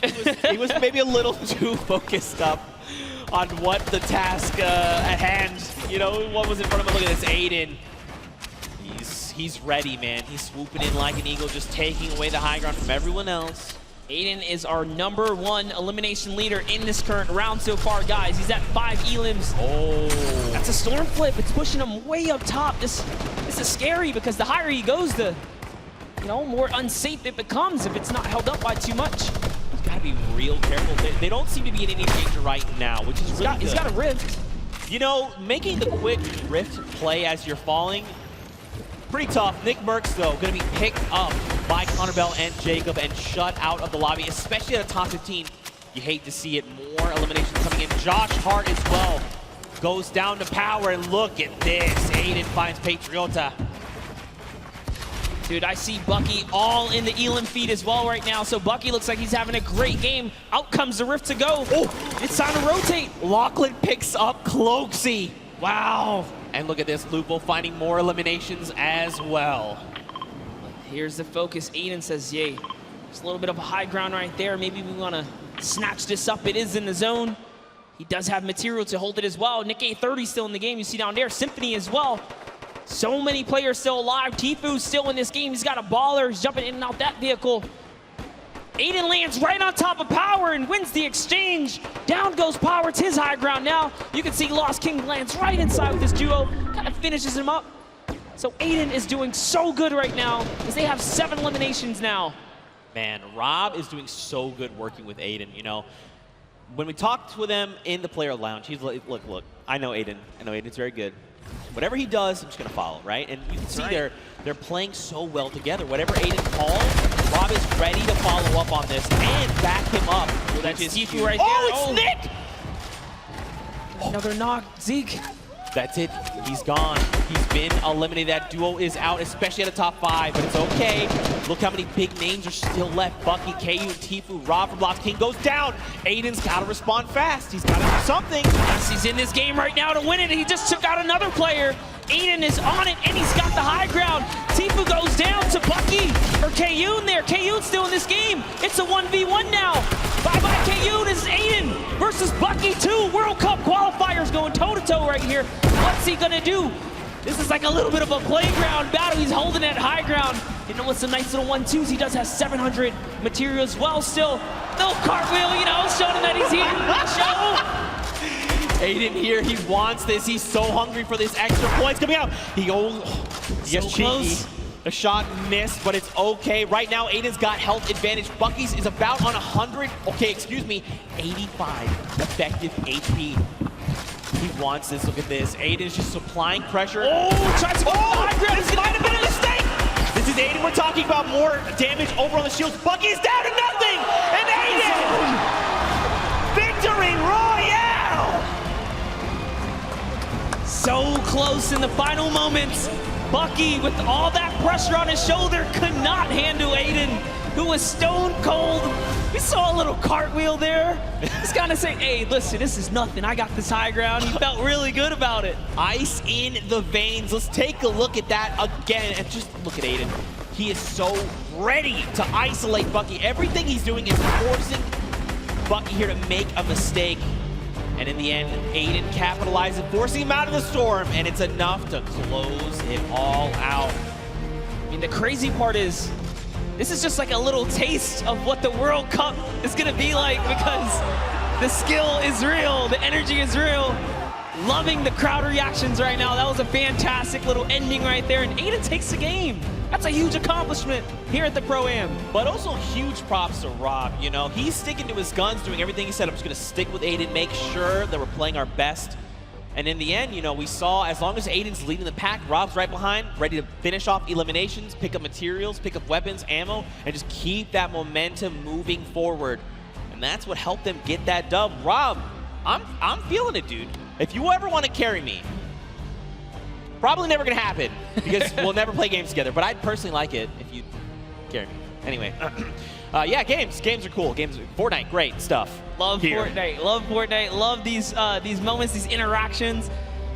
Speaker 1: He was maybe a little too focused up on what the task at hand, you know, what was in front of him. Look at this, Aiden. He's ready, man. He's swooping in like an eagle, just taking away the high ground from everyone else.
Speaker 15: Aiden is our #1 elimination leader in this current round so far, guys. He's at 5 elims.
Speaker 1: Oh.
Speaker 15: That's a storm flip. It's pushing him way up top. This is scary because the higher he goes, the more unsafe it becomes if it's not held up by too much.
Speaker 1: He's got to be real careful. They don't seem to be in any danger right now, which is really good.
Speaker 15: He's got a rift.
Speaker 1: You know, making the quick rift play as you're falling, pretty tough. Nick Merckx, though, going to be picked up by Connor Bell and Jacob and shut out of the lobby, especially at a top 15. You hate to see it. More eliminations coming in. Josh Hart as well goes down to power, and look at this. Aiden finds Patriota.
Speaker 15: Dude, I see Bucky all in the Elam feed as well right now, so Bucky looks like he's having a great game. Out comes the rift to go. Oh, it's time to rotate.
Speaker 1: Lachlan picks up Cloaksy. Wow. And look at this, Lupo finding more eliminations as well.
Speaker 15: Here's the focus. Aiden says, yay. There's a little bit of a high ground right there. Maybe we want to snatch this up. It is in the zone. He does have material to hold it as well. Nick A30 still in the game. You see down there, Symphony as well. So many players still alive. Tfu's still in this game. He's got a baller. He's jumping in and out that vehicle. Aiden lands right on top of Power and wins the exchange. Down goes Power. It's his high ground now. You can see Lost King lands right inside with this duo. Kind of finishes him up. So Aiden is doing so good right now as they have 7 eliminations now.
Speaker 1: Man, Rob is doing so good working with Aiden. You know, when we talked with him in the player lounge, he's like, look, I know Aiden. I know Aiden's very good. Whatever he does, I'm just going to follow, right? And you can see they're playing so well together. Whatever Aiden calls, Rob is ready to follow up on this and back him up.
Speaker 15: Well, that's Tifu right there.
Speaker 1: Oh, it's Nick!
Speaker 15: Another knock, Zeke.
Speaker 1: That's it. He's gone. He's been eliminated. That duo is out, especially at the top 5, but it's okay. Look how many big names are still left. Bucky, KU, and Tifu. Rob from Blocks King goes down. Aiden's got to respond fast. He's got to do something.
Speaker 15: Yes, he's in this game right now to win it. He just took out another player. Aiden is on it, and he's got the high ground. Tifu goes down to Bucky, or KU there. KU's still in this game. It's a 1v1 now. Bye-bye, KU. This is Aiden versus Bucky 2. World Cup qualifiers going toe-to-toe right here. What's he going to do? This is like a little bit of a playground battle. He's holding that high ground. You know, it's a nice little 1-2s. He does have 700 material as well still. No cartwheel, you know, showing that he's here to show.
Speaker 1: Aiden here, he wants this. He's so hungry for this extra points coming out. He gets cheeky. The shot missed, but it's okay. Right now, Aiden's got health advantage. Bucky's is about on 100, 85 effective HP. He wants this. Look at this. Aiden's just supplying pressure.
Speaker 15: Oh, tries to go high ground.
Speaker 1: This might have been a mistake. This is Aiden. We're talking about more damage over on the shields. Bucky's down to nothing. And Aiden, victory royale.
Speaker 15: So close in the final moments. Bucky, with all that pressure on his shoulder, could not handle Aiden, who was stone cold. We saw a little cartwheel there. He's kind of saying, hey, listen, this is nothing. I got this high ground. He felt really good about it.
Speaker 1: Ice in the veins. Let's take a look at that again. And just look at Aiden. He is so ready to isolate Bucky. Everything he's doing is forcing Bucky here to make a mistake. And in the end, Aiden capitalizes, forcing him out of the storm, and it's enough to close it all out.
Speaker 15: I mean, the crazy part is, this is just like a little taste of what the World Cup is gonna be like, because the skill is real, the energy is real. Loving the crowd reactions right now. That was a fantastic little ending right there, and Aiden takes the game. That's a huge accomplishment here at the Pro-Am.
Speaker 1: But also huge props to Rob. You know, he's sticking to his guns, doing everything he said. I'm just going to stick with Aiden, make sure that we're playing our best. And in the end, you know, we saw as long as Aiden's leading the pack, Rob's right behind, ready to finish off eliminations, pick up materials, pick up weapons, ammo, and just keep that momentum moving forward. And that's what helped them get that dub. Rob, I'm feeling it, dude. If you ever want to carry me, probably never gonna happen because we'll never play games together, but I'd personally like it if you carry me. Anyway, yeah, games are cool. Fortnite, great stuff.
Speaker 15: Love
Speaker 1: here.
Speaker 15: Fortnite, love these moments, these interactions.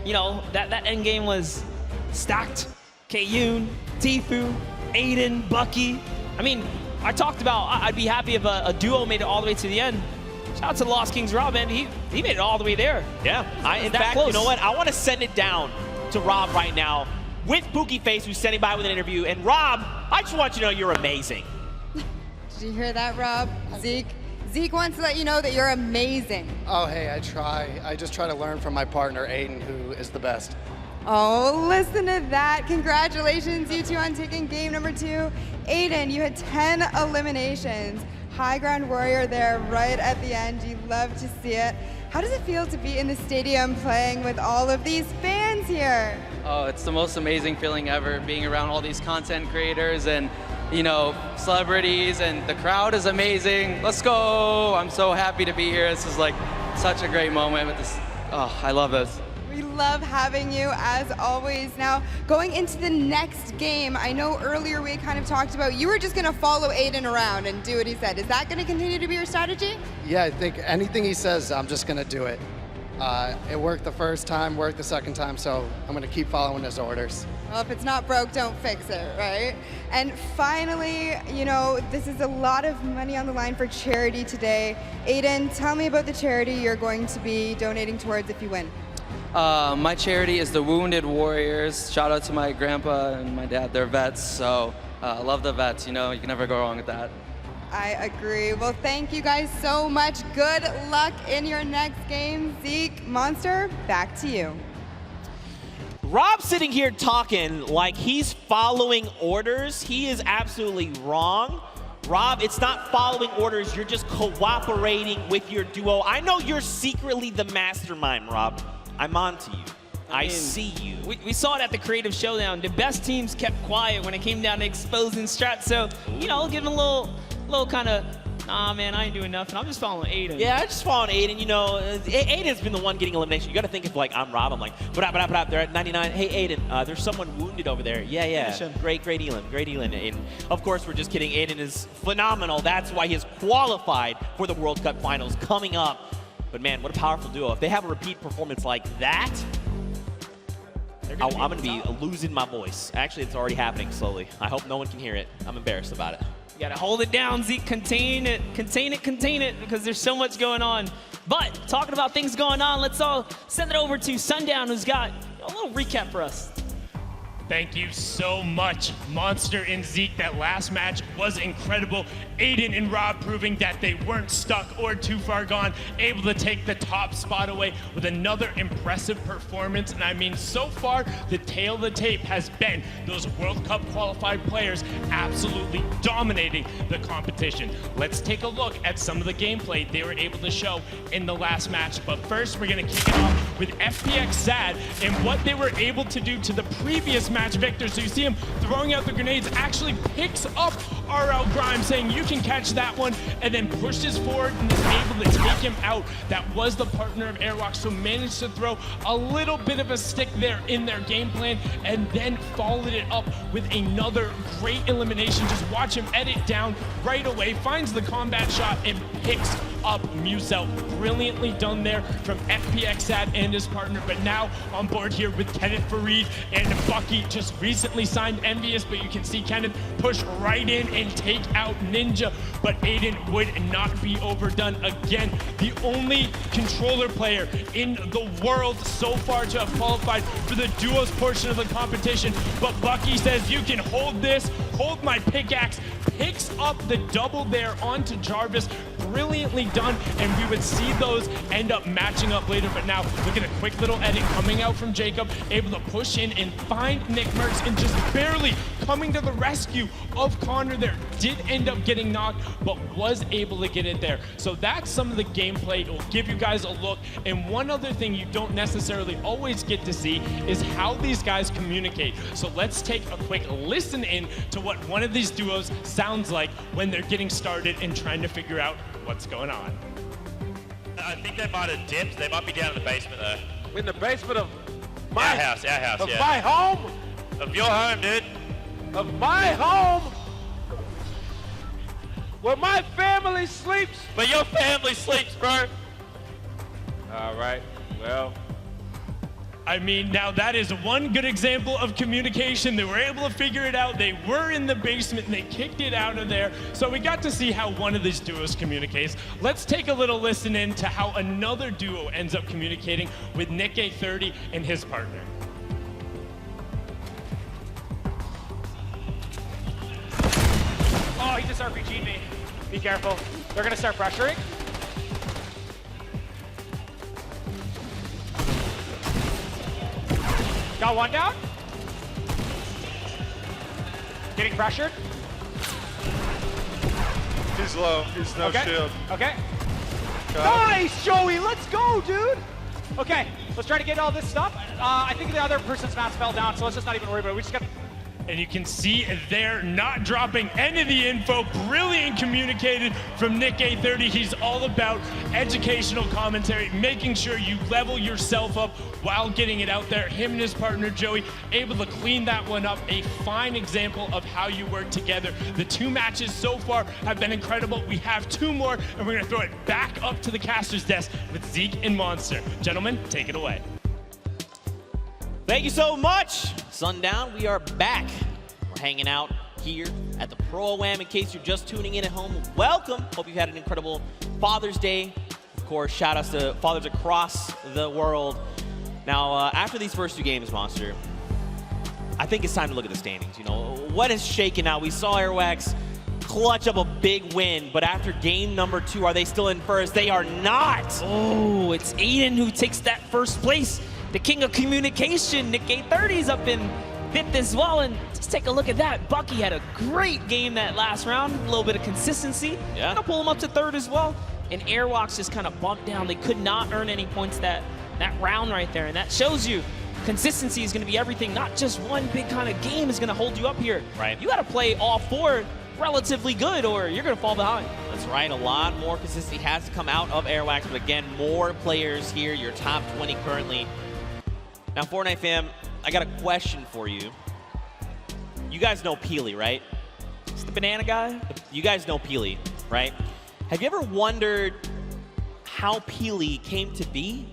Speaker 15: You know, that end game was stacked. KU, Tifu, Aiden, Bucky. I mean, I talked about I'd be happy if a duo made it all the way to the end. Shout out to the Lost Kings Rob, man. He made it all the way there.
Speaker 1: Yeah, in fact, you know what? I want to send it down to Rob right now with Pookie Face, who's standing by with an interview. And Rob, I just want you to know you're amazing.
Speaker 9: Did you hear that, Rob? Zeke wants to let you know that you're amazing.
Speaker 7: Oh, hey, I try. I just try to learn from my partner, Aiden, who is the best.
Speaker 9: Oh, listen to that. Congratulations, you two, on taking game number 2. Aiden, you had 10 eliminations. High ground warrior there right at the end. You love to see it. How does it feel to be in the stadium playing with all of these fans here?
Speaker 10: Oh, it's the most amazing feeling ever, being around all these content creators and, you know, celebrities, and the crowd is amazing. Let's go! I'm so happy to be here. This is like such a great moment with this. Oh, I love this.
Speaker 9: We love having you as always. Now, going into the next game, I know earlier we kind of talked about you were just going to follow Aiden around and do what he said. Is that going to continue to be your strategy?
Speaker 7: Yeah, I think anything he says, I'm just going to do it. It worked the first time, worked the second time, so I'm going to keep following his orders.
Speaker 9: Well, if it's not broke, don't fix it, right? And finally, you know, this is a lot of money on the line for charity today. Aiden, tell me about the charity you're going to be donating towards if you win.
Speaker 10: My charity is the Wounded Warriors. Shout out to my grandpa and my dad. They're vets, so I love the vets. You know, you can never go wrong with that.
Speaker 9: I agree. Well, thank you guys so much. Good luck in your next game. Zeke, Monster, back to you.
Speaker 1: Rob's sitting here talking like he's following orders. He is absolutely wrong. Rob, it's not following orders. You're just cooperating with your duo. I know you're secretly the mastermind, Rob. I'm on to you. I see you.
Speaker 15: We saw it at the Creative Showdown. The best teams kept quiet when it came down to exposing strats. So, you know, give them a little kind of, nah, man, I ain't doing nothing. I'm just following Aiden.
Speaker 1: Yeah, I'm just following Aiden. You know, Aiden's been the one getting elimination. You got to think if, like, I'm Rob. I'm like, they're at 99. Hey, Aiden, there's someone wounded over there. Yeah. Great Elam. Aiden. Of course, we're just kidding. Aiden is phenomenal. That's why he is qualified for the World Cup Finals coming up. But, man, what a powerful duo. If they have a repeat performance like that, I'm going to be losing my voice. Actually, it's already happening slowly. I hope no one can hear it. I'm embarrassed about it.
Speaker 15: You got to hold it down, Zeke. Contain it, because there's so much going on. But talking about things going on, let's all send it over to Sundown, who's got a little recap for us.
Speaker 5: Thank you so much, Monster and Zeke. That last match was incredible. Aiden and Rob proving that they weren't stuck or too far gone, able to take the top spot away with another impressive performance. And I mean, so far, the tail of the tape has been those World Cup qualified players absolutely dominating the competition. Let's take a look at some of the gameplay they were able to show in the last match. But first, we're gonna kick it off with FPX Sad and what they were able to do to the previous match victor. So you see him throwing out the grenades, actually picks up RL Grimes, saying you can catch that one, and then pushes forward and is able to take him out. That was the partner of Airwalk, so managed to throw a little bit of a stick there in their game plan, and then followed it up with another great elimination. Just watch him edit down right away, finds the combat shot, and picks up Musel. Brilliantly done there from FPX Sad and his partner, but now on board here with Kenneth Farid and Bucky, just recently signed Envious, but you can see Kenneth push right in and take out Ninja, but Aiden would not be overdone again. The only controller player in the world so far to have qualified for the duos portion of the competition, but Bucky says you can hold this, hold my pickaxe, picks up the double there onto Jarvis. Brilliantly done, and we would see those end up matching up later. But now look at a quick little edit coming out from Jacob, able to push in and find Nick Merckx, and just barely coming to the rescue of Connor there. Did end up getting knocked, but was able to get it there. So that's some of the gameplay. It will give you guys a look. And one other thing you don't necessarily always get to see is how these guys communicate. So let's take a quick listen in to what one of these duos sounds like when they're getting started and trying to figure out what's going on.
Speaker 2: I think they might have dipped. They might be down in the basement though.
Speaker 22: In the basement of my
Speaker 2: house,
Speaker 22: of
Speaker 2: yeah.
Speaker 22: my home?
Speaker 2: Of your home, dude.
Speaker 22: Of my home? Where my family sleeps?
Speaker 2: Where your family sleeps, bro.
Speaker 22: All right, well.
Speaker 5: I mean, now that is one good example of communication. They were able to figure it out. They were in the basement and they kicked it out of there. So we got to see how one of these duos communicates. Let's take a little listen in to how another duo ends up communicating with Nick A30 and his partner.
Speaker 23: Oh, he just RPG'd me. Be careful. They're gonna start pressuring. Got one down. Getting pressured.
Speaker 22: He's low. He's no shield.
Speaker 23: Okay. Nice, Joey. Let's go, dude. Okay, let's try to get all this stuff. I think the other person's mask fell down, so let's just not even worry about it. We just got.
Speaker 5: And you can see they're not dropping any of the info. Brilliant communicated from Nick A30. He's all about educational commentary, making sure you level yourself up while getting it out there. Him and his partner, Joey, able to clean that one up. A fine example of how you work together. The two matches so far have been incredible. We have two more, and we're going to throw it back up to the caster's desk with Zeke and Monster. Gentlemen, take it away.
Speaker 1: Thank you so much, Sundown. We are back. We're hanging out here at the Pro-Am. In case you're just tuning in at home, welcome. Hope you've had an incredible Father's Day. Of course, shout outs to fathers across the world. Now, after these first two games, Monster, I think it's time to look at the standings. You know, what is shaking out? We saw Airwax clutch up a big win, but after game number 2, are they still in first? They are not.
Speaker 15: Oh, it's Aiden who takes that first place. The king of communication, Nick A30's up in 5th as well, and just take a look at that. Bucky had a great game that last round, a little bit of consistency.
Speaker 1: Yeah.
Speaker 15: Gonna pull him up to 3rd as well. And Airwalks just kind of bumped down. They could not earn any points that round right there, and that shows you consistency is gonna be everything. Not just one big kind of game is gonna hold you up here.
Speaker 1: Right.
Speaker 15: You gotta play all 4 relatively good, or you're gonna fall behind.
Speaker 1: That's right, a lot more consistency has to come out of Airwax, but again, more players here, your top 20 currently. Now, Fortnite fam, I got a question for you. You guys know Peely, right?
Speaker 15: It's the banana guy?
Speaker 1: You guys know Peely, right? Have you ever wondered how Peely came to be?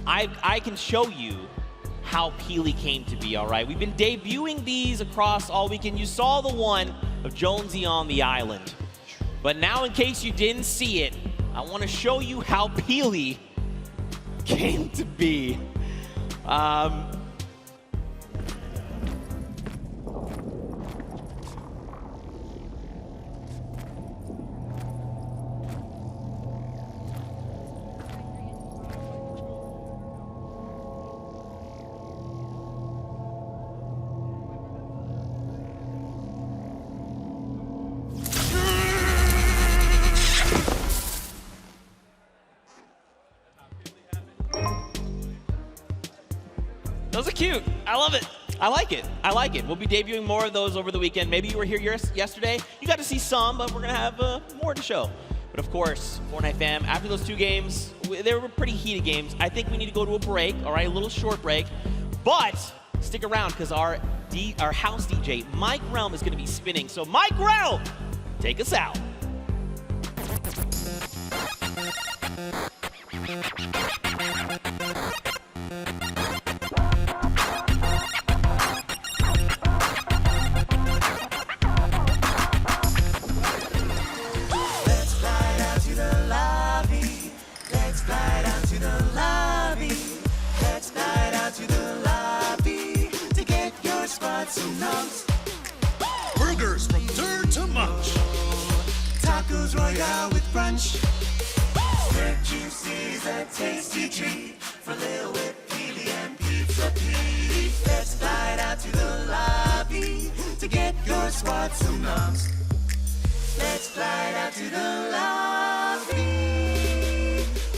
Speaker 1: I can show you how Peely came to be, all right? We've been debuting these across all weekend. You saw the one of Jonesy on the island. But now, in case you didn't see it, I want to show you how Peely came to be.
Speaker 15: Those are cute. I love it.
Speaker 1: I like it. I like it. We'll be debuting more of those over the weekend. Maybe you were here yesterday. You got to see some, but we're going to have more to show. But of course, Fortnite fam, after those 2 games, they were pretty heated games. I think we need to go to a break, all right, a little short break. But stick around because our house DJ, Mike Realm, is going to be spinning. So Mike Realm, take us out.
Speaker 11: Burgers from dirt to munch. Tacos Royale with brunch. Red juices and tasty treat for Lil Whip, Peely, and Pizza Pete. Let's glide out to the lobby to get your swats and nums. Let's glide out to the lobby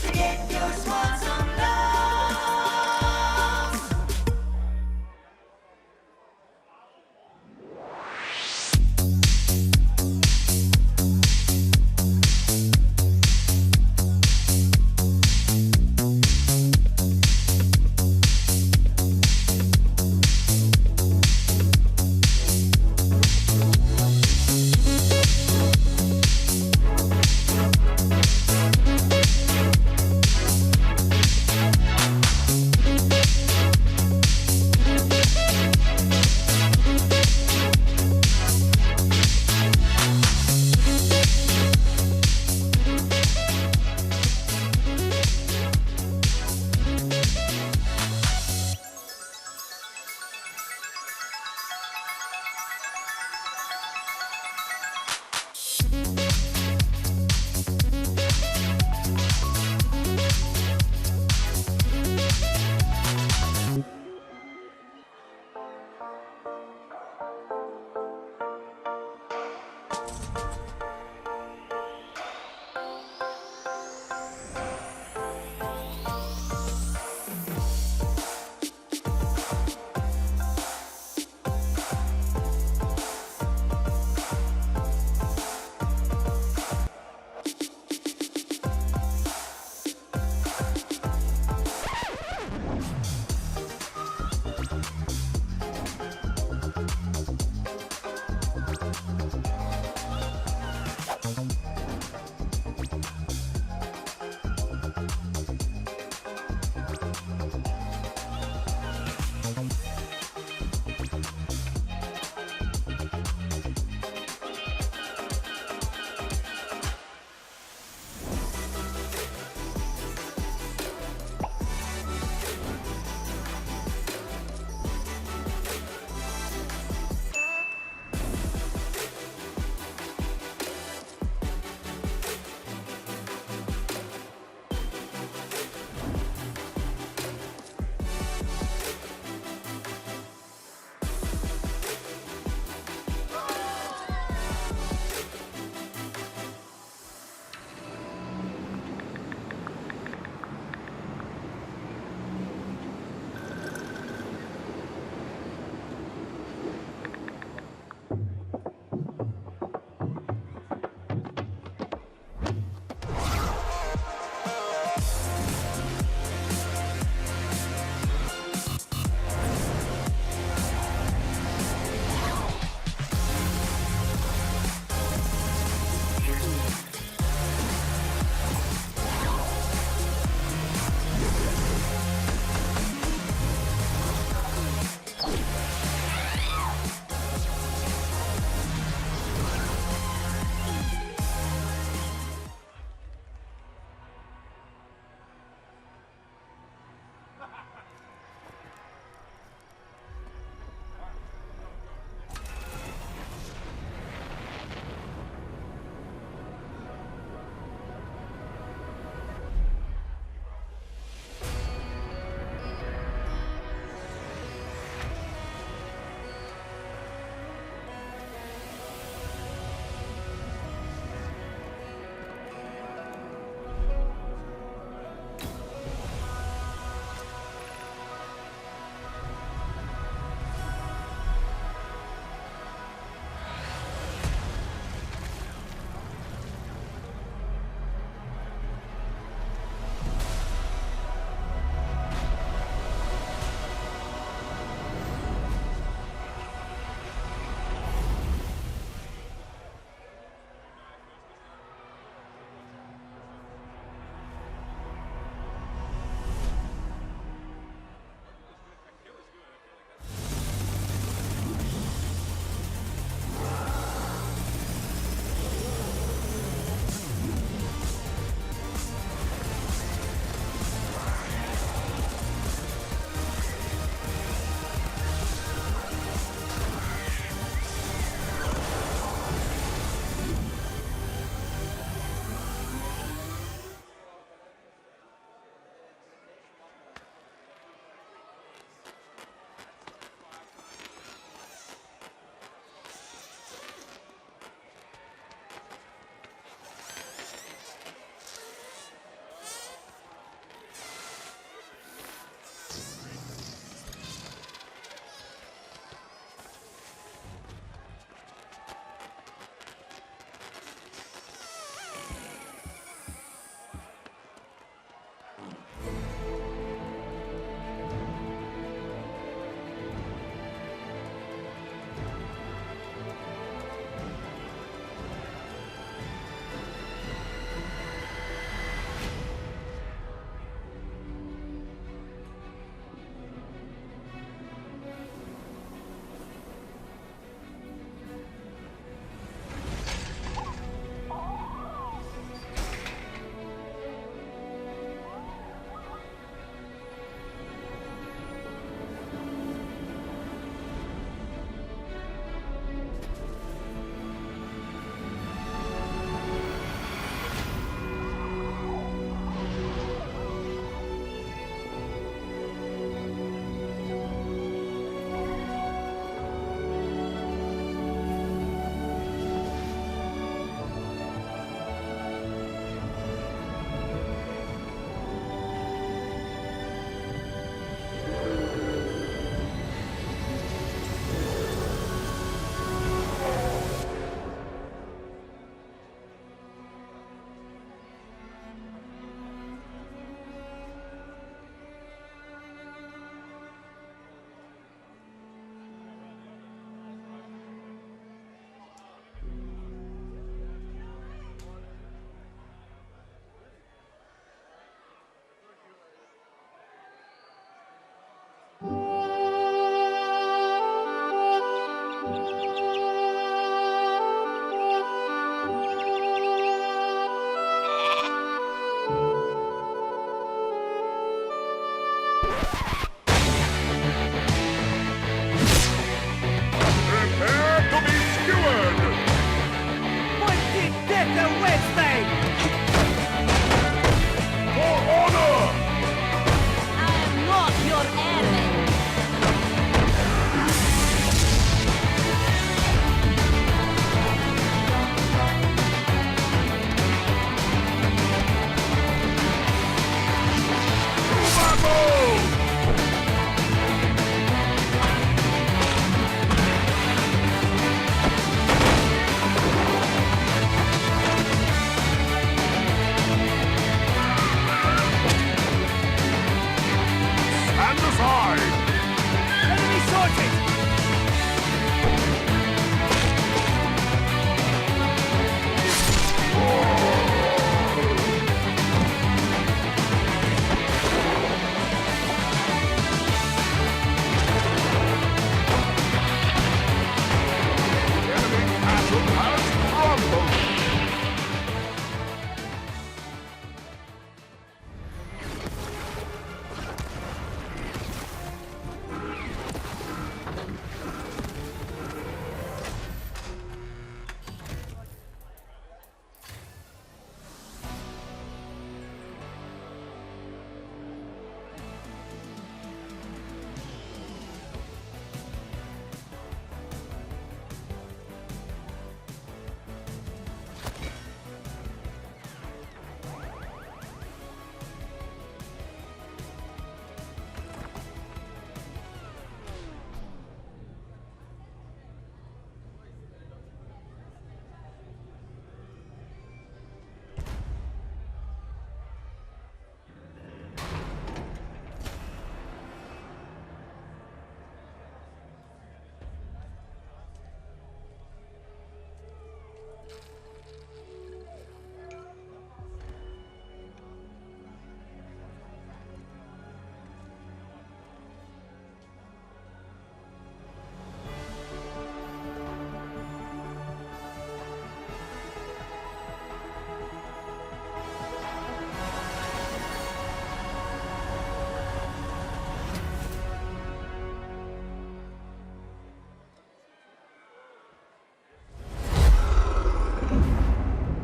Speaker 11: to get your swats and nums.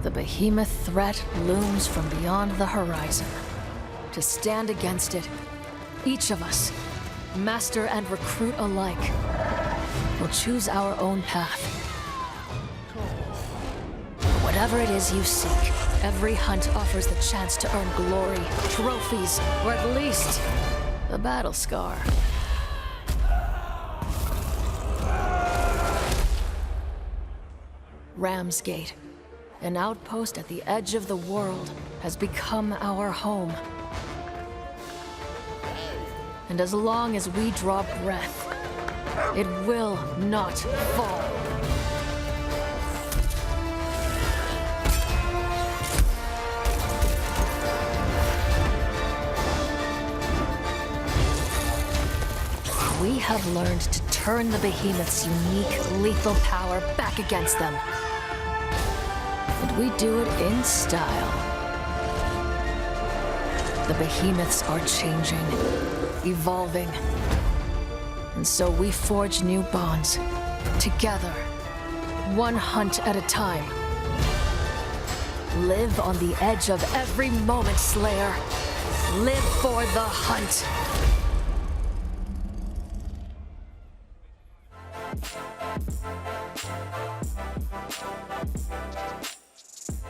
Speaker 6: The behemoth threat looms from beyond the horizon. To stand against it, each of us, master and recruit alike, will choose our own path. Whatever it is you seek, every hunt offers the chance to earn glory, trophies, or at least a battle scar. Ramsgate, an outpost at the edge of the world, has become our home. And as long as we draw breath, it will not fall. We have learned to turn the behemoth's unique, lethal power back against them. And we do it in style. The behemoths are changing, evolving. And so we forge new bonds, together, one hunt at a time. Live on the edge of every moment, Slayer. Live for the hunt.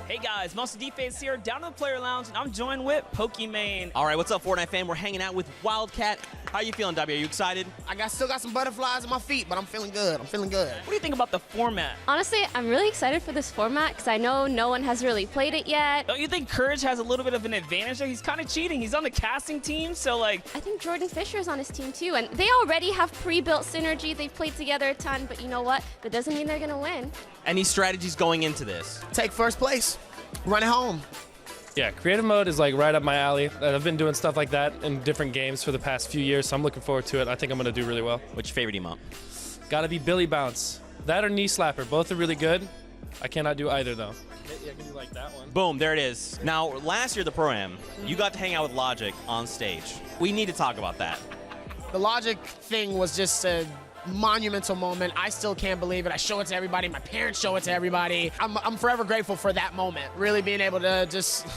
Speaker 15: Hey guys, Monster D-Face here, down to the player lounge, and I'm joined with Pokimane.
Speaker 19: All right, what's up, Fortnite fan? We're hanging out with Wildcat. How you feeling, W? Are you excited?
Speaker 12: Still got some butterflies in my feet, but I'm feeling good. I'm feeling good.
Speaker 15: What do you think about the format?
Speaker 13: Honestly, I'm really excited for this format because I know no one has really played it yet.
Speaker 15: Don't you think Courage has a little bit of an advantage there? He's kind of cheating. He's on the casting team, so like...
Speaker 13: I think Jordan Fisher's on his team too, and they already have pre-built synergy. They've played together a ton, but you know what? That doesn't mean they're gonna win.
Speaker 19: Any strategies going into this?
Speaker 12: Take first place. Run it home.
Speaker 24: Yeah, creative mode is like right up my alley. I've been doing stuff like that in different games for the past few years, so I'm looking forward to it. I think I'm going to do really well.
Speaker 19: What's your favorite emote?
Speaker 24: Gotta be Billy Bounce. That or Knee Slapper. Both are really good. I cannot do either, though.
Speaker 19: Yeah, I can do like that one. Boom, there it is. Now, last year, the Pro-Am, you got to hang out with Logic on stage. We need to talk about that.
Speaker 12: The Logic thing was just a monumental moment. I still can't believe it. I show it to everybody. My parents show it to everybody. I'm forever grateful for that moment. Really being able to just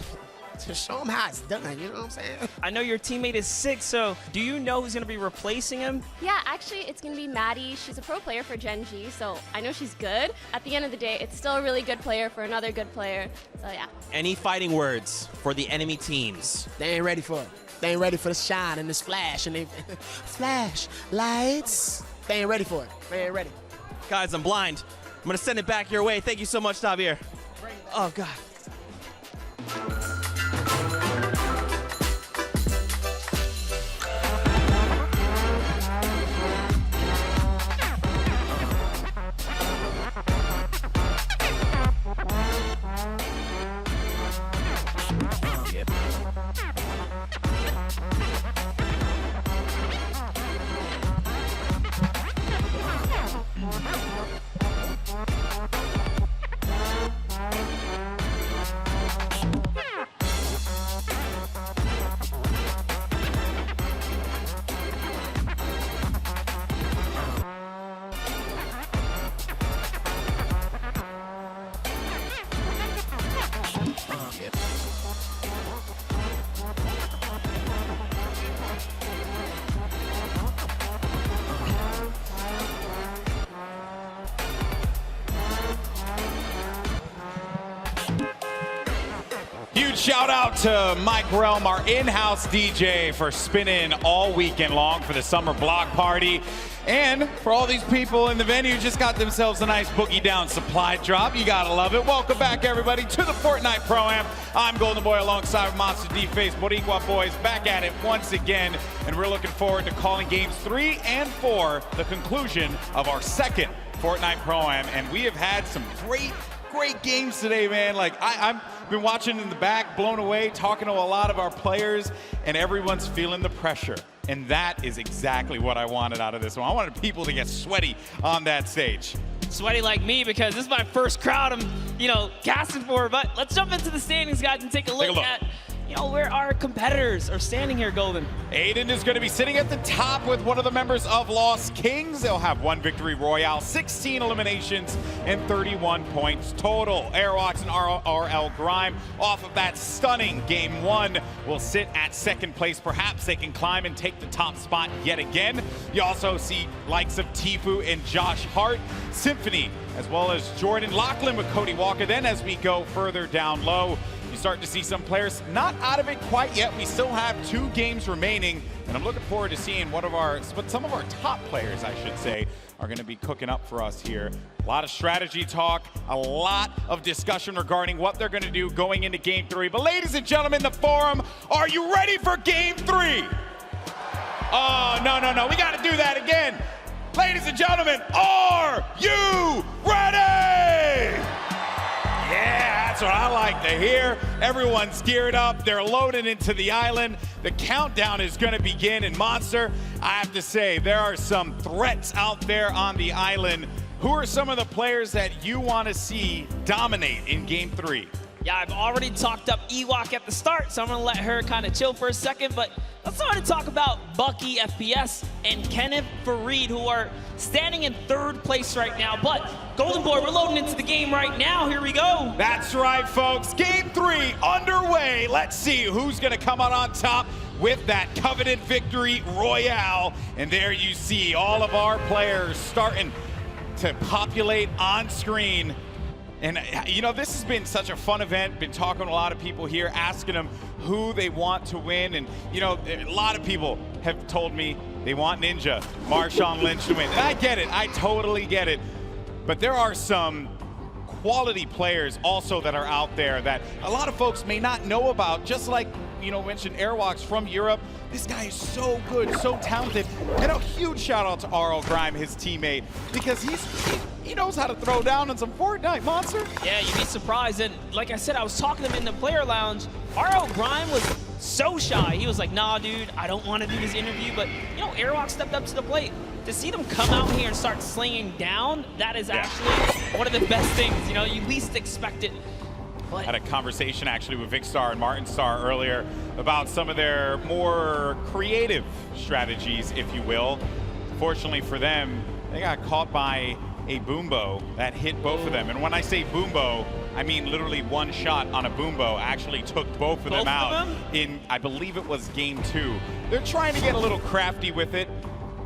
Speaker 12: to show them how it's done. You know what I'm saying?
Speaker 15: I know your teammate is sick, so do you know who's going to be replacing him?
Speaker 13: Yeah, actually, it's going to be Maddie. She's a pro player for Gen G, so I know she's good. At the end of the day, it's still a really good player for another good player. So, yeah.
Speaker 19: Any fighting words for the enemy teams?
Speaker 12: They ain't ready for it. They ain't ready for the shine and this flash and they flash lights. They ain't ready for it. They ain't ready.
Speaker 19: Guys, I'm blind. I'm going to send it back your way. Thank you so much, Tabir. Oh, God.
Speaker 16: Huge shout out to Mike Realm, our in-house DJ, for spinning all weekend long for the summer block party. And for all these people in the venue who just got themselves a nice boogie down supply drop. You gotta love it. Welcome back, everybody, to the Fortnite Pro-Am. I'm Golden Boy alongside Monster D-Face, Boricua boys, back at it once again. And we're looking forward to calling games 3 and 4, the conclusion of our second Fortnite Pro-Am. And we have had some great games today, man. Like, I've been watching in the back, blown away, talking to a lot of our players, and everyone's feeling the pressure. And that is exactly what I wanted out of this one. I wanted people to get sweaty on that stage.
Speaker 15: Sweaty like me, because this is my first crowd I'm, casting for. But let's jump into the standings, guys, and take a look at you know, where our competitors are standing here, Golden.
Speaker 16: Aiden is going to be sitting at the top with one of the members of Lost Kings. They'll have 1 victory royale, 16 eliminations, and 31 points total. Airwalks and RL Grime off of that stunning game 1 will sit at 2nd place. Perhaps they can climb and take the top spot yet again. You also see likes of Tifu and Josh Hart, Symphony, as well as Jordan Lachlan with Cody Walker. Then as we go further down low, you start to see some players not out of it quite yet. We still have 2 games remaining, and I'm looking forward to seeing what some of our top players, I should say, are going to be cooking up for us here. A lot of strategy talk, a lot of discussion regarding what they're going to do going into game 3. But ladies and gentlemen, the forum, are you ready for game 3? Oh, no, we got to do that again. Ladies and gentlemen, are you ready? Yeah, that's what I like to hear. Everyone's geared up. They're loaded into the island. The countdown is going to begin. And Monster, I have to say, there are some threats out there on the island. Who are some of the players that you want to see dominate in game 3?
Speaker 15: Yeah, I've already talked up Ewok at the start, so I'm going to let her kind of chill for a second. But let's start to talk about Bucky FPS and Kenneth Fareed, who are standing in 3rd place right now. But Golden Boy, we're loading into the game right now. Here we go.
Speaker 16: That's right, folks. Game 3 underway. Let's see who's going to come out on top with that coveted victory royale. And there you see all of our players starting to populate on screen. And, you know, this has been such a fun event. Been talking to a lot of people here, asking them who they want to win. And, you know, a lot of people have told me they want Ninja, Marshawn Lynch to win. And I get it. I totally get it. But there are some quality players also that are out there that a lot of folks may not know about, just like, you know, mentioned Airwalks from Europe. This guy is so good, so talented. And a huge shout out to RL Grime, his teammate, because he knows how to throw down on some Fortnite, Monster.
Speaker 15: Yeah, you'd be surprised. And like I said, I was talking to him in the player lounge. RL Grime was so shy. He was like, nah, dude, I don't want to do this interview. But, you know, Airwalk stepped up to the plate. To see them come out here and start slinging down, that is actually one of the best things. You know, you least expect it.
Speaker 16: I had a conversation actually with Vic Star and Martin Star earlier about some of their more creative strategies, if you will. Fortunately for them, they got caught by a boombo that hit both of them. And when I say boombo, I mean literally one shot on a boombo actually took both of them out in, I believe it was game 2. They're trying to get a little crafty with it,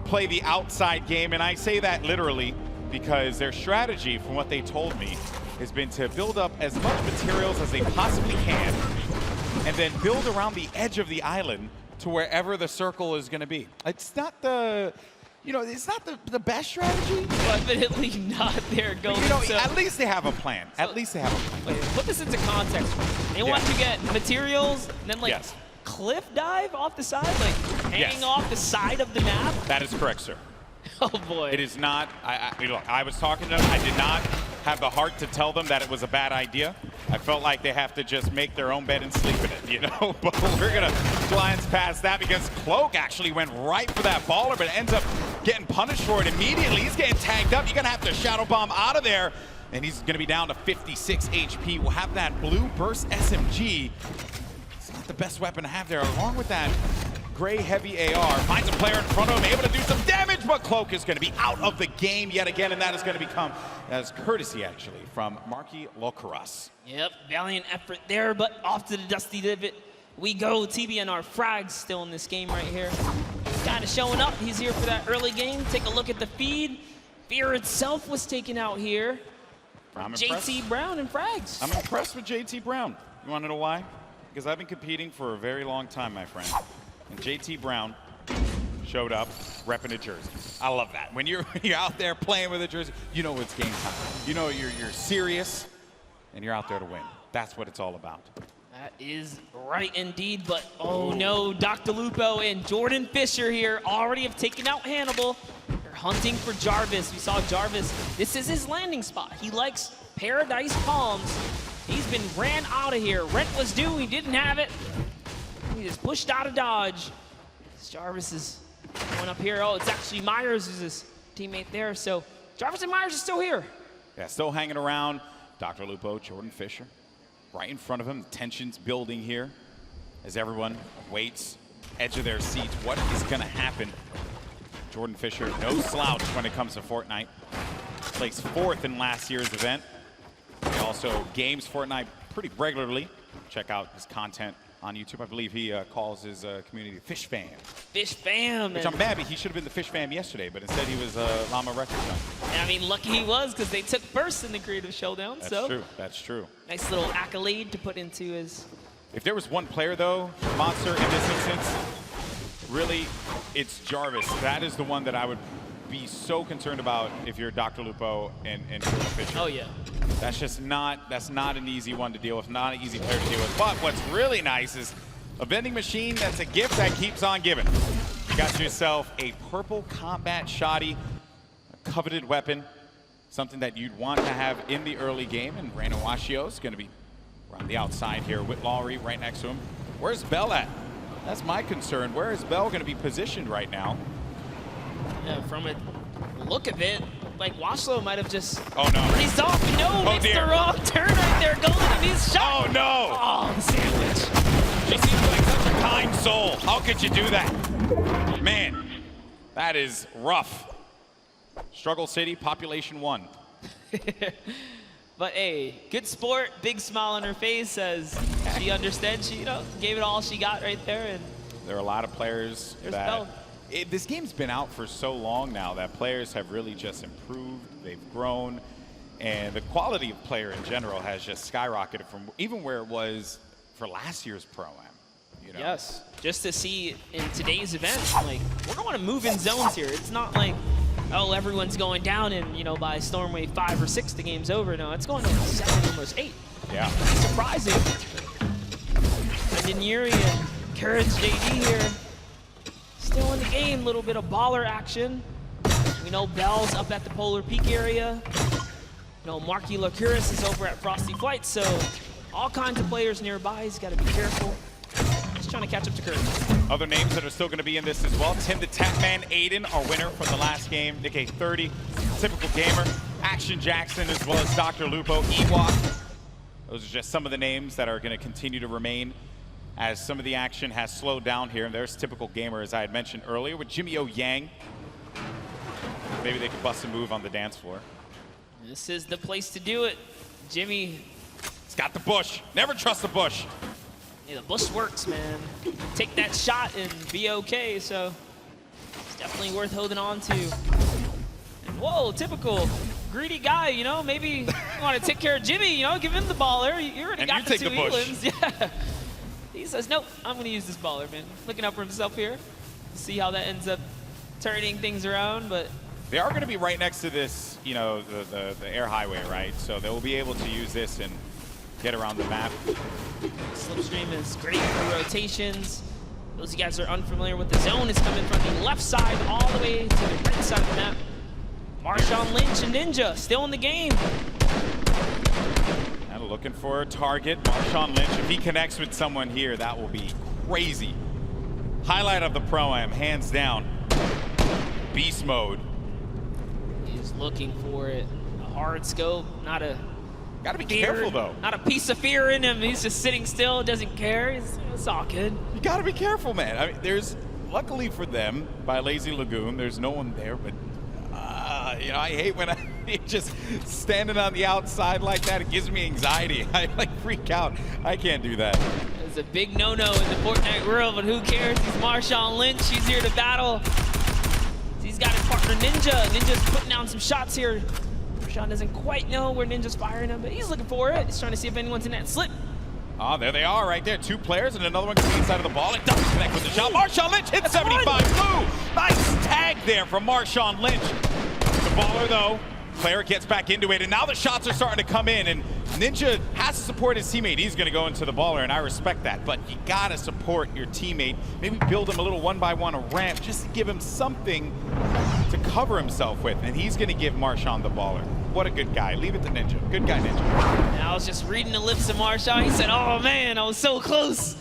Speaker 16: play the outside game, and I say that literally because their strategy, from what they told me, has been to build up as much materials as they possibly can and then build around the edge of the island to wherever the circle is going to be. It's not the, you know, it's not the best strategy.
Speaker 15: Definitely not there, Golden.
Speaker 16: You know,
Speaker 15: so,
Speaker 16: at least they have a plan. At least they have a plan.
Speaker 15: Put this into context. They want to get materials, and then like cliff dive off the side, like hanging off the side of the map.
Speaker 16: That is correct, sir.
Speaker 15: Oh boy.
Speaker 16: It is not. Look, I was talking to them. I did not have the heart to tell them that it was a bad idea. I felt like they have to just make their own bed and sleep in it, you know? But we're going to glance past that because Cloak actually went right for that baller, but ends up getting punished for it immediately. He's getting tagged up. You're going to have to Shadow Bomb out of there, and he's going to be down to 56 HP. We'll have that blue burst SMG. It's not the best weapon to have there, along with that gray heavy AR. Finds a player in front of him, able to do some damage, but Cloak is going to be out of the game yet again, and that is going to become as courtesy, actually, from Marky Locaras.
Speaker 15: Yep, valiant effort there, but off to the dusty divot we go. TB and our frags still in this game right here. Kind of showing up. He's here for that early game. Take a look at the feed. Fear itself was taken out here. JT Brown and frags.
Speaker 16: I'm impressed with JT Brown. You want to know why? Because I've been competing for a very long time, my friend. And JT Brown showed up repping a jersey. I love that. When you're out there playing with a jersey, you know it's game time. You know you're serious, and you're out there to win. That's what it's all about.
Speaker 15: That is right indeed, but oh no, Dr. Lupo and Jordan Fisher here already have taken out Hannibal. They're hunting for Jarvis. We saw Jarvis. This is his landing spot. He likes Paradise Palms. He's been ran out of here. Rent was due, he didn't have it. He just pushed out of Dodge. Jarvis is going up here. Oh, it's actually Myers who's his teammate there. So Jarvis and Myers are still here.
Speaker 16: Yeah, still hanging around. Dr. Lupo, Jordan Fisher, right in front of him. The tension's building here. as everyone waits, edge of their seats. What is going to happen? Jordan Fisher, no slouch when it comes to Fortnite. Placed 4th in last year's event. He also games Fortnite pretty regularly. Check out his content on YouTube. I believe he calls his community Fish Fam.
Speaker 15: Fish Fam.
Speaker 16: Which I'm mad, he should have been the Fish Fam yesterday, but instead he was Llama Record Shop.
Speaker 15: I mean, lucky he was, because they took first in the Creative Showdown.
Speaker 16: That's true, that's true.
Speaker 15: Nice little accolade to put into his...
Speaker 16: If there was one player, though, Monster, in this instance, really, it's Jarvis. That is the one that I would be so concerned about if you're Dr. Lupo and Jordan Fisher.
Speaker 15: Oh, yeah.
Speaker 16: That's just not an easy one to deal with, not an easy player to deal with. But what's really nice is a vending machine that's a gift that keeps on giving. You got yourself a purple combat shoddy, a coveted weapon, something that you'd want to have in the early game. And Reyna Washio's going to be around the outside here with Lowry right next to him. Where's Bell at? That's my concern. Where is Bell going to be positioned right now?
Speaker 15: Yeah, from a look of it, like Washlow might have just
Speaker 16: breezed
Speaker 15: off. No, makes the wrong turn right there. Goes into his shot.
Speaker 16: Oh, no.
Speaker 15: Oh, the sandwich.
Speaker 16: She seems like such a kind soul. How could you do that? Man, that is rough. Struggle City, population 1.
Speaker 15: But hey, good sport, big smile on her face as she understands. She, gave it all she got right there. And
Speaker 16: there are a lot of players that this game's been out for so long now that players have really just improved. They've grown, and the quality of player in general has just skyrocketed from even where it was for last year's Pro-Am.
Speaker 15: Yes, just to see in today's event, like we're going to move in zones here. It's not like, oh, everyone's going down and, by Storm Wave 5 or 6, the game's over. No, it's going to 7, almost 8.
Speaker 16: Yeah.
Speaker 15: Surprising. Denieri and Courage JD here. Still in the game, little bit of baller action. We know Bell's up at the Polar Peak area. Marky Lacuris is over at Frosty Flight, so all kinds of players nearby. He's got to be careful. Just trying to catch up to Courage.
Speaker 16: Other names that are still going to be in this as well. Tim the Tatman Aiden, our winner from the last game. Nick A30, Typical Gamer, Action Jackson, as well as Dr. Lupo, Ewok. Those are just some of the names that are going to continue to remain as some of the action has slowed down here. And there's Typical Gamer, as I had mentioned earlier, with Jimmy O Yang. Maybe they could bust a move on the dance floor.
Speaker 15: This is the place to do it. Jimmy.
Speaker 16: He's got the bush. Never trust the bush.
Speaker 15: Yeah, the bush works, man. Take that shot and be okay, so it's definitely worth holding on to. And whoa, Typical. Greedy guy, maybe you want to take care of Jimmy, give him the baller. You already got the 2 Elans. Yeah. He says, nope, I'm going to use this baller, man. Looking out for himself here. See how that ends up turning things around, but...
Speaker 16: They are going to be right next to this, the air highway, right? So they'll be able to use this and get around the map.
Speaker 15: Slipstream is great for rotations. Those of you guys are unfamiliar with the zone, is coming from the left side all the way to the right side of the map. Marshawn Lynch and Ninja still in the game.
Speaker 16: And looking for a target. Marshawn Lynch, if he connects with someone here, that will be crazy. Highlight of the Pro-Am, hands down. Beast mode.
Speaker 15: He's looking for it. A hard scope, not a...
Speaker 16: Gotta be careful, though.
Speaker 15: Not a piece of fear in him. He's just sitting still, doesn't care. It's all good.
Speaker 16: You gotta be careful, man. I mean, there's, luckily for them, by Lazy Lagoon, there's no one there, but I hate when I just standing on the outside like that. It gives me anxiety. I freak out. I can't do that.
Speaker 15: It's a big no-no in the Fortnite world, but who cares? He's Marshawn Lynch. He's here to battle. He's got his partner Ninja. Ninja's putting down some shots here. Marshawn doesn't quite know where Ninja's firing him, but he's looking for it. He's trying to see if anyone's in that slip.
Speaker 16: Oh, there they are right there. 2 players and another one coming inside of the ball. It doesn't connect with the shot. Marshawn Lynch hits 75 blue. Nice tag there from Marshawn Lynch. The baller, though, player gets back into it, and now the shots are starting to come in, and Ninja has to support his teammate. He's going to go into the baller, and I respect that, but you got to support your teammate. Maybe build him a little 1-by-1, a ramp, just to give him something to cover himself with, and he's going to give Marshawn the baller. What a good guy. Leave it to Ninja. Good guy, Ninja.
Speaker 15: And I was just reading the lips of Marshawn. He said, oh, man, I was so close.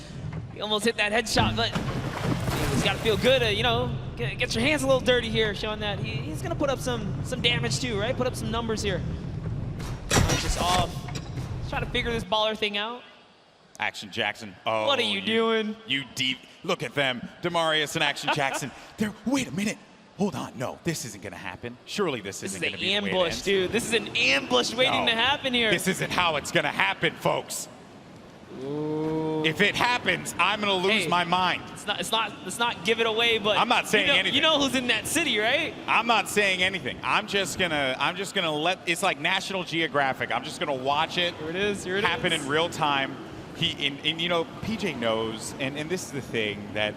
Speaker 15: He almost hit that headshot, but he's got to feel good, get your hands a little dirty here, showing that he's going to put up some damage too, right? Put up some numbers here. Just off. Just trying to figure this baller thing out.
Speaker 16: Action Jackson. Oh,
Speaker 15: What are you doing?
Speaker 16: You deep. Look at them. Demarius and Action Jackson. Wait a minute. Hold on. No, this isn't going to happen. Surely this isn't going to be
Speaker 15: an
Speaker 16: the way it
Speaker 15: ambush,
Speaker 16: ends.
Speaker 15: dude. This is an ambush waiting to happen here.
Speaker 16: This isn't how it's going to happen, folks.
Speaker 15: Ooh.
Speaker 16: If it happens, I'm going to lose my mind.
Speaker 15: Let's not give it away, but
Speaker 16: I'm not saying anything.
Speaker 15: You know who's in that city, right?
Speaker 16: I'm not saying anything. I'm just gonna let. It's like National Geographic. I'm just gonna watch it.
Speaker 15: Here it is. Here it
Speaker 16: happen
Speaker 15: is.
Speaker 16: in real time. And you know, PJ knows, and this is the thing that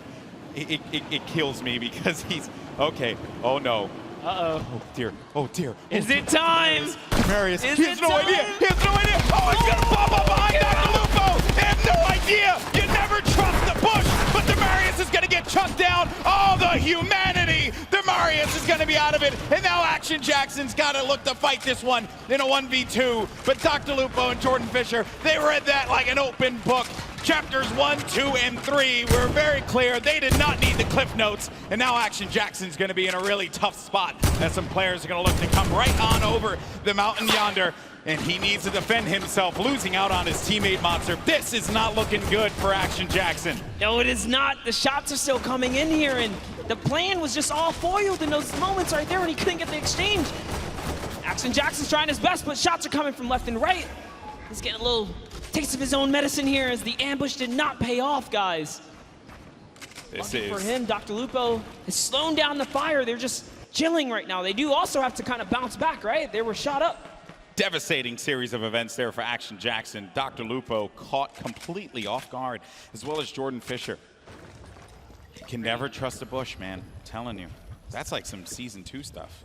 Speaker 16: it kills me because he's okay. Oh no.
Speaker 15: Uh-oh.
Speaker 16: Oh dear. Oh dear.
Speaker 15: Is it time?
Speaker 16: Marius.
Speaker 15: Is
Speaker 16: He has
Speaker 15: it
Speaker 16: no
Speaker 15: time?
Speaker 16: idea. He has no idea. Oh, he's gonna pop up behind Dr. Lupo. They have no idea. You never trust the bush, but Demarius is gonna get chucked down. Oh, the humanity. Demarius is gonna be out of it. And now Action Jackson's gotta look to fight this one in a 1v2. But Dr. Lupo and Jordan Fisher, they read that like an open book. Chapters 1, 2, and 3 were very clear. They did not need the cliff notes. And now Action Jackson's going to be in a really tough spot as some players are going to look to come right on over the mountain yonder. And he needs to defend himself, losing out on his teammate Monster. This is not looking good for Action Jackson.
Speaker 15: No, it is not. The shots are still coming in here, and the plan was just all foiled in those moments right there when he couldn't get the exchange. Action Jackson's trying his best, but shots are coming from left and right. He's getting a little taste of his own medicine here as the ambush did not pay off, guys. Lucky for him, Dr. Lupo is slowing down the fire. They're just chilling right now. They do also have to kind of bounce back, right? They were shot up.
Speaker 16: Devastating series of events there for Action Jackson. Dr. Lupo caught completely off guard, as well as Jordan Fisher. You can never trust a bush, man. I'm telling you. That's like some Season 2 stuff.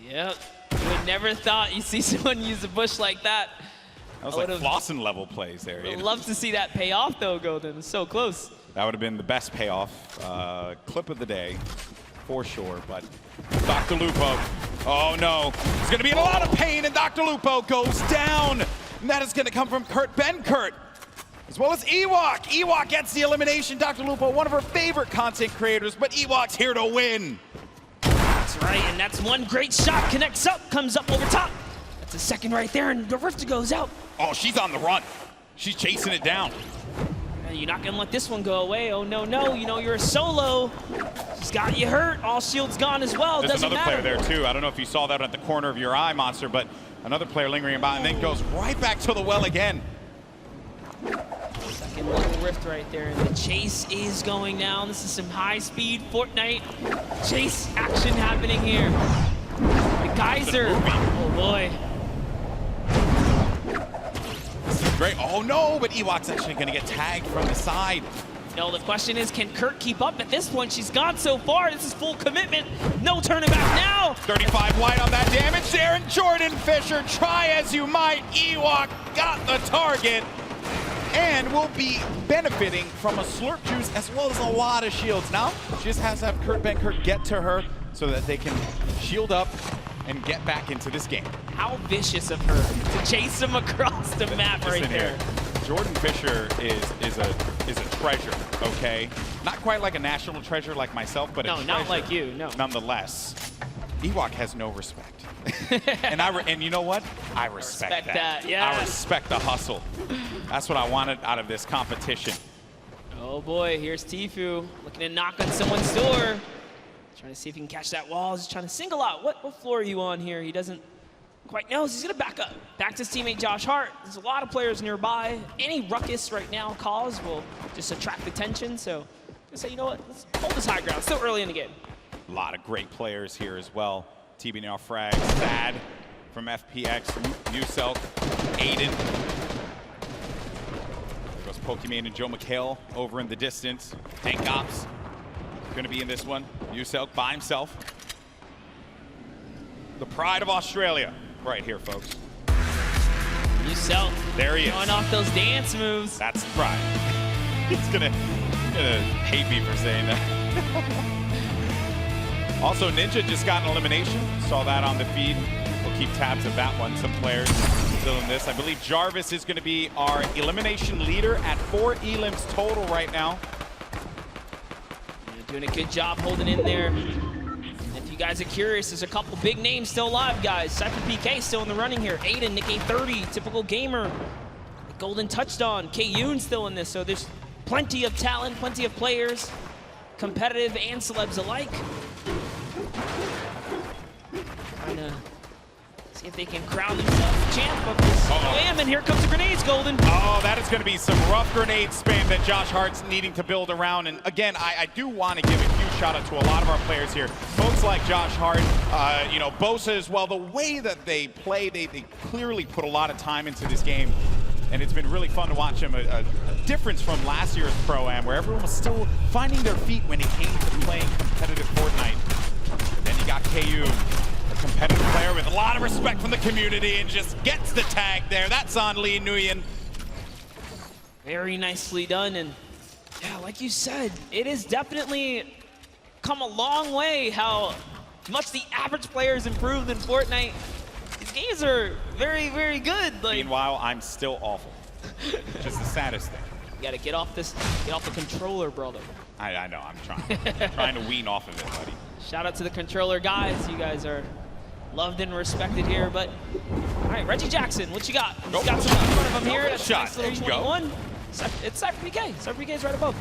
Speaker 15: Yep. You would never thought you'd see someone use a bush like that.
Speaker 16: That was like Flossin level plays there.
Speaker 15: I'd love to see that pay off, though, Golden. It's so close.
Speaker 16: That would have been the best payoff clip of the day, for sure. But Dr. Lupo, oh no, he's going to be in a lot of pain, and Dr. Lupo goes down. And that is going to come from Ben Kurt, as well as Ewok. Ewok gets the elimination. Dr. Lupo, one of her favorite content creators, but Ewok's here to win.
Speaker 15: That's right, and that's one great shot. Connects up, comes up over top. That's a second right there, and the Rifter goes out.
Speaker 16: Oh, she's on the run. She's chasing it down.
Speaker 15: You're not gonna let this one go away. Oh no, no, you know you're a solo. She's got you hurt. All shields gone as well.
Speaker 16: There's
Speaker 15: Doesn't
Speaker 16: another
Speaker 15: matter.
Speaker 16: player there too. I don't know if you saw that at the corner of your eye, Monster, but another player lingering about and then goes right back to the well again.
Speaker 15: Second little rift right there, and the chase is going down. This is some high-speed Fortnite chase action happening here. The geyser. Oh boy.
Speaker 16: This is great. Oh no, but Ewok's actually going to get tagged from the side.
Speaker 15: No, the question is, can Kurt keep up at this point? She's gone so far. This is full commitment. No turning back now.
Speaker 16: 35 wide on that damage there, and Jordan Fisher, try as you might. Ewok got the target and will be benefiting from a slurp juice as well as a lot of shields. Now, she just has to have Ben Kurt get to her so that they can shield up and get back into this game.
Speaker 15: How vicious of her to chase him across the map right there.
Speaker 16: Jordan Fisher is a treasure, okay? Not quite like a national treasure like myself, but
Speaker 15: no,
Speaker 16: a treasure
Speaker 15: not like you, no.
Speaker 16: Nonetheless, Ewok has no respect. and you know what? I respect that.
Speaker 15: Yeah.
Speaker 16: I respect the hustle. That's what I wanted out of this competition.
Speaker 15: Oh boy, here's Tfue looking to knock on someone's door. Trying to see if he can catch that wall. He's trying to single out. What floor are you on here? He doesn't quite know. He's going to back up. Back to his teammate Josh Hart. There's a lot of players nearby. Any ruckus right now caused will just attract attention. So I say, you know what? Let's hold this high ground. Still early in the game.
Speaker 16: A lot of great players here as well. TB now frags. Thad from FPX. Uselk. Aiden. There goes Pokimane and Joe McHale over in the distance. Tank Ops going to be in this one. Uselk by himself. The pride of Australia right here, folks.
Speaker 15: Uselk.
Speaker 16: There he is.
Speaker 15: Going off those dance moves.
Speaker 16: That's the pride. He's gonna hate me for saying that. Also, Ninja just got an elimination. Saw that on the feed. We'll keep tabs of that one. Some players still in this. I believe Jarvis is going to be our elimination leader at 4 elims total right now.
Speaker 15: Doing a good job holding in there. If you guys are curious, there's a couple big names still alive, guys. Cypher PK still in the running here. Aiden, Nick A30, typical gamer.
Speaker 3: Golden touched on K-Yoon still in this, so there's plenty of talent, plenty of players, competitive and celebs alike. Trying to see if they can crown themselves champ of this Pro-Am, and here comes the grenades, Golden.
Speaker 16: Oh, that is going to be some rough grenade spam that Josh Hart's needing to build around. And again, I do want to give a huge shout out to a lot of our players here. Folks like Josh Hart, you know, Bosa as well. The way that they play, they clearly put a lot of time into this game. And it's been really fun to watch them. A difference from last year's Pro-Am, where everyone was still finding their feet when it came to playing competitive Fortnite. Then you got KU, a competitive player with a lot of respect from the community, and just gets the tag there. That's on Lee Nguyen.
Speaker 3: Very nicely done, and yeah, like you said, it has definitely come a long way how much the average player has improved in Fortnite. These games are very, very good. Like,
Speaker 16: meanwhile, I'm still awful. Which is the saddest thing.
Speaker 3: You gotta get off the controller, brother.
Speaker 16: I know, I'm trying to wean off of it, buddy.
Speaker 3: Shout out to the controller guys. You guys are loved and respected here, but all right, Reggie Jackson, what you got? You got some in front of him here. That's
Speaker 16: shot.
Speaker 3: Nice little
Speaker 16: There you go.
Speaker 3: 21. It's Cypher PK. Cypher PK is right above.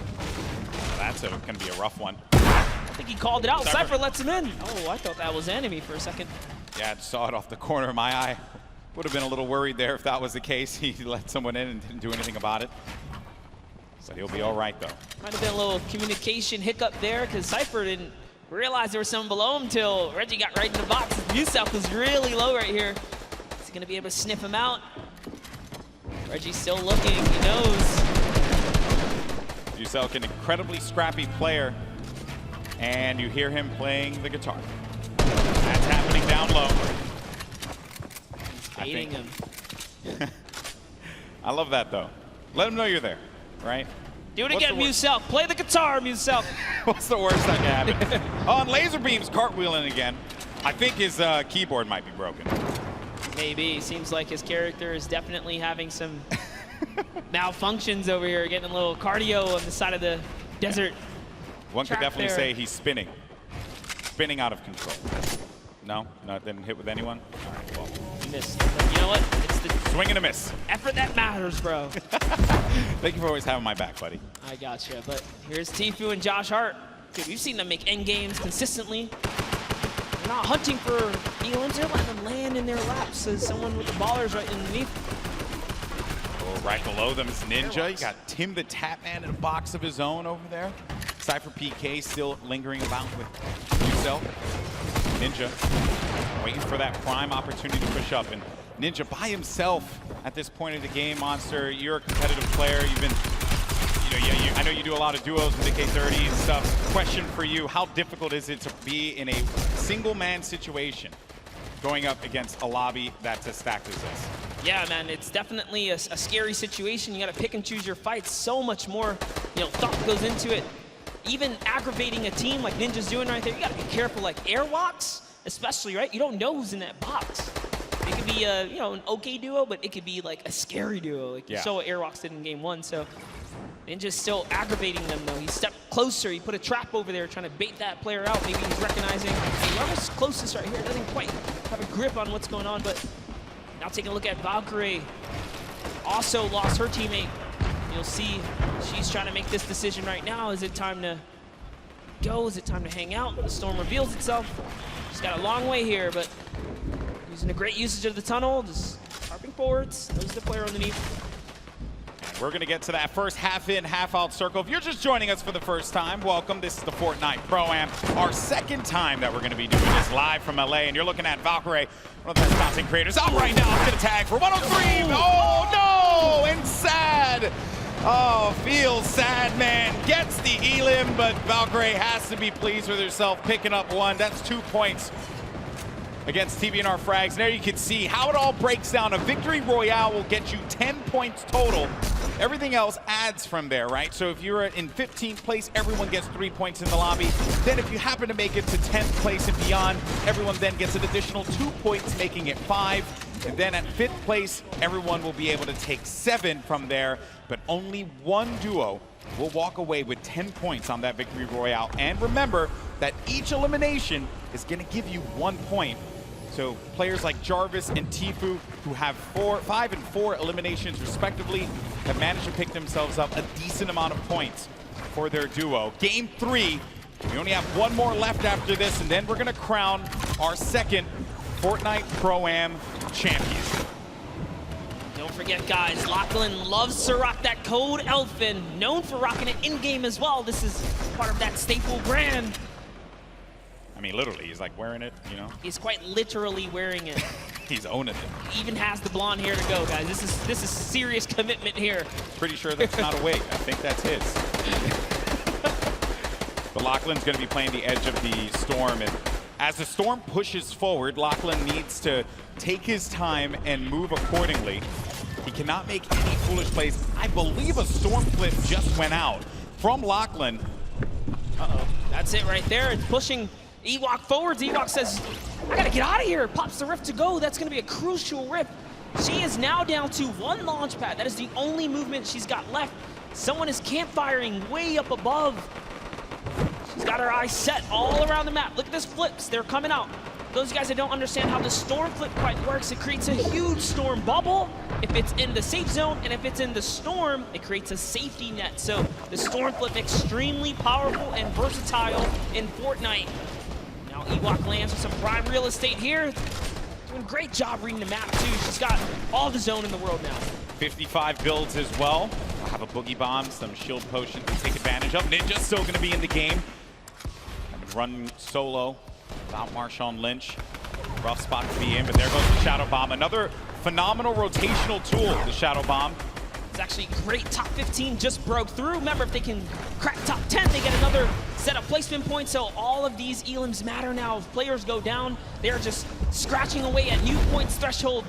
Speaker 16: That's going to be a rough one.
Speaker 3: I think he called it out. Cypher lets him in. Oh, I thought that was enemy for a second.
Speaker 16: Yeah, I saw it off the corner of my eye. Would have been a little worried there if that was the case. He let someone in and didn't do anything about it. But he'll be all right, though.
Speaker 3: Might have been a little communication hiccup there because Cypher didn't realize there was someone below him till Reggie got right in the box. Muselk was really low right here. Is he going to be able to sniff him out? Reggie's still looking. He knows.
Speaker 16: Muselk, an incredibly scrappy player. And you hear him playing the guitar. That's happening down low.
Speaker 3: Baiting him.
Speaker 16: I love that, though. Let him know you're there, right?
Speaker 3: Do it again, Muselk. Play the guitar, Muselk.
Speaker 16: What's the worst that can happen? On Laser Beam's cartwheeling again. I think his keyboard might be broken.
Speaker 3: Maybe. Seems like his character is definitely having some malfunctions over here, getting a little cardio on the side of the desert.
Speaker 16: One could definitely say he's spinning. Spinning out of control. No? No, it didn't hit with anyone? All right, well.
Speaker 3: Missed. You know what? It's the
Speaker 16: swing and a miss.
Speaker 3: Effort that matters, bro.
Speaker 16: Thank you for always having my back, buddy.
Speaker 3: I gotcha. But here's Tfue and Josh Hart. Dude, we've seen them make end games consistently. They're not hunting for elims. They're letting them land in their laps as someone with the ballers right underneath.
Speaker 16: Oh, right below them is Ninja. You got Tim the Tapman in a box of his own over there. Cypher PK still lingering about with Muselk. Ninja waiting for that prime opportunity to push up. And Ninja by himself at this point of the game, Monster. You're a competitive player. You've been, I know you do a lot of duos with the K30 and stuff. Question for you, how difficult is it to be in a single man situation going up against a lobby that's as stacked as this?
Speaker 3: Yeah, man, it's definitely a scary situation. You got to pick and choose your fights. So much more, thought goes into it. Even aggravating a team like Ninja's doing right there, you got to be careful. Like airwalks, especially, right? You don't know who's in that box. It could be a, an okay duo, but it could be like a scary duo. Like you saw what airwalks did in game 1. So Ninja's still aggravating them though. He stepped closer. He put a trap over there trying to bait that player out. Maybe he's recognizing whoever's closest right here doesn't quite have a grip on what's going on. But now taking a look at Valkyrie. Also lost her teammate. You'll see she's trying to make this decision right now. Is it time to go? Is it time to hang out? The storm reveals itself. She's got a long way here, but using a great usage of the tunnel, just harping forwards. There's the player underneath.
Speaker 16: And we're going to get to that first half-in, half-out circle. If you're just joining us for the first time, welcome. This is the Fortnite Pro-Am, our second time that we're going to be doing this live from LA. And you're looking at Valkyrie, one of the best content creators out right now. It's going to tag for 103. Oh, no! And sad. Oh, feels sad, man. Gets the elim, but Valkyrie has to be pleased with herself picking up 1. That's 2 points against TBNR Frags. And there you can see how it all breaks down. A victory royale will get you 10 points total. Everything else adds from there, right? So if you're in 15th place, everyone gets 3 points in the lobby. Then if you happen to make it to 10th place and beyond, everyone then gets an additional 2 points, making it 5. And then at 5th place, everyone will be able to take 7 from there, but only one duo will walk away with 10 points on that victory royale. And remember that each elimination is going to give you 1 point. So players like Jarvis and Tfue, who have 5 and 4 eliminations respectively, have managed to pick themselves up a decent amount of points for their duo. Game 3, we only have one more left after this, and then we're gonna crown our second Fortnite Pro-Am champion.
Speaker 15: Don't forget, guys, Lachlan loves to rock that code Elfin, known for rocking it in-game as well. This is part of that staple brand.
Speaker 16: I mean, literally, he's like wearing it, you know?
Speaker 15: He's quite literally wearing it.
Speaker 16: He's owning it.
Speaker 15: He even has the blonde hair to go, guys. This is serious commitment here.
Speaker 16: Pretty sure that's not a wig. I think that's his. But Lachlan's going to be playing the edge of the Storm, and as the Storm pushes forward, Lachlan needs to take his time and move accordingly. He cannot make any foolish plays. I believe a Storm flip just went out from Lachlan.
Speaker 15: Uh-oh. That's it right there. It's pushing Ewok forwards. Ewok says, I gotta get out of here. Pops the rift to go. That's gonna be a crucial rift. She is now down to 1 launch pad. That is the only movement she's got left. Someone is campfiring way up above. She's got her eyes set all around the map. Look at this flips. They're coming out. Those of you guys that don't understand how the storm flip quite works, it creates a huge storm bubble if it's in the safe zone, and if it's in the storm, it creates a safety net. So the storm flip extremely powerful and versatile in Fortnite. Now Ewok lands with some prime real estate here. Doing a great job reading the map too. She's got all the zone in the world now.
Speaker 16: 55 builds as well. I'll have a boogie bomb, some shield potion to take advantage of. Ninja's still going to be in the game. Run solo without Marshawn Lynch. Rough spot to be in, but there goes the Shadow Bomb. Another phenomenal rotational tool, the Shadow Bomb.
Speaker 15: It's actually great. Top 15 just broke through. Remember, if they can crack top 10, they get another set of placement points. So all of these elims matter now. If players go down, they're just scratching away at new points threshold.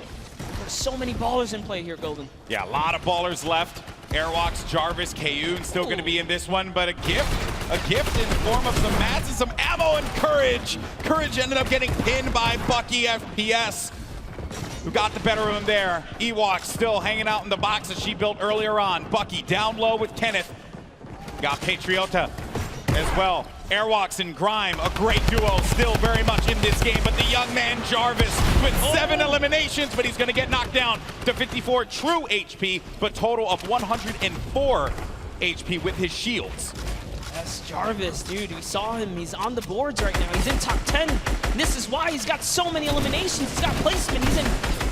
Speaker 15: There's so many ballers in play here, Golden.
Speaker 16: Yeah, a lot of ballers left. Airwalks, Jarvis, Kayun still going to be in this one, but a gift in the form of some mats and some ammo and Courage. Courage ended up getting pinned by Bucky FPS, who got the better of him there. Ewok still hanging out in the box that she built earlier on. Bucky down low with Kenneth. Got Patriota as well. Airwalks and Grime, a great duo, still very much in this game, but the young man Jarvis with 7 eliminations, but he's gonna get knocked down to 54 true HP, but total of 104 HP with his shields.
Speaker 15: That's Jarvis, dude. We saw him. He's on the boards right now. He's in top 10. And this is why he's got so many eliminations. He's got placement. He's in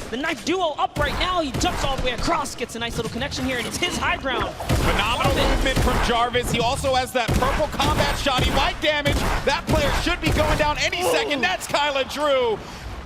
Speaker 15: the knife duo up right now. He jumps all the way across, gets a nice little connection here, and it's his high ground.
Speaker 16: Phenomenal movement from Jarvis. He also has that purple combat shot. He might damage. That player should be going down any second. That's Kyla Drew.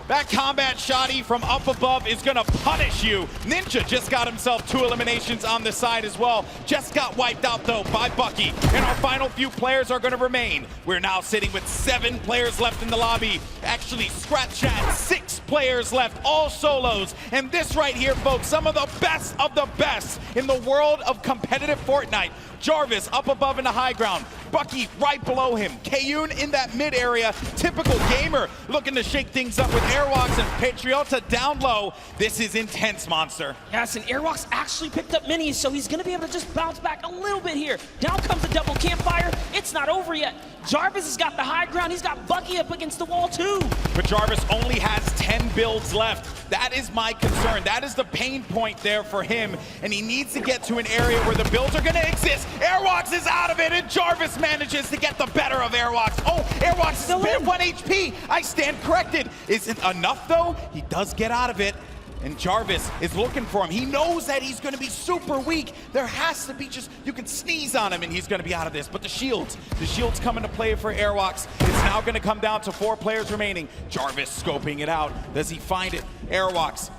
Speaker 16: That combat shotty from up above is gonna punish you. Ninja just got himself 2 eliminations on the side as well. Just got wiped out though by Bucky. And our final few players are gonna remain. We're now sitting with 7 players left in the lobby. Actually, scratch that, 6 players left, all solos. And this right here, folks, some of the best in the world of competitive Fortnite. Jarvis up above in the high ground. Bucky right below him. Kayun in that mid area. Typical gamer looking to shake things up with Airwalks and Patriota down low. This is intense, Monster.
Speaker 15: Yes, and Airwalks actually picked up minis, so he's going to be able to just bounce back a little bit here. Down comes the double campfire. It's not over yet. Jarvis has got the high ground. He's got Bucky up against the wall, too.
Speaker 16: But Jarvis only has 10 builds left. That is my concern. That is the pain point there for him, and he needs to get to an area where the builds are going to exist. Airwalks is out of it, and Jarvis manages to get the better of Airwalks. Oh, Airwalks is still at 1 HP. I stand corrected. Isn't enough, though. He does get out of it, and Jarvis is looking for him. He knows that he's going to be super weak. There has to be just, you can sneeze on him, and he's going to be out of this. But the shields come into play for Airwalks. It's now going to come down to 4 players remaining. Jarvis scoping it out. Does he find it? Airwalks.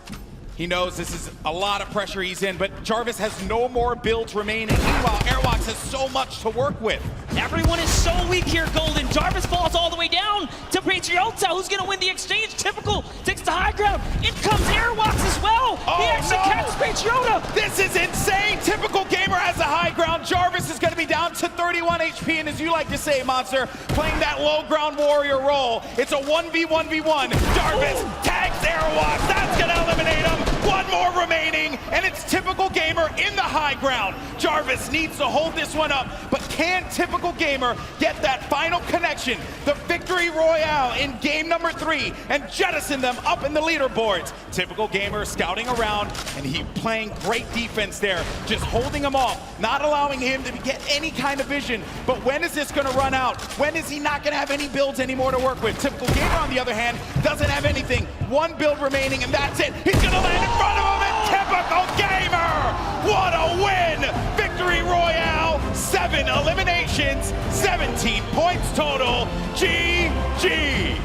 Speaker 16: He knows this is a lot of pressure he's in, but Jarvis has no more builds remaining. Meanwhile, Airwalks has so much to work with.
Speaker 15: Everyone is so weak here, Golden. Jarvis falls all the way down to Patriota, who's going to win the exchange. Typical takes the high ground. In comes Airwalks as well.
Speaker 16: Oh,
Speaker 15: he actually catches Patriota.
Speaker 16: This is insane. Typical gamer has the high ground. Jarvis is going to be down to 31 HP, and as you like to say, Monster, playing that low ground warrior role. It's a 1v1v1. Jarvis tags Airwalks. That's going to eliminate him. 1 more remaining, and it's Typical Gamer in the high ground. Jarvis needs to hold this one up, but can Typical Gamer get that final connection, the victory royale in game number 3, and jettison them up in the leaderboards? Typical Gamer scouting around, and he playing great defense there, just holding him off, not allowing him to get any kind of vision. But when is this going to run out? When is he not going to have any builds anymore to work with? Typical Gamer, on the other hand, doesn't have anything. One build remaining, and that's it. He's going to land in front of him, and Typical Gamer! What a win! Victory Royale, 7 eliminations, 17 points total. GG!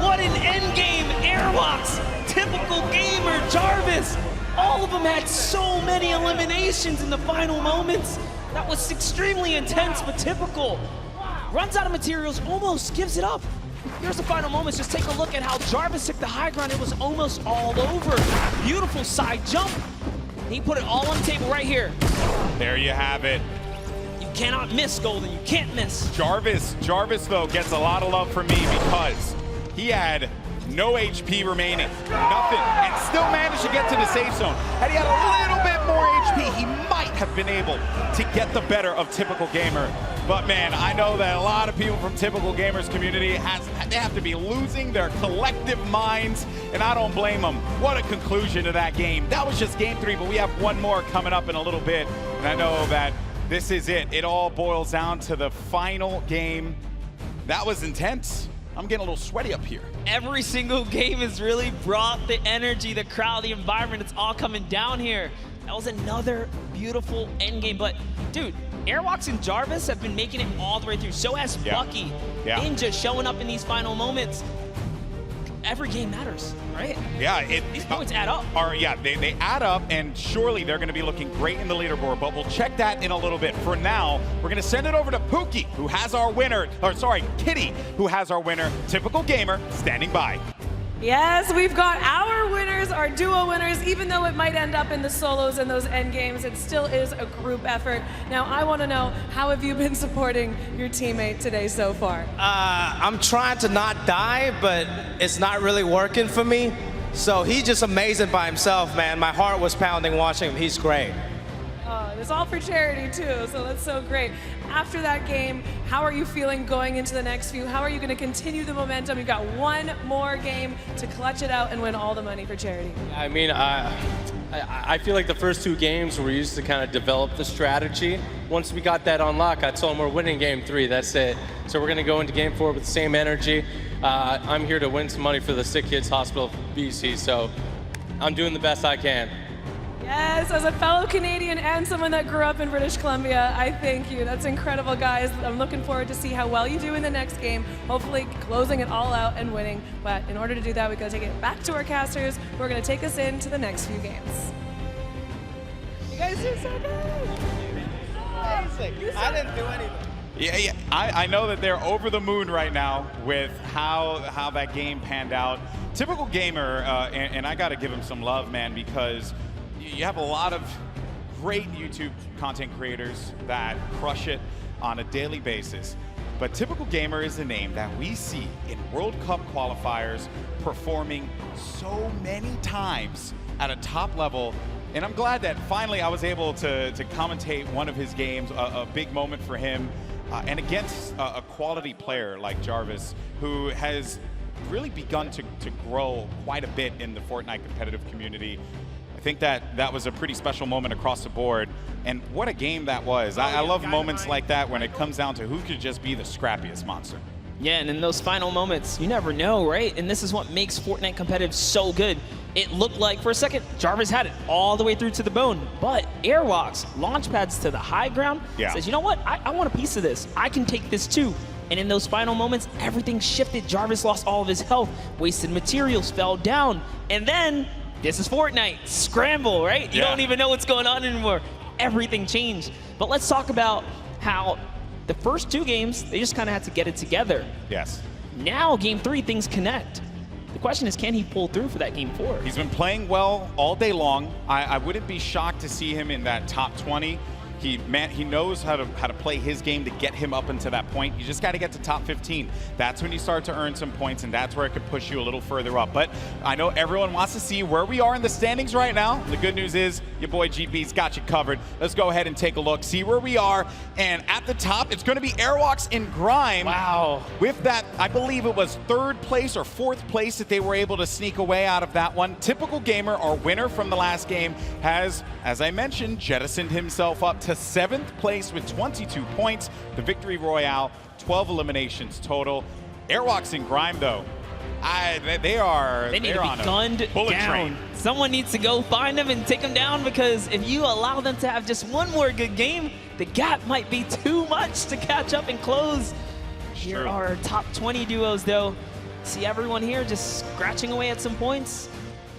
Speaker 15: What an endgame, Airwalks, Typical Gamer, Jarvis. All of them had so many eliminations in the final moments. That was extremely intense, but Typical runs out of materials, almost gives it up. Here's the final moments. Just take a look at how Jarvis took the high ground. It was almost all over. Beautiful side jump. He put it all on the table right here.
Speaker 16: There you have it.
Speaker 15: You cannot miss, Golden. You can't miss.
Speaker 16: Jarvis, though, gets a lot of love from me because he had no HP remaining, nothing, and still managed to get to the safe zone. Had he had a little bit more HP, he might have been able to get the better of Typical Gamer. But man, I know that a lot of people from Typical Gamer's community, they have to be losing their collective minds, and I don't blame them. What a conclusion to that game. That was just game 3, but we have one more coming up in a little bit, and I know that this is it. It all boils down to the final game. That was intense. I'm getting a little sweaty up here.
Speaker 15: Every single game has really brought the energy, the crowd, the environment. It's all coming down here. That was another beautiful end game. But dude, Airwalks and Jarvis have been making it all the way through. So has Bucky. Ninja showing up in these final moments. Every game matters, right?
Speaker 16: Yeah,
Speaker 15: these points add up.
Speaker 16: They add up, and surely they're going to be looking great in the leaderboard, but we'll check that in a little bit. For now, we're going to send it over to Pookie, who has our winner, Kitty, who has our winner. Typical Gamer standing by.
Speaker 14: Yes, we've got our winners, our duo winners. Even though it might end up in the solos and those end games, it still is a group effort. Now, I want to know, how have you been supporting your teammate today so far?
Speaker 4: I'm trying to not die, but it's not really working for me. So he's just amazing by himself, man. My heart was pounding watching him. He's great.
Speaker 14: It's all for charity too, so that's so great. After that game, how are you feeling going into the next few? How are you going to continue the momentum? You've got one more game to clutch it out and win all the money for charity.
Speaker 8: I mean, I feel like the first 2 games we used to kind of develop the strategy. Once we got that on lock, I told them we're winning game 3, that's it. So we're going to go into game 4 with the same energy. I'm here to win some money for the Sick Kids Hospital BC, so I'm doing the best I can.
Speaker 14: Yes, as a fellow Canadian and someone that grew up in British Columbia, I thank you. That's incredible, guys. I'm looking forward to see how well you do in the next game, hopefully closing it all out and winning. But in order to do that, we've got to take it back to our casters who are going to take us into the next few games. You guys do so good.
Speaker 4: Amazing. I didn't do anything.
Speaker 16: Yeah. I know that they're over the moon right now with how that game panned out. Typical Gamer, and I got to give him some love, man, because you have a lot of great YouTube content creators that crush it on a daily basis. But Typical Gamer is a name that we see in World Cup qualifiers performing so many times at a top level. And I'm glad that finally I was able to commentate one of his games, a big moment for him, and against a quality player like Jarvis, who has really begun to grow quite a bit in the Fortnite competitive community. I think that was a pretty special moment across the board, and what a game that was. I love moments like that when it comes down to who could just be the scrappiest monster.
Speaker 15: Yeah, and in those final moments, you never know, right? And this is what makes Fortnite competitive so good. It looked like, for a second, Jarvis had it all the way through to the bone, but Airwalks, launch pads to the high ground, says, you know what, I want a piece of this. I can take this too. And in those final moments, everything shifted. Jarvis lost all of his health, wasted materials, fell down, and then this is Fortnite, scramble, right? You don't even know what's going on anymore. Everything changed. But let's talk about how the first 2 games, they just kind of had to get it together.
Speaker 16: Yes.
Speaker 15: Now, game 3, things connect. The question is, can he pull through for that game 4?
Speaker 16: He's been playing well all day long. I wouldn't be shocked to see him in that top 20. He knows how to play his game to get him up into that point. You just got to get to top 15. That's when you start to earn some points, and that's where it could push you a little further up. But I know everyone wants to see where we are in the standings right now. The good news is your boy GB's got you covered. Let's go ahead and take a look, see where we are. And at the top, it's going to be Airwalks and Grime.
Speaker 24: Wow.
Speaker 16: With that, I believe it was 3rd place or 4th place that they were able to sneak away out of that one. Typical Gamer, our winner from the last game, has, as I mentioned, jettisoned himself up to 7th place with 22 points. The Victory Royale, 12 eliminations total. Airwalks and Grime, though, they need to be
Speaker 15: gunned down. Someone needs to go find them and take them down, because if you allow them to have just one more good game, the gap might be too much to catch up and close. Here are our top 20 duos, though. See everyone here just scratching away at some points.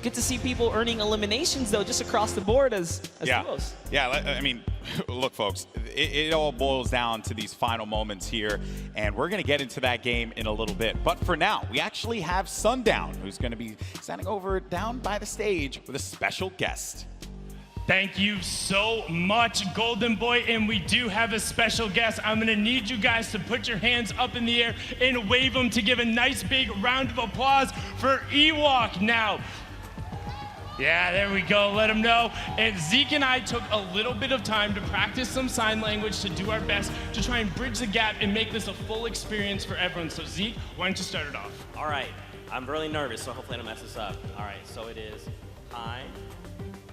Speaker 15: Good to see people earning eliminations, though, just across the board as duos.
Speaker 16: Yeah, I mean, look, folks, it all boils down to these final moments here, and we're going to get into that game in a little bit. But for now, we actually have Sundown, who's going to be standing over down by the stage with a special guest.
Speaker 5: Thank you so much, Golden Boy, and we do have a special guest. I'm gonna need you guys to put your hands up in the air and wave them to give a nice big round of applause for Ewok now. Yeah, there we go, let them know. And Zeke and I took a little bit of time to practice some sign language to do our best to try and bridge the gap and make this a full experience for everyone. So Zeke, why don't you start it off?
Speaker 19: All right, I'm really nervous, so hopefully I don't mess this up. All right, so it is, hi,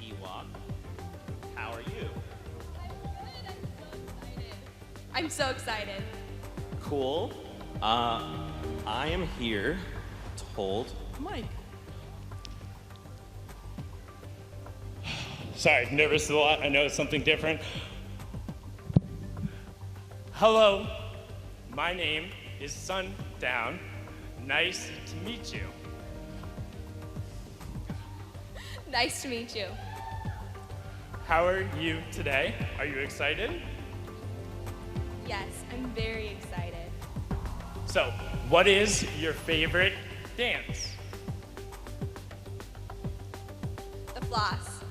Speaker 19: Ewok, how are you?
Speaker 13: I'm so excited.
Speaker 19: Cool. I am here to hold Mike.
Speaker 5: Sorry, nervous a lot. I know it's something different. Hello, my name is Sundown. Nice to meet you.
Speaker 13: Nice to meet you.
Speaker 5: How are you today? Are you excited?
Speaker 13: Yes, I'm very excited.
Speaker 5: So, what is your favorite dance?
Speaker 13: The floss.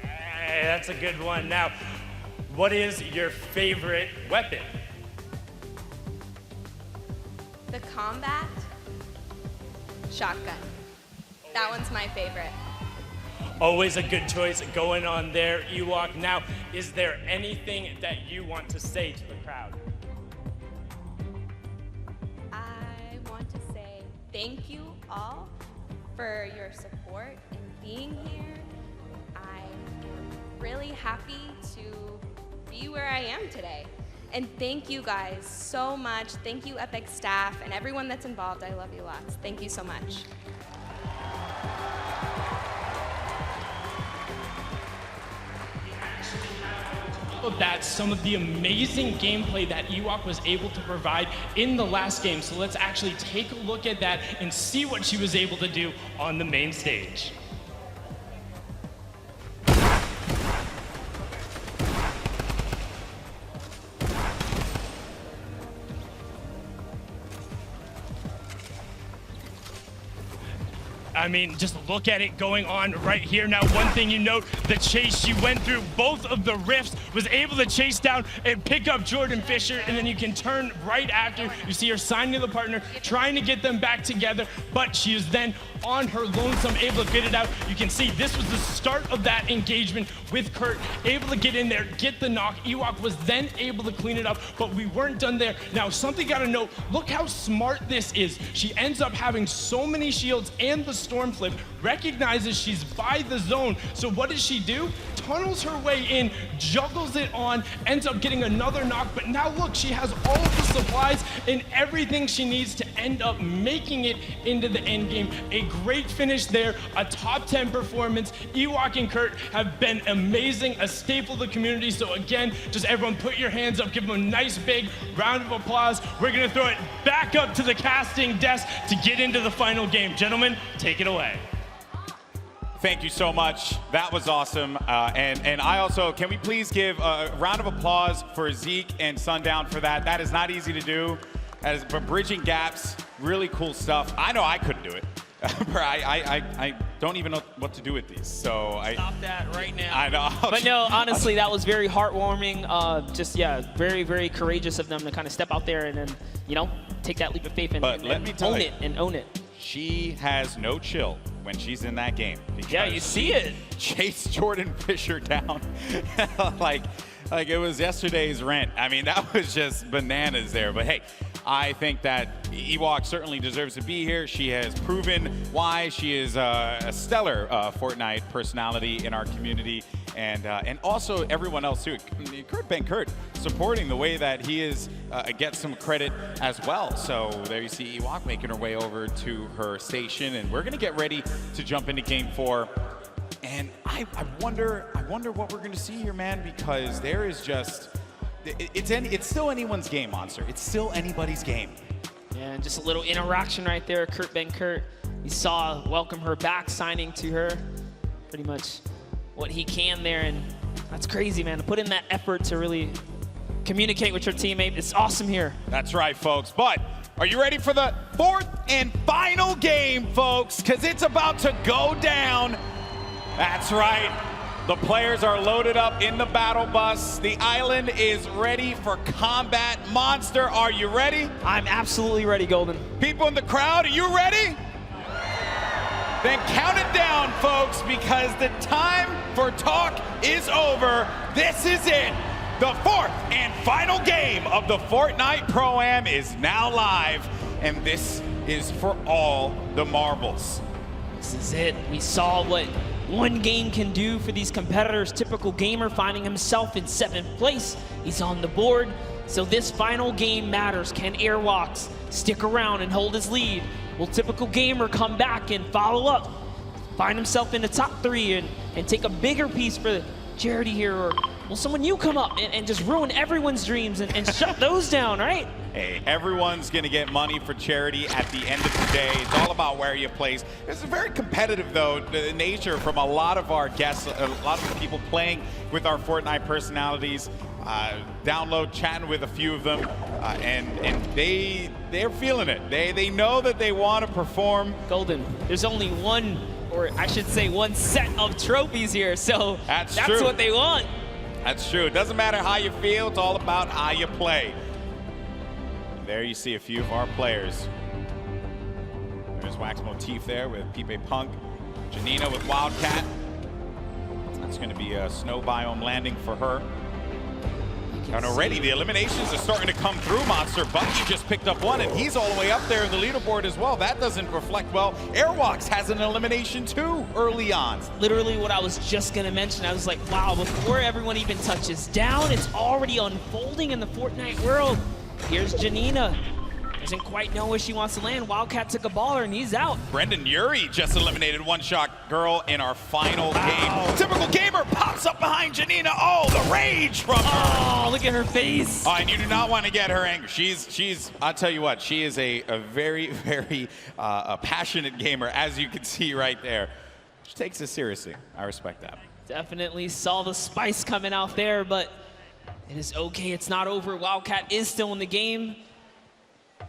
Speaker 5: Hey, that's a good one. Now, what is your favorite weapon?
Speaker 13: The combat shotgun. That one's my favorite.
Speaker 5: Always a good choice going on there, Ewok. Now, is there anything that you want to say to the crowd?
Speaker 13: I want to say thank you all for your support and being here. I'm really happy to be where I am today. And thank you guys so much. Thank you, Epic staff, and everyone that's involved. I love you lots. Thank you so much.
Speaker 5: That's some of the amazing gameplay that Ewok was able to provide in the last game. So let's actually take a look at that and see what she was able to do on the main stage. I mean, just look at it going on right here. Now, one thing you note, the chase she went through, both of the rifts, was able to chase down and pick up Jordan Fisher, and then you can turn right after. You see her signing to the partner, trying to get them back together, but she is then on her lonesome, able to get it out. You can see this was the start of that engagement with Kurt, able to get in there, get the knock. Ewok was then able to clean it up, but we weren't done there. Now, something gotta note, look how smart this is. She ends up having so many shields and the storm flip, recognizes she's by the zone. So what does she do? Tunnels her way in, juggles it on, ends up getting another knock, but now look, she has all of the supplies and everything she needs to end up making it into the end game. A great finish there, a top 10 performance. Ewok and Kurt have been amazing, a staple of the community. So again, just everyone put your hands up, give them a nice big round of applause. We're gonna throw it back up to the casting desk to get into the final game. Gentlemen, take it away.
Speaker 16: Thank you so much. That was awesome. And I also, can we please give a round of applause for Zeke and Sundown for that? That is not easy to do. That is bridging gaps, really cool stuff. I know I couldn't do it. I don't even know what to do with these, so
Speaker 15: Stop that right now.
Speaker 16: I know.
Speaker 15: But no, honestly, that was very heartwarming. Just, yeah, very, very courageous of them to kind of step out there and then, you know, take that leap of faith and, own it.
Speaker 16: She has no chill when she's in that game.
Speaker 15: Yeah, you see it.
Speaker 16: Chase Jordan Fisher down like it was yesterday's rent. I mean, that was just bananas there. But hey, I think that Ewok certainly deserves to be here. She has proven why she is a stellar Fortnite personality in our community. And also everyone else too. Kurt Ben-Kurt supporting the way that he is gets some credit as well. So there you see Ewok making her way over to her station, and we're gonna get ready to jump into Game 4. And I wonder what we're gonna see here, man, because there is just it's still anyone's game, Monster. It's still anybody's game.
Speaker 15: Yeah, and just a little interaction right there. Kurt Ben-Kurt, we saw welcome her back, signing to her pretty much what he can there, and that's crazy, man, to put in that effort to really communicate with your teammate. It's awesome here.
Speaker 16: That's right, folks. But are you ready for the fourth and final game, folks? Because it's about to go down. That's right. The players are loaded up in the battle bus. The island is ready for combat. Monster, are you ready?
Speaker 15: I'm absolutely ready, Golden.
Speaker 16: People in the crowd, are you ready? Then count it down, folks, because the time for talk is over. This is it. The fourth and final game of the Fortnite Pro-Am is now live, and this is for all the marbles.
Speaker 15: This is it. We saw what one game can do for these competitors. Typical gamer finding himself in 7th place. He's on the board. So this final game matters. Can Airwalks stick around and hold his lead? Will Typical Gamer come back and follow up, find himself in the top 3 and take a bigger piece for charity here? Or will someone new come up and just ruin everyone's dreams and shut those down, right?
Speaker 16: Hey, everyone's going to get money for charity at the end of the day. It's all about where you place. It's a very competitive, though, nature from a lot of our guests, a lot of the people playing with our Fortnite personalities. Download, chatting with a few of them, and they're feeling it. They know that they want to perform.
Speaker 15: Golden, there's only one, or I should say one set of trophies here, so that's
Speaker 16: true.
Speaker 15: what they want.
Speaker 16: That's true. It doesn't matter how you feel, it's all about how you play. And there you see a few of our players. There's Wax Motif there with Pipe Punk, Janina with Wildcat. That's going to be a snow biome landing for her. And already the eliminations are starting to come through, Monster. Bucky just picked up one, and he's all the way up there in the leaderboard as well. That doesn't reflect well. Airwalks has an elimination too early on.
Speaker 15: Literally what I was just going to mention. I was like, wow, before everyone even touches down, it's already unfolding in the Fortnite world. Here's Janina. Doesn't quite know where she wants to land. Wildcat took a baller, and he's out.
Speaker 16: Brendan Urie just eliminated One Shot Girl in our final game. Typical Gamer pops up behind Janina. Oh, the rage from her.
Speaker 15: Oh, look at her face.
Speaker 16: Oh, and you do not want to get her angry. She's I'll tell you what, she is a very, very passionate gamer, as you can see right there. She takes this seriously. I respect that.
Speaker 15: Definitely saw the spice coming out there, but it is okay. It's not over. Wildcat is still in the game.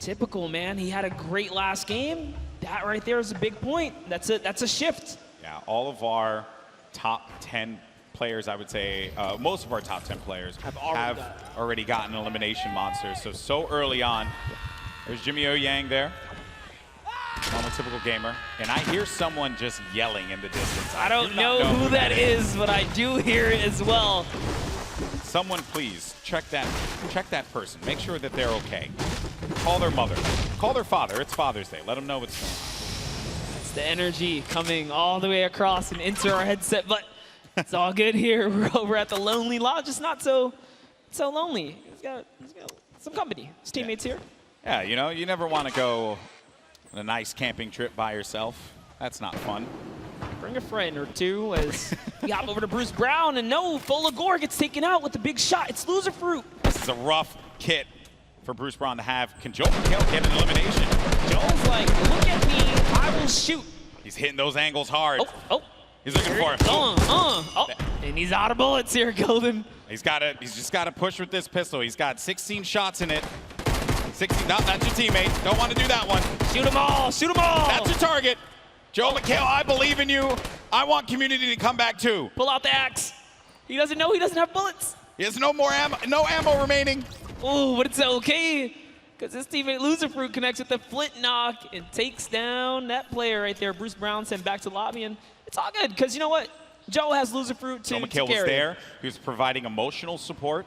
Speaker 15: Typical, man. He had a great last game. That right there is a big point. That's a shift.
Speaker 16: Yeah, all of our top 10 players, I would say, most of our top 10 players have already gotten elimination monsters. So early on. There's Jimmy O Yang there. On the Typical Gamer. And I hear someone just yelling in the distance.
Speaker 15: I don't know who that is, but I do hear it as well.
Speaker 16: Someone please check that person. Make sure that they're okay. Call their mother. Call their father. It's Father's Day. Let them know what's going on.
Speaker 15: It's the energy coming all the way across and into our headset, but it's all good here. We're over at the Lonely Lodge. It's not so lonely. He's got some company. His teammates here.
Speaker 16: Yeah, you know, you never want to go on a nice camping trip by yourself. That's not fun.
Speaker 15: Bring a friend or two as we hop over to Bruce Brown, and no, Folagore gets taken out with the big shot. It's Loser Fruit.
Speaker 16: This is a rough kit for Bruce Brown to have. Can Joel McHale get an elimination?
Speaker 15: Joel's like, look at me, I will shoot.
Speaker 16: He's hitting those angles hard.
Speaker 15: Oh.
Speaker 16: He's looking for it.
Speaker 15: And he's out of bullets here, Golden.
Speaker 16: He's just got to push with this pistol. He's got 16 shots in it. 16, no, that's your teammate. Don't want to do that one.
Speaker 15: Shoot them all, shoot them all.
Speaker 16: That's your target. Joe McHale, I believe in you. I want community to come back too.
Speaker 15: Pull out the axe. He doesn't know he doesn't have bullets.
Speaker 16: He has no more ammo, no ammo remaining.
Speaker 15: Oh, but it's okay, because his teammate Loserfruit connects with the flint knock and takes down that player right there. Bruce Brown sent back to lobby, and it's all good, because you know what? Joe has Loserfruit
Speaker 16: Joe
Speaker 15: to
Speaker 16: McHale
Speaker 15: carry.
Speaker 16: was there. He was providing emotional support.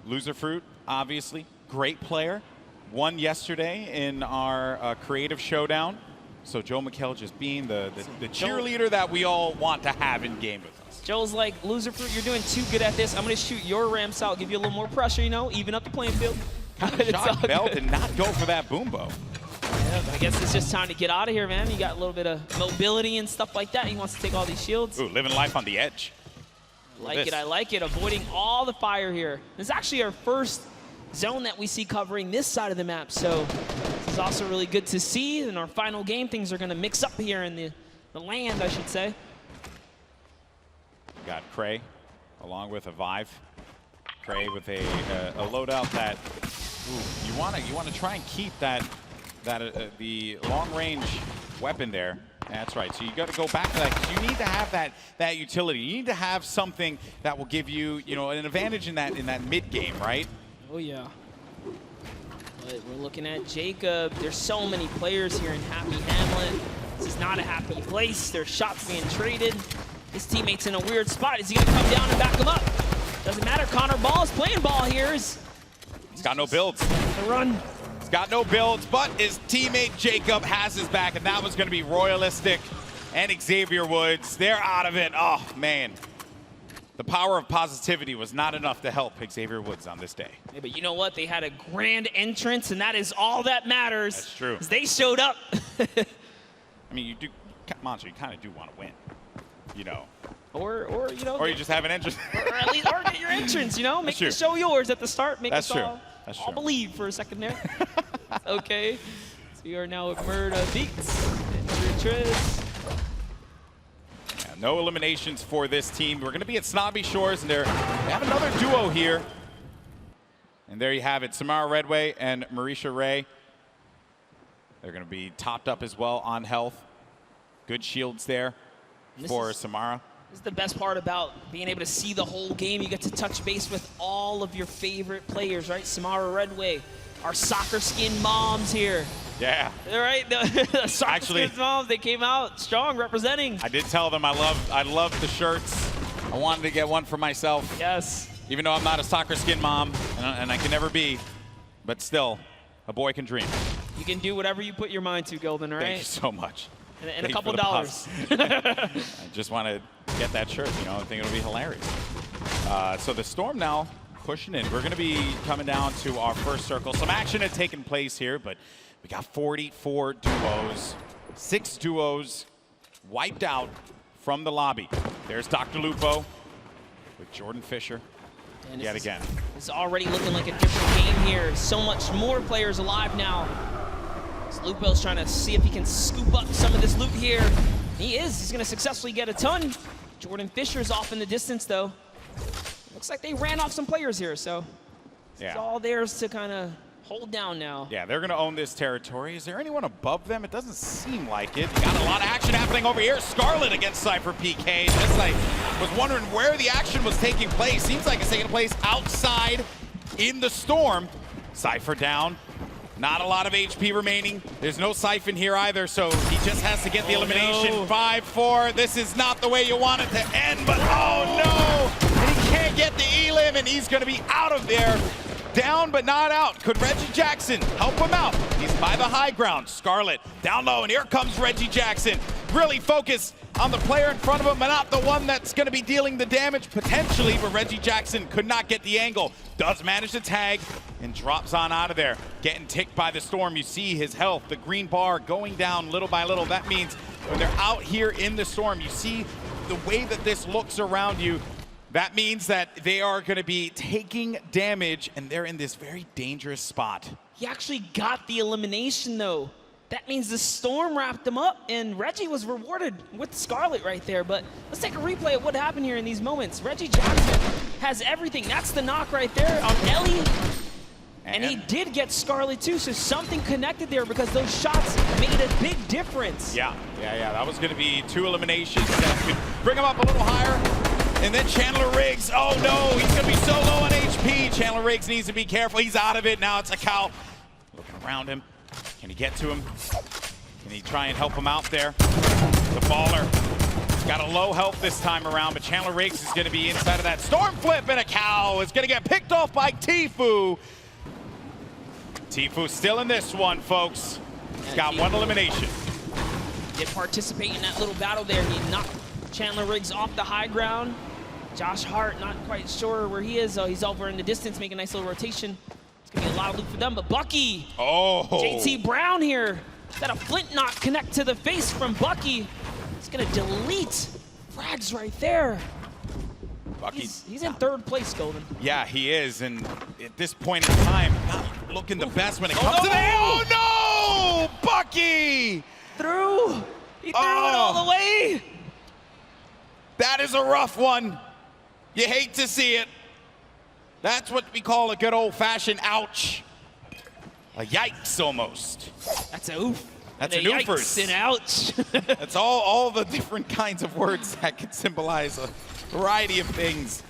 Speaker 16: Loserfruit, obviously, great player. Won yesterday in our creative showdown. So Joe McHale just being the cheerleader that we all want to have in game with us.
Speaker 15: Joe's like, Loserfruit, you're doing too good at this. I'm going to shoot your ramps out, give you a little more pressure, you know, even up the playing field.
Speaker 16: Shot Belt and not go for that boombo.
Speaker 15: Yeah, but I guess it's just time to get out of here, man. You got a little bit of mobility and stuff like that. He wants to take all these shields.
Speaker 16: Ooh, living life on the edge.
Speaker 15: I like it. Avoiding all the fire here. This is actually our first zone that we see covering this side of the map, so this is also really good to see. In our final game, things are going to mix up here in the land, I should say.
Speaker 16: Got Cray along with a Vive. Cray with a loadout that you want to try and keep the long range weapon there. That's right. So you got to go back to that, 'cause you need to have that utility. You need to have something that will give you an advantage in that mid game, right?
Speaker 15: Oh yeah. But we're looking at Jacob. There's so many players here in Happy Hamlet. This is not a happy place. There's shots being traded. His teammate's in a weird spot. Is he gonna come down and back him up? Doesn't matter. Connor Ball is playing ball here. He's
Speaker 16: got no builds.
Speaker 15: The run.
Speaker 16: He's got no builds, but his teammate Jacob has his back, and that was going to be Royalistic and Xavier Woods. They're out of it. Oh, man. The power of positivity was not enough to help Xavier Woods on this day.
Speaker 15: Yeah, but you know what? They had a grand entrance, and that is all that matters.
Speaker 16: That's true.
Speaker 15: They showed up.
Speaker 16: I mean, you do, Monster, you kind of do want to win,
Speaker 15: Or
Speaker 16: Or you just have an entrance.
Speaker 15: or at least get your entrance, Make the show yours at the start. Make
Speaker 16: That's
Speaker 15: us all,
Speaker 16: That's
Speaker 15: all
Speaker 16: true.
Speaker 15: believe for a second there. Okay. So we are now at Murda Beats and Triz.
Speaker 16: Yeah, no eliminations for this team. We're going to be at Snobby Shores, and they have another duo here. And there you have it, Samara Redway and Marissa Ray. They're going to be topped up as well on health. Good shields there for Samara.
Speaker 15: This is the best part about being able to see the whole game. You get to touch base with all of your favorite players, right? Samara Redway, our soccer skin moms here.
Speaker 16: Yeah.
Speaker 15: All right, the soccer skin moms, they came out strong representing.
Speaker 16: I did tell them I love the shirts. I wanted to get one for myself.
Speaker 15: Yes.
Speaker 16: Even though I'm not a soccer skin mom, and I can never be, but still, a boy can dream.
Speaker 15: You can do whatever you put your mind to, Golden, all right?
Speaker 16: Thank you so much.
Speaker 15: And a couple dollars.
Speaker 16: I just want to get that shirt, I think it'll be hilarious. So the Storm now pushing in. We're going to be coming down to our first circle. Some action had taken place here, but we got 44 duos. 6 duos wiped out from the lobby. There's Dr. Lupo with Jordan Fisher yet again.
Speaker 15: It's already looking like a different game here. So much more players alive now. Lupo's trying to see if he can scoop up some of this loot here. He is. He's going to successfully get a ton. Jordan Fisher's off in the distance, though. Looks like they ran off some players here, so it's all theirs to kind of hold down now.
Speaker 16: Yeah, they're going to own this territory. Is there anyone above them? It doesn't seem like it. Got a lot of action happening over here. Scarlet against Cypher PK. Just was wondering where the action was taking place. Seems like it's taking place outside in the Storm. Cypher down. Not a lot of HP remaining. There's no Siphon here either, so he just has to get the elimination.
Speaker 15: No.
Speaker 16: 5-4. This is not the way you want it to end, but oh no! And he can't get the elim, and he's going to be out of there. Down but not out. Could Reggie Jackson help him out? He's by the high ground. Scarlet down low, and here comes Reggie Jackson. Really focused on the player in front of him, but not the one that's going to be dealing the damage potentially, but Reggie Jackson could not get the angle. Does manage to tag and drops on out of there. Getting ticked by the Storm. You see his health, the green bar going down little by little. That means when they're out here in the Storm, you see the way that this looks around you. That means that they are going to be taking damage, and they're in this very dangerous spot.
Speaker 15: He actually got the elimination, though. That means the Storm wrapped him up, and Reggie was rewarded with Scarlet right there. But let's take a replay of what happened here in these moments. Reggie Jackson has everything. That's the knock right there on Ellie. And he did get Scarlet too, so something connected there because those shots made a big difference.
Speaker 16: Yeah. That was going to be 2 eliminations that could bring him up a little higher. And then Chandler Riggs, oh no, he's going to be so low on HP. Chandler Riggs needs to be careful. He's out of it. Now it's a cow. Looking around him. Can he get to him? Can he try and help him out there? The baller. Got a low health this time around, but Chandler Riggs is going to be inside of that storm flip, and a cow is going to get picked off by Tfue. Tfue still in this one, folks. He's got 1 elimination.
Speaker 15: Did participate in that little battle there. He knocked Chandler Riggs off the high ground. Josh Hart, not quite sure where he is. He's over in the distance, making a nice little rotation. It's going to be a lot of loot for them, but Bucky.
Speaker 16: Oh.
Speaker 15: JT Brown here. Got a flint knock connect to the face from Bucky. He's going to delete frags right there.
Speaker 16: Bucky's
Speaker 15: He's in 3rd place, Golden.
Speaker 16: Yeah, he is, and at this point in time, not looking the best when it comes to that. Oh no! Bucky!
Speaker 15: He threw it all the way.
Speaker 16: That is a rough one. You hate to see it. That's what we call a good old-fashioned ouch. A yikes almost.
Speaker 15: That's a oof.
Speaker 16: That's
Speaker 15: and
Speaker 16: an
Speaker 15: a
Speaker 16: oofers.
Speaker 15: Yikes and ouch.
Speaker 16: That's all the different kinds of words that can symbolize a variety of things.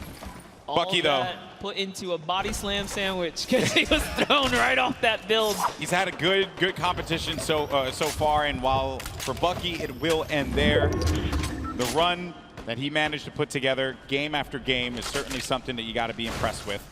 Speaker 16: Bucky, though.
Speaker 15: Put into a body slam sandwich because he was thrown right off that build.
Speaker 16: He's had a good competition so far, and while for Bucky it will end there, the run that he managed to put together game after game is certainly something that you got to be impressed with.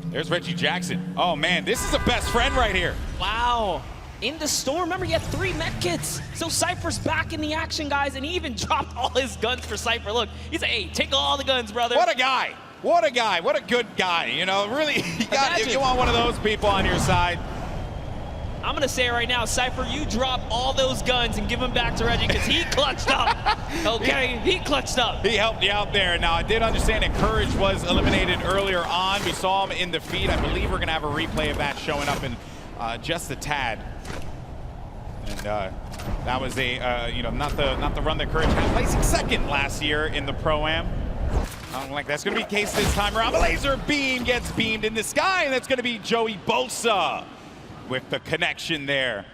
Speaker 16: There's Reggie Jackson. Oh man, this is a best friend right here.
Speaker 15: Wow. In the storm, remember he had 3 med kits. So Cypher's back in the action, guys, and he even dropped all his guns for Cypher. Look, he's like, hey, take all the guns, brother.
Speaker 16: What a guy. What a guy. What a good guy. You know, really, you want one of those people on your side.
Speaker 15: I'm going to say it right now, Cypher, you drop all those guns and give them back to Reggie because he clutched up. Okay, he clutched up.
Speaker 16: He helped you out there. Now, I did understand that Courage was eliminated earlier on. We saw him in the feed. I believe we're going to have a replay of that showing up in just a tad. And that was a, not the run that Courage had, placing 2nd last year in the Pro-Am. I don't think that's going to be the case this time around. The laser beam gets beamed in the sky, and that's going to be Joey Bosa with the connection there.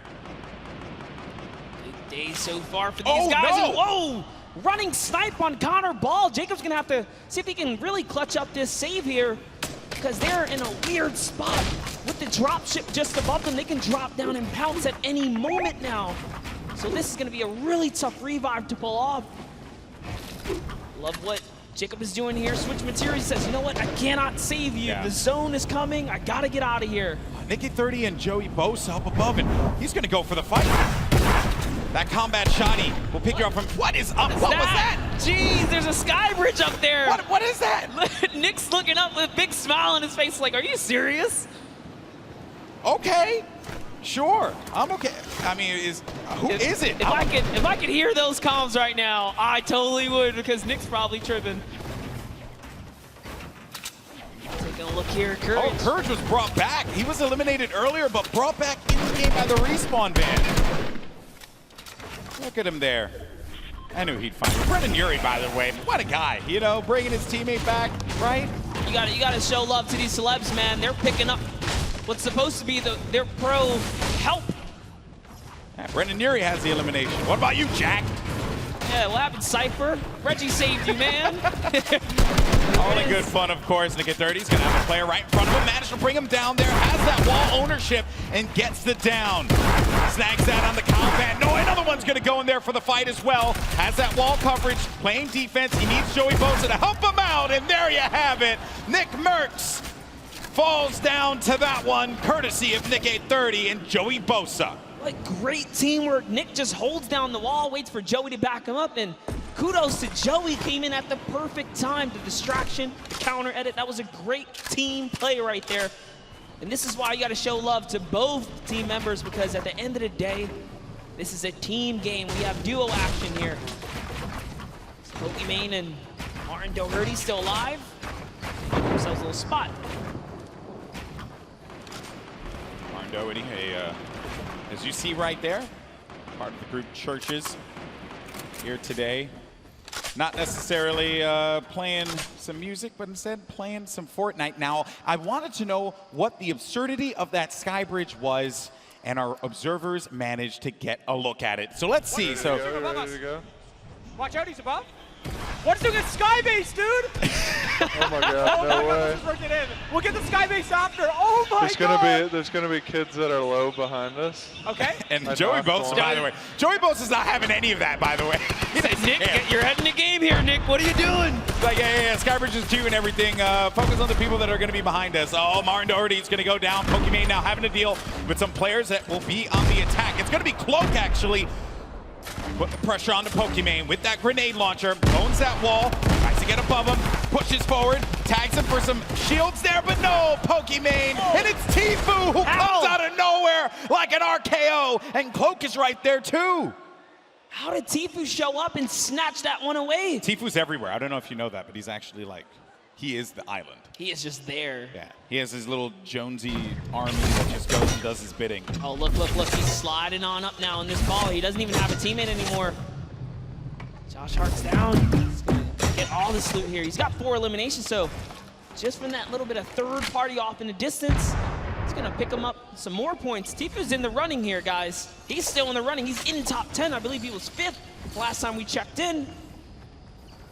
Speaker 15: Big day so far for these guys.
Speaker 16: No.
Speaker 15: And whoa! Running snipe on Connor Ball. Jacob's going to have to see if he can really clutch up this save here because they're in a weird spot. With the drop ship just above them, they can drop down and pounce at any moment now. So this is going to be a really tough revive to pull off. Love what Jacob is doing here. Switch materials, says, you know what? I cannot save you.
Speaker 16: Yeah.
Speaker 15: The zone is coming. I got to get out of here.
Speaker 16: Nicky 30 and Joey Bosa up above, and he's going to go for the fight. That combat shotty will pick you up from. What is up? What was that?
Speaker 15: Jeez, there's a sky bridge up there.
Speaker 16: What is that?
Speaker 15: Nick's looking up with a big smile on his face like, are you serious?
Speaker 16: Okay, sure, I'm okay. I mean, who is it?
Speaker 15: If I could hear those comms right now, I totally would because Nick's probably tripping. Taking a look here, Courage.
Speaker 16: Oh, Courage was brought back. He was eliminated earlier, but brought back in the game by the respawn van. Look at him there. I knew he'd find him. Brendan Urie, by the way, what a guy. You know, bringing his teammate back, right?
Speaker 15: You gotta show love to these celebs, man. They're picking up what's supposed to be their pro help.
Speaker 16: Yeah, Brendan Urie has the elimination. What about you, Jack?
Speaker 15: Yeah, what happened, Cypher? Reggie saved you, man.
Speaker 16: All in good fun, of course. Nicky 30's gonna have a player right in front of him. Managed to bring him down there, has that wall ownership, and gets the down. Snags that on the combat. No, another one's gonna go in there for the fight as well. Has that wall coverage, playing defense. He needs Joey Bosa to help him out, and there you have it. Nick Merckx falls down to that one, courtesy of Nicky 30 and Joey Bosa.
Speaker 15: Like, great teamwork. Nick just holds down the wall, waits for Joey to back him up, and kudos to Joey, came in at the perfect time. The distraction, the counter edit, that was a great team play right there. And this is why you got to show love to both team members, because at the end of the day, this is a team game. We have duo action here. Pokimane and Martin Doherty still alive. Themselves a little spot.
Speaker 16: Martin Doherty, as you see right there, part of the group Churches here today. Not necessarily playing some music, but instead playing some Fortnite. Now, I wanted to know what the absurdity of that sky bridge was, and our observers managed to get a look at it. So let's see. So,
Speaker 23: Ready to go? Watch out, he's above. What's doing a sky base, dude?
Speaker 22: Oh my god, no way.
Speaker 23: Let's work it in. We'll get the sky base after. Oh my
Speaker 22: There's gonna be kids that are low behind us.
Speaker 23: Okay.
Speaker 16: And Joey Bosa, by the way. Joey Bosa's not having any of that, by the way. He said,
Speaker 15: Nick, get your head in the game here, Nick. What are you doing?
Speaker 16: It's like, yeah, Skybridge is too and everything. Focus on the people that are going to be behind us. Oh, Martin Doherty is going to go down. Pokimane now having to deal with some players that will be on the attack. It's going to be Cloak, actually. Put the pressure on the Pokimane with that grenade launcher. Owns that wall. Tries to get above him. Pushes forward. Tags him for some shields there, but no, Pokimane. And it's Tfue who comes out of nowhere like an RKO. And Cloak is right there, too.
Speaker 15: How did Tfue show up and snatch that one away?
Speaker 16: Tfue's everywhere. I don't know if you know that, but he's actually like, he is the island.
Speaker 15: He is just there.
Speaker 16: Yeah, he has his little Jonesy army that just goes and does his bidding.
Speaker 15: Oh, look, look, look. He's sliding on up now in this ball. He doesn't even have a teammate anymore. Josh Hart's down. He's going to get all this loot here. He's got 4 eliminations, so just from that little bit of third party off in the distance, it's going to pick him up some more points. Tfue's in the running here, guys. He's still in the running. He's in top 10. I believe he was 5th last time we checked in.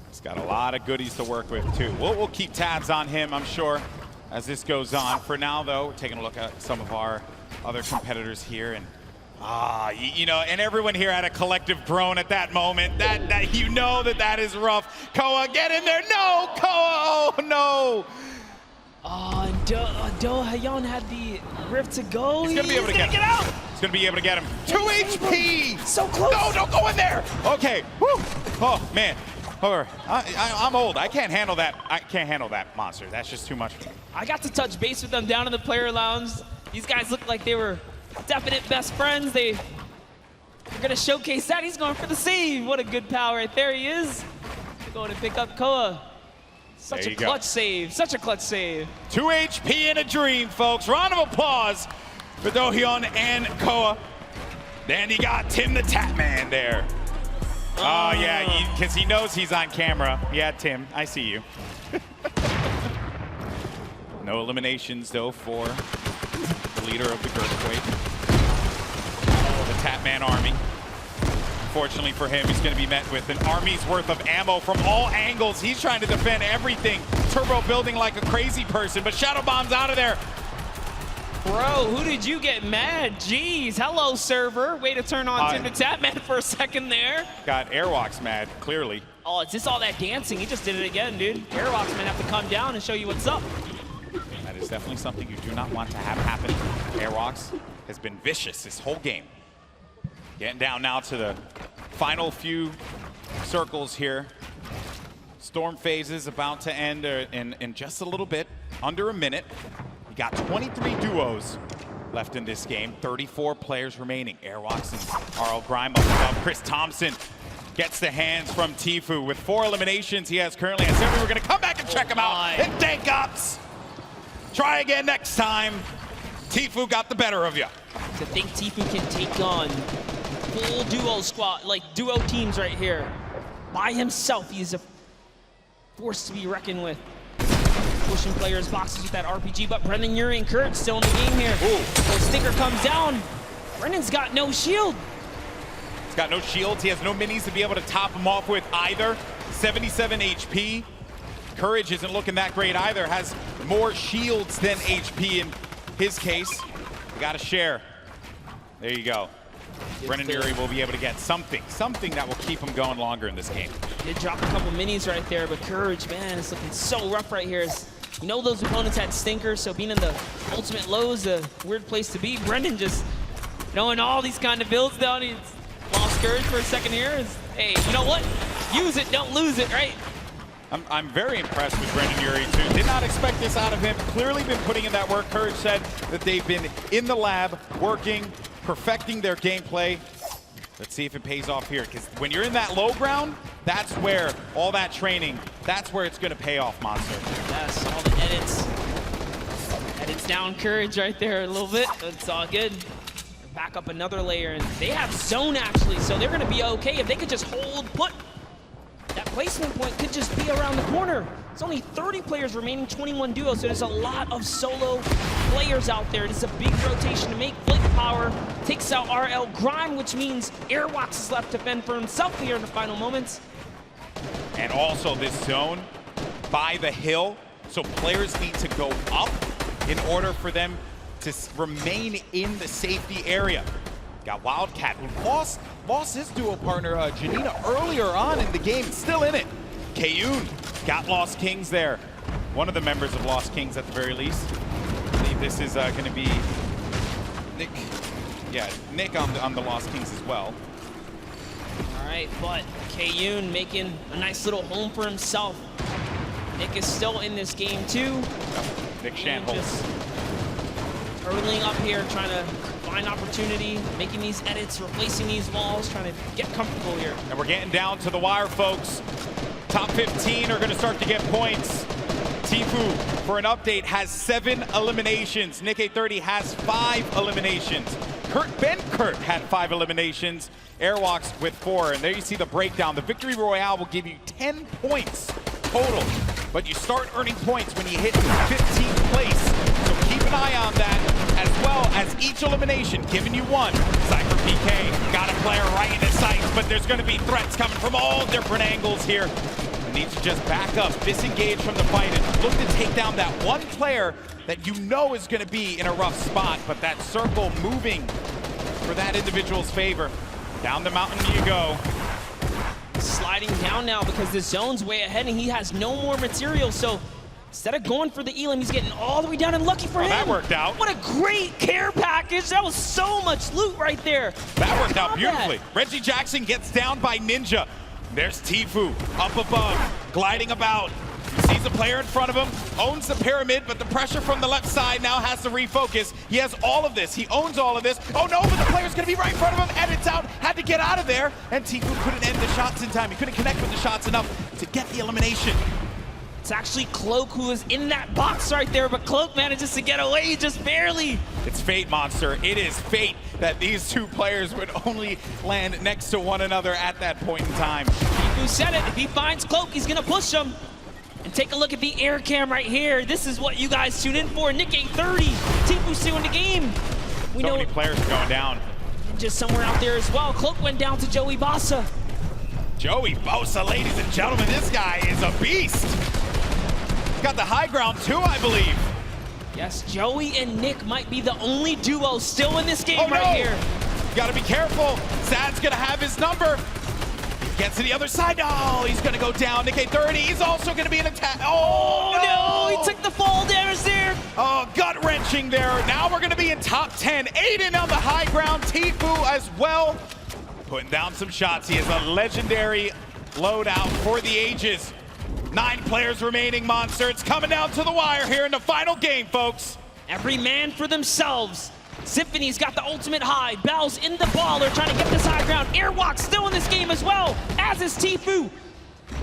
Speaker 16: He's got a lot of goodies to work with, too. We'll keep tabs on him, I'm sure, as this goes on. For now, though, we're taking a look at some of our other competitors here. And, you know, and everyone here had a collective groan at that moment. That you know that is rough. Koa, get in there. No, Koa, oh, no.
Speaker 15: Oh, and Do-Hyeon had the rift to go.
Speaker 16: He's gonna be able to get
Speaker 15: out.
Speaker 16: He's gonna be able to get him. 2 HP.
Speaker 15: So close.
Speaker 16: No, don't go in there. Okay. Woo. Oh man. I'm old. I can't handle that. I can't handle that monster. That's just too much for me.
Speaker 15: I got to touch base with them down in the player lounge. These guys look like they were definite best friends. They're gonna showcase that. He's going for the save. What a good pal right there he is. They're going to pick up Koa. Such a clutch save. Such a clutch save.
Speaker 16: 2 HP in a dream, folks. Round of applause for Do-Hyeon and Koa. Then you got Tim the Tap Man there. Oh, yeah, because he knows he's on camera. Yeah, Tim, I see you. No eliminations, though, for the leader of the Earthquake. The Tapman Army. Unfortunately for him, he's going to be met with an army's worth of ammo from all angles. He's trying to defend everything. Turbo building like a crazy person, but Shadow Bomb's out of there.
Speaker 15: Bro, who did you get mad? Jeez, hello, server. Way to turn on Tim the Tapman for a second there.
Speaker 16: Got Airwalks mad, clearly.
Speaker 15: Oh, it's just all that dancing. He just did it again, dude. Airwalks might have to come down and show you what's up.
Speaker 16: That is definitely something you do not want to have happen. Airwalks has been vicious this whole game. Getting down now to the final few circles here. Storm phase is about to end in just a little bit, under a minute. We got 23 duos left in this game, 34 players remaining. Airwalks and RL Grime up above. Chris Thompson gets the hands from Tfue. With 4 eliminations he has currently. And certainly we're going to come back and check him out. And Dank Ops. Try again next time. Tfue got the better of you.
Speaker 15: To think Tfue can take on full duo squad, like duo teams right here. By himself, he's a force to be reckoned with. Pushing players' boxes with that RPG, but Brendan, Yuri, and Kurt still in the game here.
Speaker 16: Ooh.
Speaker 15: So Stinker comes down. Brendan's got no shield.
Speaker 16: He's got no shields. He has no minis to be able to top him off with either. 77 HP. Courage isn't looking that great either. Has more shields than HP in his case. We got to share. There you go. Brendan Yuri will be able to get something that will keep him going longer in this game.
Speaker 15: Did drop a couple minis right there, but Courage, man, it's looking so rough right here. You know those opponents had stinkers, so being in the ultimate low is a weird place to be. Brendan just knowing all these kind of builds down. He's lost Courage for a second here. Hey, you know what? Use it, don't lose it, right?
Speaker 16: I'm very impressed with Brendan Yuri, too. Did not expect this out of him. Clearly been putting in that work. Courage said that they've been in the lab, working, perfecting their gameplay. Let's see if it pays off here, because when you're in that low ground, that's where all that training, that's where it's going to pay off, Monster.
Speaker 15: Yes, all the edits. Edits down Courage right there a little bit. It's all good. Back up another layer, and they have zone, actually, so they're going to be okay. If they could just hold, put that replacement point could just be around the corner. It's only 30 players remaining, 21 duos, so there's a lot of solo players out there. It's a big rotation to make. Flake Power takes out RL Grime, which means Airwalks is left to fend for himself here in the final moments.
Speaker 16: And also this zone by the hill, so players need to go up in order for them to remain in the safety area. Got Wildcat, who lost his duo partner, Janina, earlier on in the game, still in it. Kayun got Lost Kings there. One of the members of Lost Kings at the very least. I believe this is going to be Nick. Yeah, Nick on the Lost Kings as well.
Speaker 15: All right, but Kayun making a nice little home for himself. Nick is still in this game too.
Speaker 16: Nick Shanholz
Speaker 15: just hurtling up here, trying to find opportunity, making these edits, replacing these walls, trying to get comfortable here.
Speaker 16: And we're getting down to the wire, folks. Top 15 are going to start to get points. Tifu, for an update, has 7 eliminations. Nick 830 has 5 eliminations. Ben Kurt had 5 eliminations. Airwalks with 4. And there you see the breakdown. The Victory Royale will give you 10 points total. But you start earning points when you hit 15th place. So keep an eye on that, as well as each elimination giving you 1. Cypher PK got a player right in his sights, but there's going to be threats coming from all different angles here. Needs to just back up, disengage from the fight, and look to take down that one player that you know is going to be in a rough spot, but that circle moving for that individual's favor. Down the mountain you go.
Speaker 15: Sliding down now because the zone's way ahead and he has no more material, so instead of going for the elim, he's getting all the way down, and lucky for him.
Speaker 16: That worked out.
Speaker 15: What a great care package. That was so much loot right there.
Speaker 16: That worked out beautifully. Reggie Jackson gets down by Ninja. There's Tifu up above, gliding about. Sees a player in front of him, owns the pyramid, but the pressure from the left side now has to refocus. He has all of this. He owns all of this. Oh no, but the player's going to be right in front of him, and it's out. Had to get out of there, and Tifu couldn't end the shots in time. He couldn't connect with the shots enough to get the elimination.
Speaker 15: It's actually Cloak who is in that box right there, but Cloak manages to get away just barely.
Speaker 16: It's fate, Monster. It is fate that these two players would only land next to one another at that point in time.
Speaker 15: Who said it? If he finds Cloak, he's gonna push him. And take a look at the air cam right here. This is what you guys tune in for. Nick 830, Tifu still in the game. We
Speaker 16: so
Speaker 15: know
Speaker 16: many players going down.
Speaker 15: Just somewhere out there as well. Cloak went down to Joey Bossa.
Speaker 16: Joey Bossa, ladies and gentlemen, this guy is a beast. Got the high ground too, I believe.
Speaker 15: Yes, Joey and Nick might be the only duo still in this game right here.
Speaker 16: Gotta be careful. Sad's gonna have his number. He gets to the other side. Oh, he's gonna go down. Nick 830, he's also gonna be an attack. Oh,
Speaker 15: no, he took the fall damage there.
Speaker 16: Oh, gut wrenching there. Now we're gonna be in top 10. Aiden on the high ground, Tifu as well. Putting down some shots. He has a legendary loadout for the ages. 9 players remaining, Monster. It's coming down to the wire here in the final game, folks.
Speaker 15: Every man for themselves. Symphony's got the ultimate high. Bell's in the ball. They're trying to get this high ground. Airwalk still in this game as well, as is Tifu.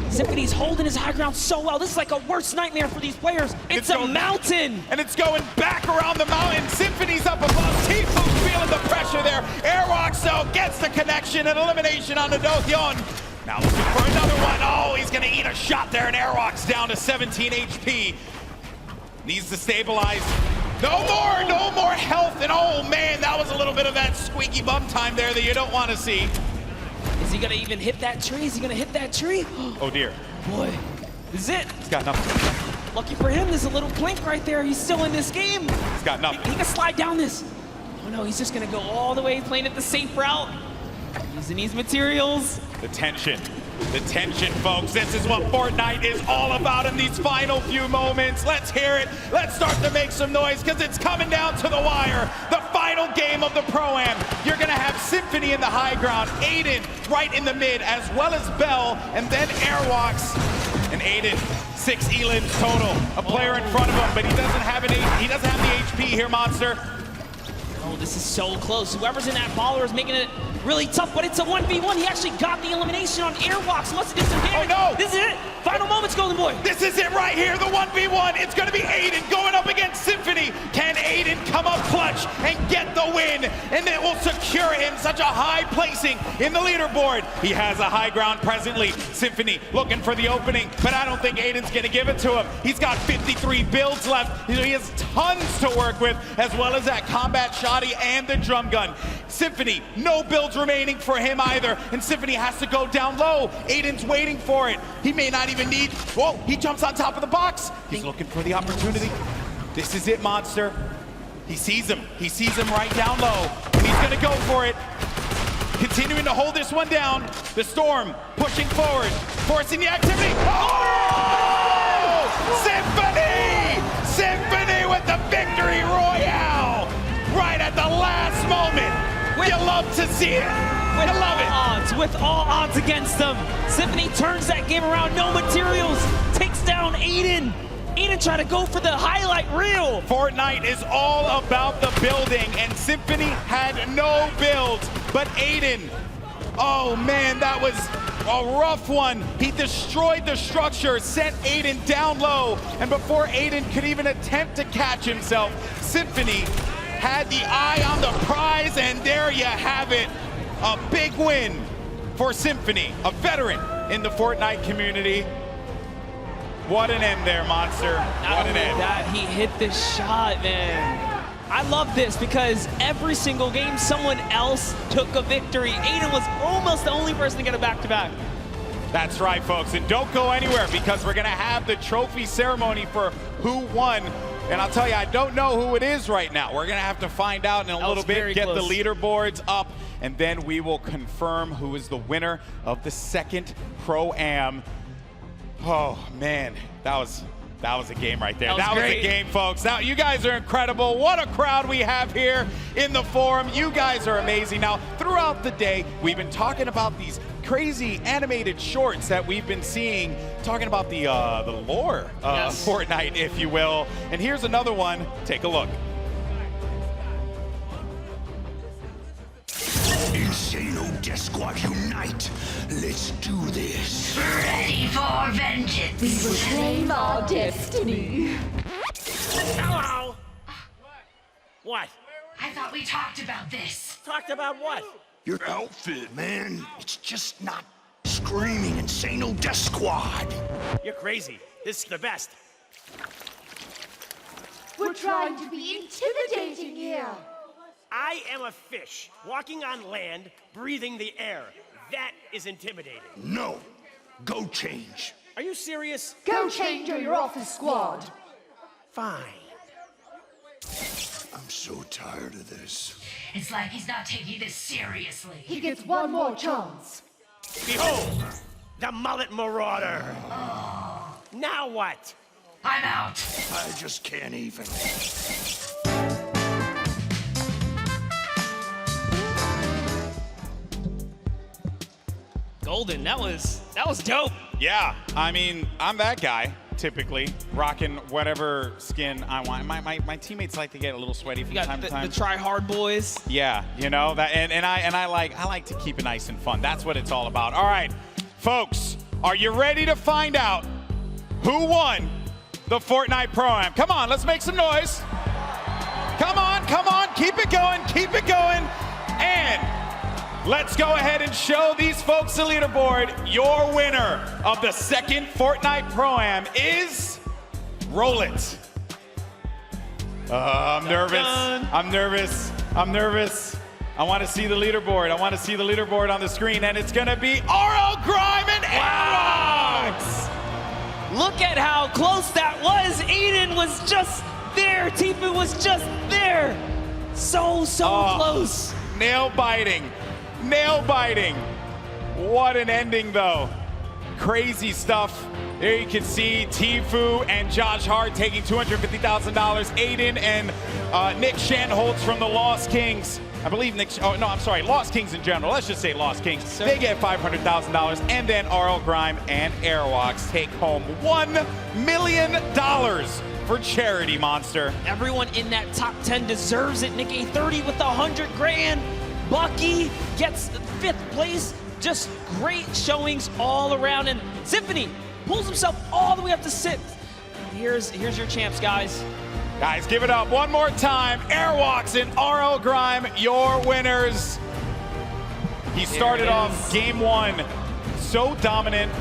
Speaker 15: Symphony's holding his high ground so well. This is like a worst nightmare for these players. It's a mountain.
Speaker 16: And it's going back around the mountain. Symphony's up above. Tifu's feeling the pressure there. Airwalk so gets the connection and elimination on the Dohyeon. Now looking for another one. Oh, he's gonna eat a shot there, and Airwalk's down to 17 HP. Needs to stabilize. No more health, and oh man, that was a little bit of that squeaky bum time there that you don't want to see.
Speaker 15: Is he gonna even hit that tree? Is he gonna hit that tree?
Speaker 16: Oh dear.
Speaker 15: Boy, this is it.
Speaker 16: He's got nothing.
Speaker 15: Lucky for him, there's a little blink right there. He's still in this game.
Speaker 16: He's got nothing.
Speaker 15: He can slide down this. Oh no, he's just gonna go all the way, playing it the safe route. Using these materials.
Speaker 16: The tension, folks. This is what Fortnite is all about in these final few moments. Let's hear it. Let's start to make some noise, because it's coming down to the wire. The final game of the Pro-Am. You're going to have Symphony in the high ground, Aiden right in the mid, as well as Bell, and then Airwalks. And Aiden, 6 elims total. A player in front of him, but he doesn't have the HP here, Monster.
Speaker 15: Oh, this is so close. Whoever's in that baller is making it really tough, but it's a 1v1. He actually got the elimination on Airwalks. Must have did some damage.
Speaker 16: Oh no!
Speaker 15: This is it. Final moments, Golden Boy.
Speaker 16: This is it right here, the 1v1. It's going to be Aiden going up against Symphony. Can Aiden come come up clutch and get the win, and it will secure him such a high placing in the leaderboard. He has a high ground presently. Symphony looking for the opening, but I don't think Aiden's gonna give it to him. He's got 53 builds left. He has tons to work with, as well as that combat shoddy and the drum gun. Symphony, no builds remaining for him either, and Symphony has to go down low. Aiden's waiting for it. He may not even need, whoa, he jumps on top of the box. He's looking for the opportunity. This is it, Monster. He sees him right down low, and he's gonna go for it. Continuing to hold this one down. The Storm pushing forward, forcing the activity. Oh! Symphony! Symphony with the victory royale! Right at the last moment. You love to see it. You love it.
Speaker 15: With all odds against them, Symphony turns that game around. No materials, takes down Aiden. Aiden trying to go for the highlight reel.
Speaker 16: Fortnite is all about the building, and Symphony had no builds, but Aiden, oh man, that was a rough one. He destroyed the structure, sent Aiden down low, and before Aiden could even attempt to catch himself, Symphony had the eye on the prize, and there you have it. A big win for Symphony, a veteran in the Fortnite community. What an end there, Monster. What an end.
Speaker 15: That he hit this shot, man. I love this because every single game someone else took a victory. Aiden was almost the only person to get a back-to-back.
Speaker 16: That's right, folks, and don't go anywhere because we're gonna have the trophy ceremony for who won. And I'll tell you, I don't know who it is right now. We're gonna have to find out in a little bit, get the leaderboards up, and then we will confirm who is the winner of the second Pro-Am. Oh man, that was a game right there. That was a game, folks. Now, you guys are incredible. What a crowd we have here in the forum. You guys are amazing. Now, throughout the day, we've been talking about these crazy animated shorts that we've been seeing, talking about the lore of Fortnite, if you will. And here's another one. Take a look.
Speaker 11: Insano Death Squad unite. Let's do this.
Speaker 17: Ready for vengeance. We will claim our destiny.
Speaker 18: Hello. What?
Speaker 17: I thought we talked about this.
Speaker 18: Talked about what?
Speaker 11: Your outfit, man. It's just not screaming Insano Death Squad.
Speaker 18: You're crazy. This is the best.
Speaker 17: We're trying to be intimidating here.
Speaker 18: I am a fish, walking on land, breathing the air. That is intimidating.
Speaker 11: No. Go change.
Speaker 18: Are you serious?
Speaker 17: Go change or you're off the squad.
Speaker 18: Fine.
Speaker 11: I'm so tired of this.
Speaker 17: It's like he's not taking this seriously. He gets one more chance.
Speaker 18: Behold, the mullet marauder. Now what?
Speaker 17: I'm out.
Speaker 11: I just can't even.
Speaker 15: Golden, that was dope.
Speaker 16: Yeah, I mean, I'm that guy, typically, rocking whatever skin I want. My teammates like to get a little sweaty from time to time.
Speaker 15: The try-hard boys.
Speaker 16: Yeah, you know, that, and I like to keep it nice and fun. That's what it's all about. All right, folks, are you ready to find out who won the Fortnite Pro-Am? Come on, let's make some noise. Come on, keep it going, and let's go ahead and show these folks the leaderboard. Your winner of the second Fortnite Pro-Am is... Roll it. I'm nervous. I want to see the leaderboard. On the screen, and it's going to be RL Grime and Airbox.
Speaker 15: Look at how close that was. Aiden was just there. Tifu was just there. So close.
Speaker 16: Nail biting. What an ending, though. Crazy stuff. There you can see Tifu and Josh Hart taking $250,000. Aiden and Nick Shanholtz from the Lost Kings. I believe Lost Kings in general. Let's just say Lost Kings. Sir. They get $500,000. And then RL Grime and Airwalks take home $1 million for charity, Monster.
Speaker 15: Everyone in that top 10 deserves it. Nick A30 with $100,000. Bucky gets 5th place. Just great showings all around. And Symphony pulls himself all the way up to 6th. Here's your champs, guys.
Speaker 16: Guys, give it up one more time. Airwalks and RL Grime, your winners. He started off game one so dominant,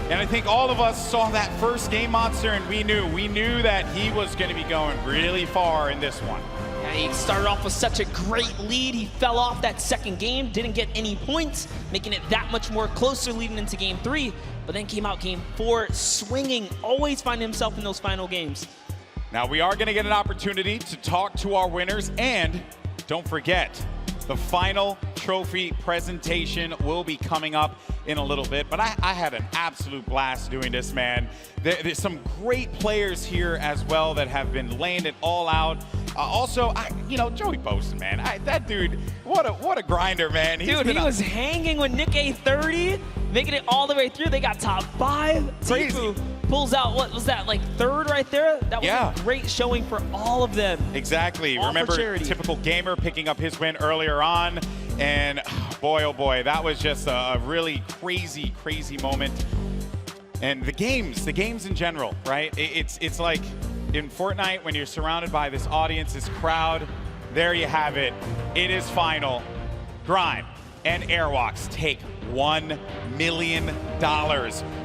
Speaker 16: and I think all of us saw that first game, Monster, and we knew that he was going to be going really far in this one.
Speaker 15: Yeah, he started off with such a great lead. He fell off that second game, didn't get any points, making it that much more closer leading into game 3, but then came out game 4 swinging, always finding himself in those final games.
Speaker 16: Now we are going to get an opportunity to talk to our winners, and don't forget, the final trophy presentation will be coming up in a little bit, but I had an absolute blast doing this, man. There's some great players here as well that have been laying it all out. Also, Joey Bosun, man, that dude, what a grinder, man.
Speaker 15: Dude, he was hanging with Nick A30, making it all the way through. They got top 5.
Speaker 16: Crazy.
Speaker 15: Tifu pulls out, what was that, like 3rd right there? That was a great showing for all of them.
Speaker 16: Exactly.
Speaker 15: All
Speaker 16: Remember,
Speaker 15: for charity.
Speaker 16: Typical Gamer picking up his win earlier on, and boy, oh boy, that was just a really crazy, crazy moment. And the games in general, right? It's like in Fortnite when you're surrounded by this audience, this crowd. There you have it. It is final. Grime and Airwalks take $1 million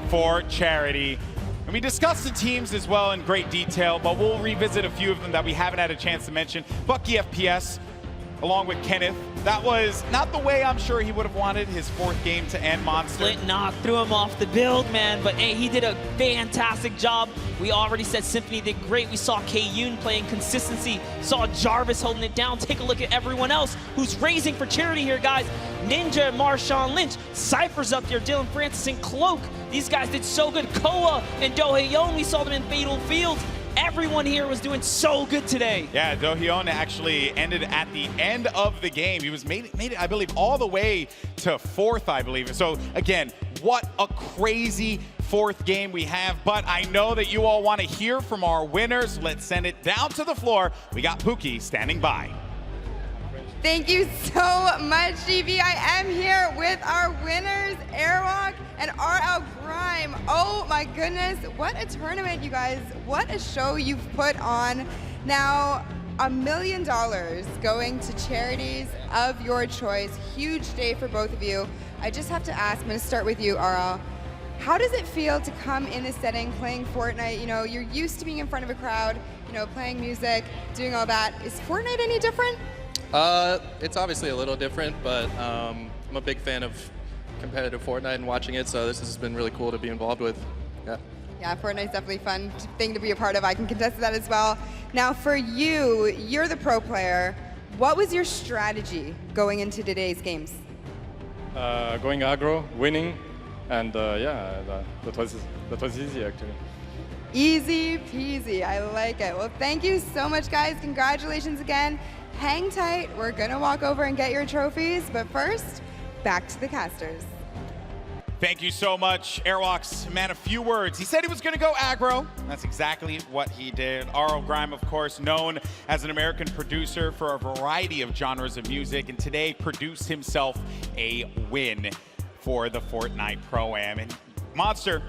Speaker 16: for charity. And we discussed the teams as well in great detail, but we'll revisit a few of them that we haven't had a chance to mention. Bucky FPS, along with Kenneth. That was not the way I'm sure he would have wanted his 4th game to end, Monster.
Speaker 15: Flint knocked threw him off the build, man, but hey, he did a fantastic job. We already said Symphony did great. We saw K-Yoon playing consistency, saw Jarvis holding it down. Take a look at everyone else who's raising for charity here, guys. Ninja, Marshawn Lynch, Cypher's up there, Dylan Francis and Cloak. These guys did so good. Koa and Dohaeon, we saw them in Fatal Fields. Everyone here was doing so good today.
Speaker 16: Yeah, Dohaeon actually ended at the end of the game. He was made it, I believe, all the way to 4th, I believe. So again, what a crazy 4th game we have. But I know that you all want to hear from our winners. Let's send it down to the floor. We got Pookie standing by.
Speaker 9: Thank you so much, GB. I am here with our winners, Airwalk and RL Grime. Oh my goodness, what a tournament, you guys. What a show you've put on. Now, $1 million going to charities of your choice. Huge day for both of you. I just have to ask, I'm gonna start with you, RL. How does it feel to come in this setting, playing Fortnite? You know, you're used to being in front of a crowd, playing music, doing all that. Is Fortnite any different?
Speaker 7: It's obviously a little different, but I'm a big fan of competitive Fortnite and watching it, so this has been really cool to be involved with.
Speaker 9: Yeah, Fortnite's definitely a fun thing to be a part of. I can contest that as well. Now for you, you're the pro player. What was your strategy going into today's games?
Speaker 10: Going aggro, winning, and that was easy actually.
Speaker 9: Easy peasy, I like it. Well, thank you so much, guys. Congratulations again. Hang tight, we're gonna walk over and get your trophies, but first, back to the casters.
Speaker 16: Thank you so much, Airwalks. Man, a few words. He said he was going to go aggro. That's exactly what he did. RL Grime, of course, known as an American producer for a variety of genres of music, and today produced himself a win for the Fortnite Pro-Am. And Monster,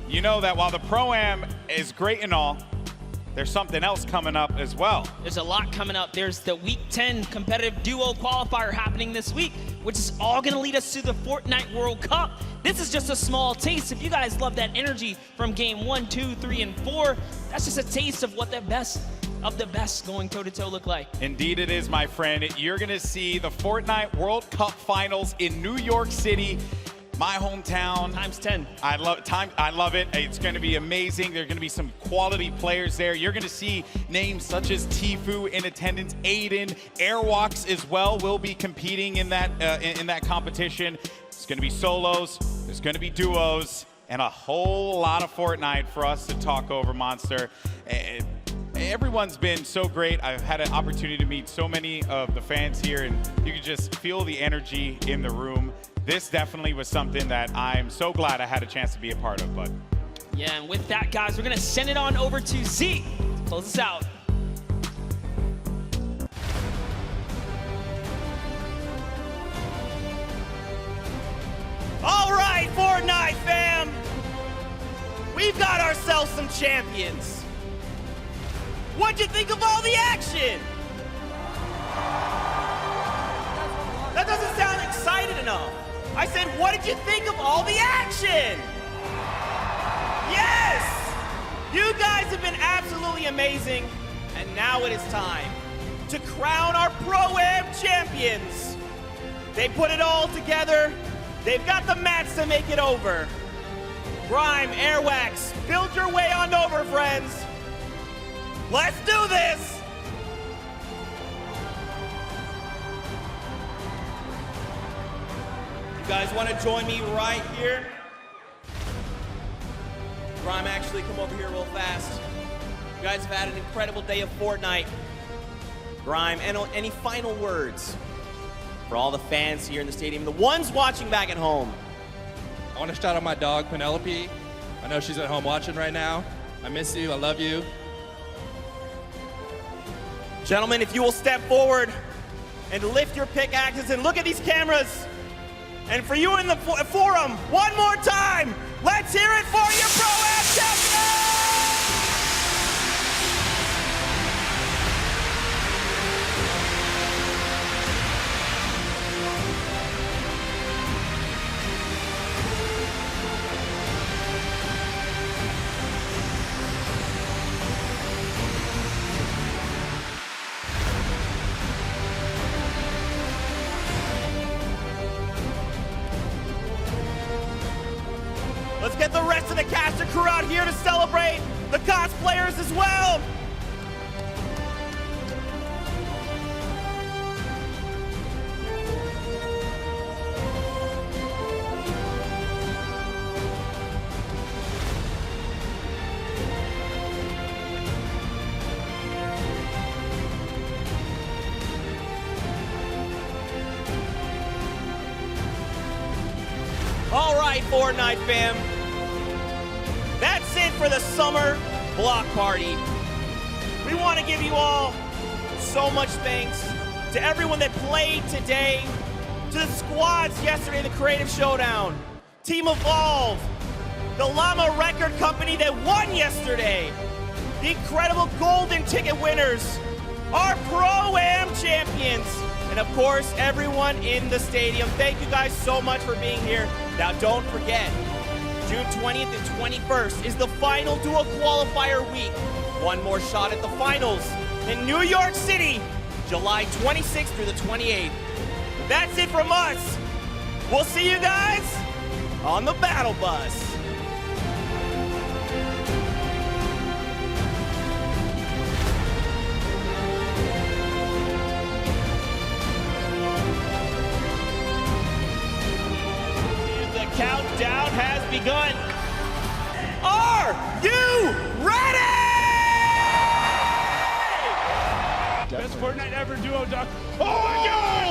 Speaker 16: you know that while the Pro-Am is great and all, there's something else coming up as well.
Speaker 15: There's a lot coming up. There's the Week 10 competitive duo qualifier happening this week, which is all gonna lead us to the Fortnite World Cup. This is just a small taste. If you guys love that energy from game 1, 2, 3, and 4, that's just a taste of what the best of the best going toe-to-toe look like.
Speaker 16: Indeed it is, my friend. You're gonna see the Fortnite World Cup Finals in New York City. My hometown.
Speaker 15: Times 10.
Speaker 16: I love it. It's going to be amazing. There are going to be some quality players there. You're going to see names such as Tifu in attendance, Aiden, Airwalks as well will be competing in that competition. It's going to be solos. There's going to be duos, and a whole lot of Fortnite for us to talk over, Monster. Everyone's been so great. I've had an opportunity to meet so many of the fans here, and you can just feel the energy in the room. This definitely was something that I'm so glad I had a chance to be a part of, bud.
Speaker 15: Yeah, and with that, guys, we're gonna send it on over to Z to close us out.
Speaker 20: All right, Fortnite fam, we've got ourselves some champions.
Speaker 1: What'd you think of all the action? That doesn't sound excited enough. I said, what did you think of all the action? Yes! You guys have been absolutely amazing, and now it is time to crown our Pro-Am champions. They put it all together. They've got the mats to make it over. Grime, Airwax, build your way on over, friends. Let's do this! You guys want to join me right here? Grime, actually, come over here real fast. You guys have had an incredible day of Fortnite. Grime, any final words for all the fans here in the stadium, the ones watching back at home?
Speaker 7: I want to shout out my dog, Penelope. I know she's at home watching right now. I miss you, I love you.
Speaker 1: Gentlemen, if you will step forward and lift your pickaxes and look at these cameras. And for you in the forum, one more time, let's hear it for your Pro-Am champion! Let's get the rest of the cast and crew out here to celebrate, the cosplayers as well. All right, Fortnite fam. That's it for the summer block party. We want to give you all so much thanks to everyone that played today, to the squads yesterday, the Creative Showdown, Team Evolve, the Llama Record Company that won yesterday, the incredible golden ticket winners, our Pro-Am champions, and of course, everyone in the stadium. Thank you guys so much for being here. Now, don't forget, June 20th and 21st is the final dual qualifier week. One more shot at the finals in New York City, July 26th through the 28th. That's it from us. We'll see you guys on the battle bus. Countdown has begun. Are you ready?
Speaker 5: Best Fortnite ever duo, Doc. Oh my God!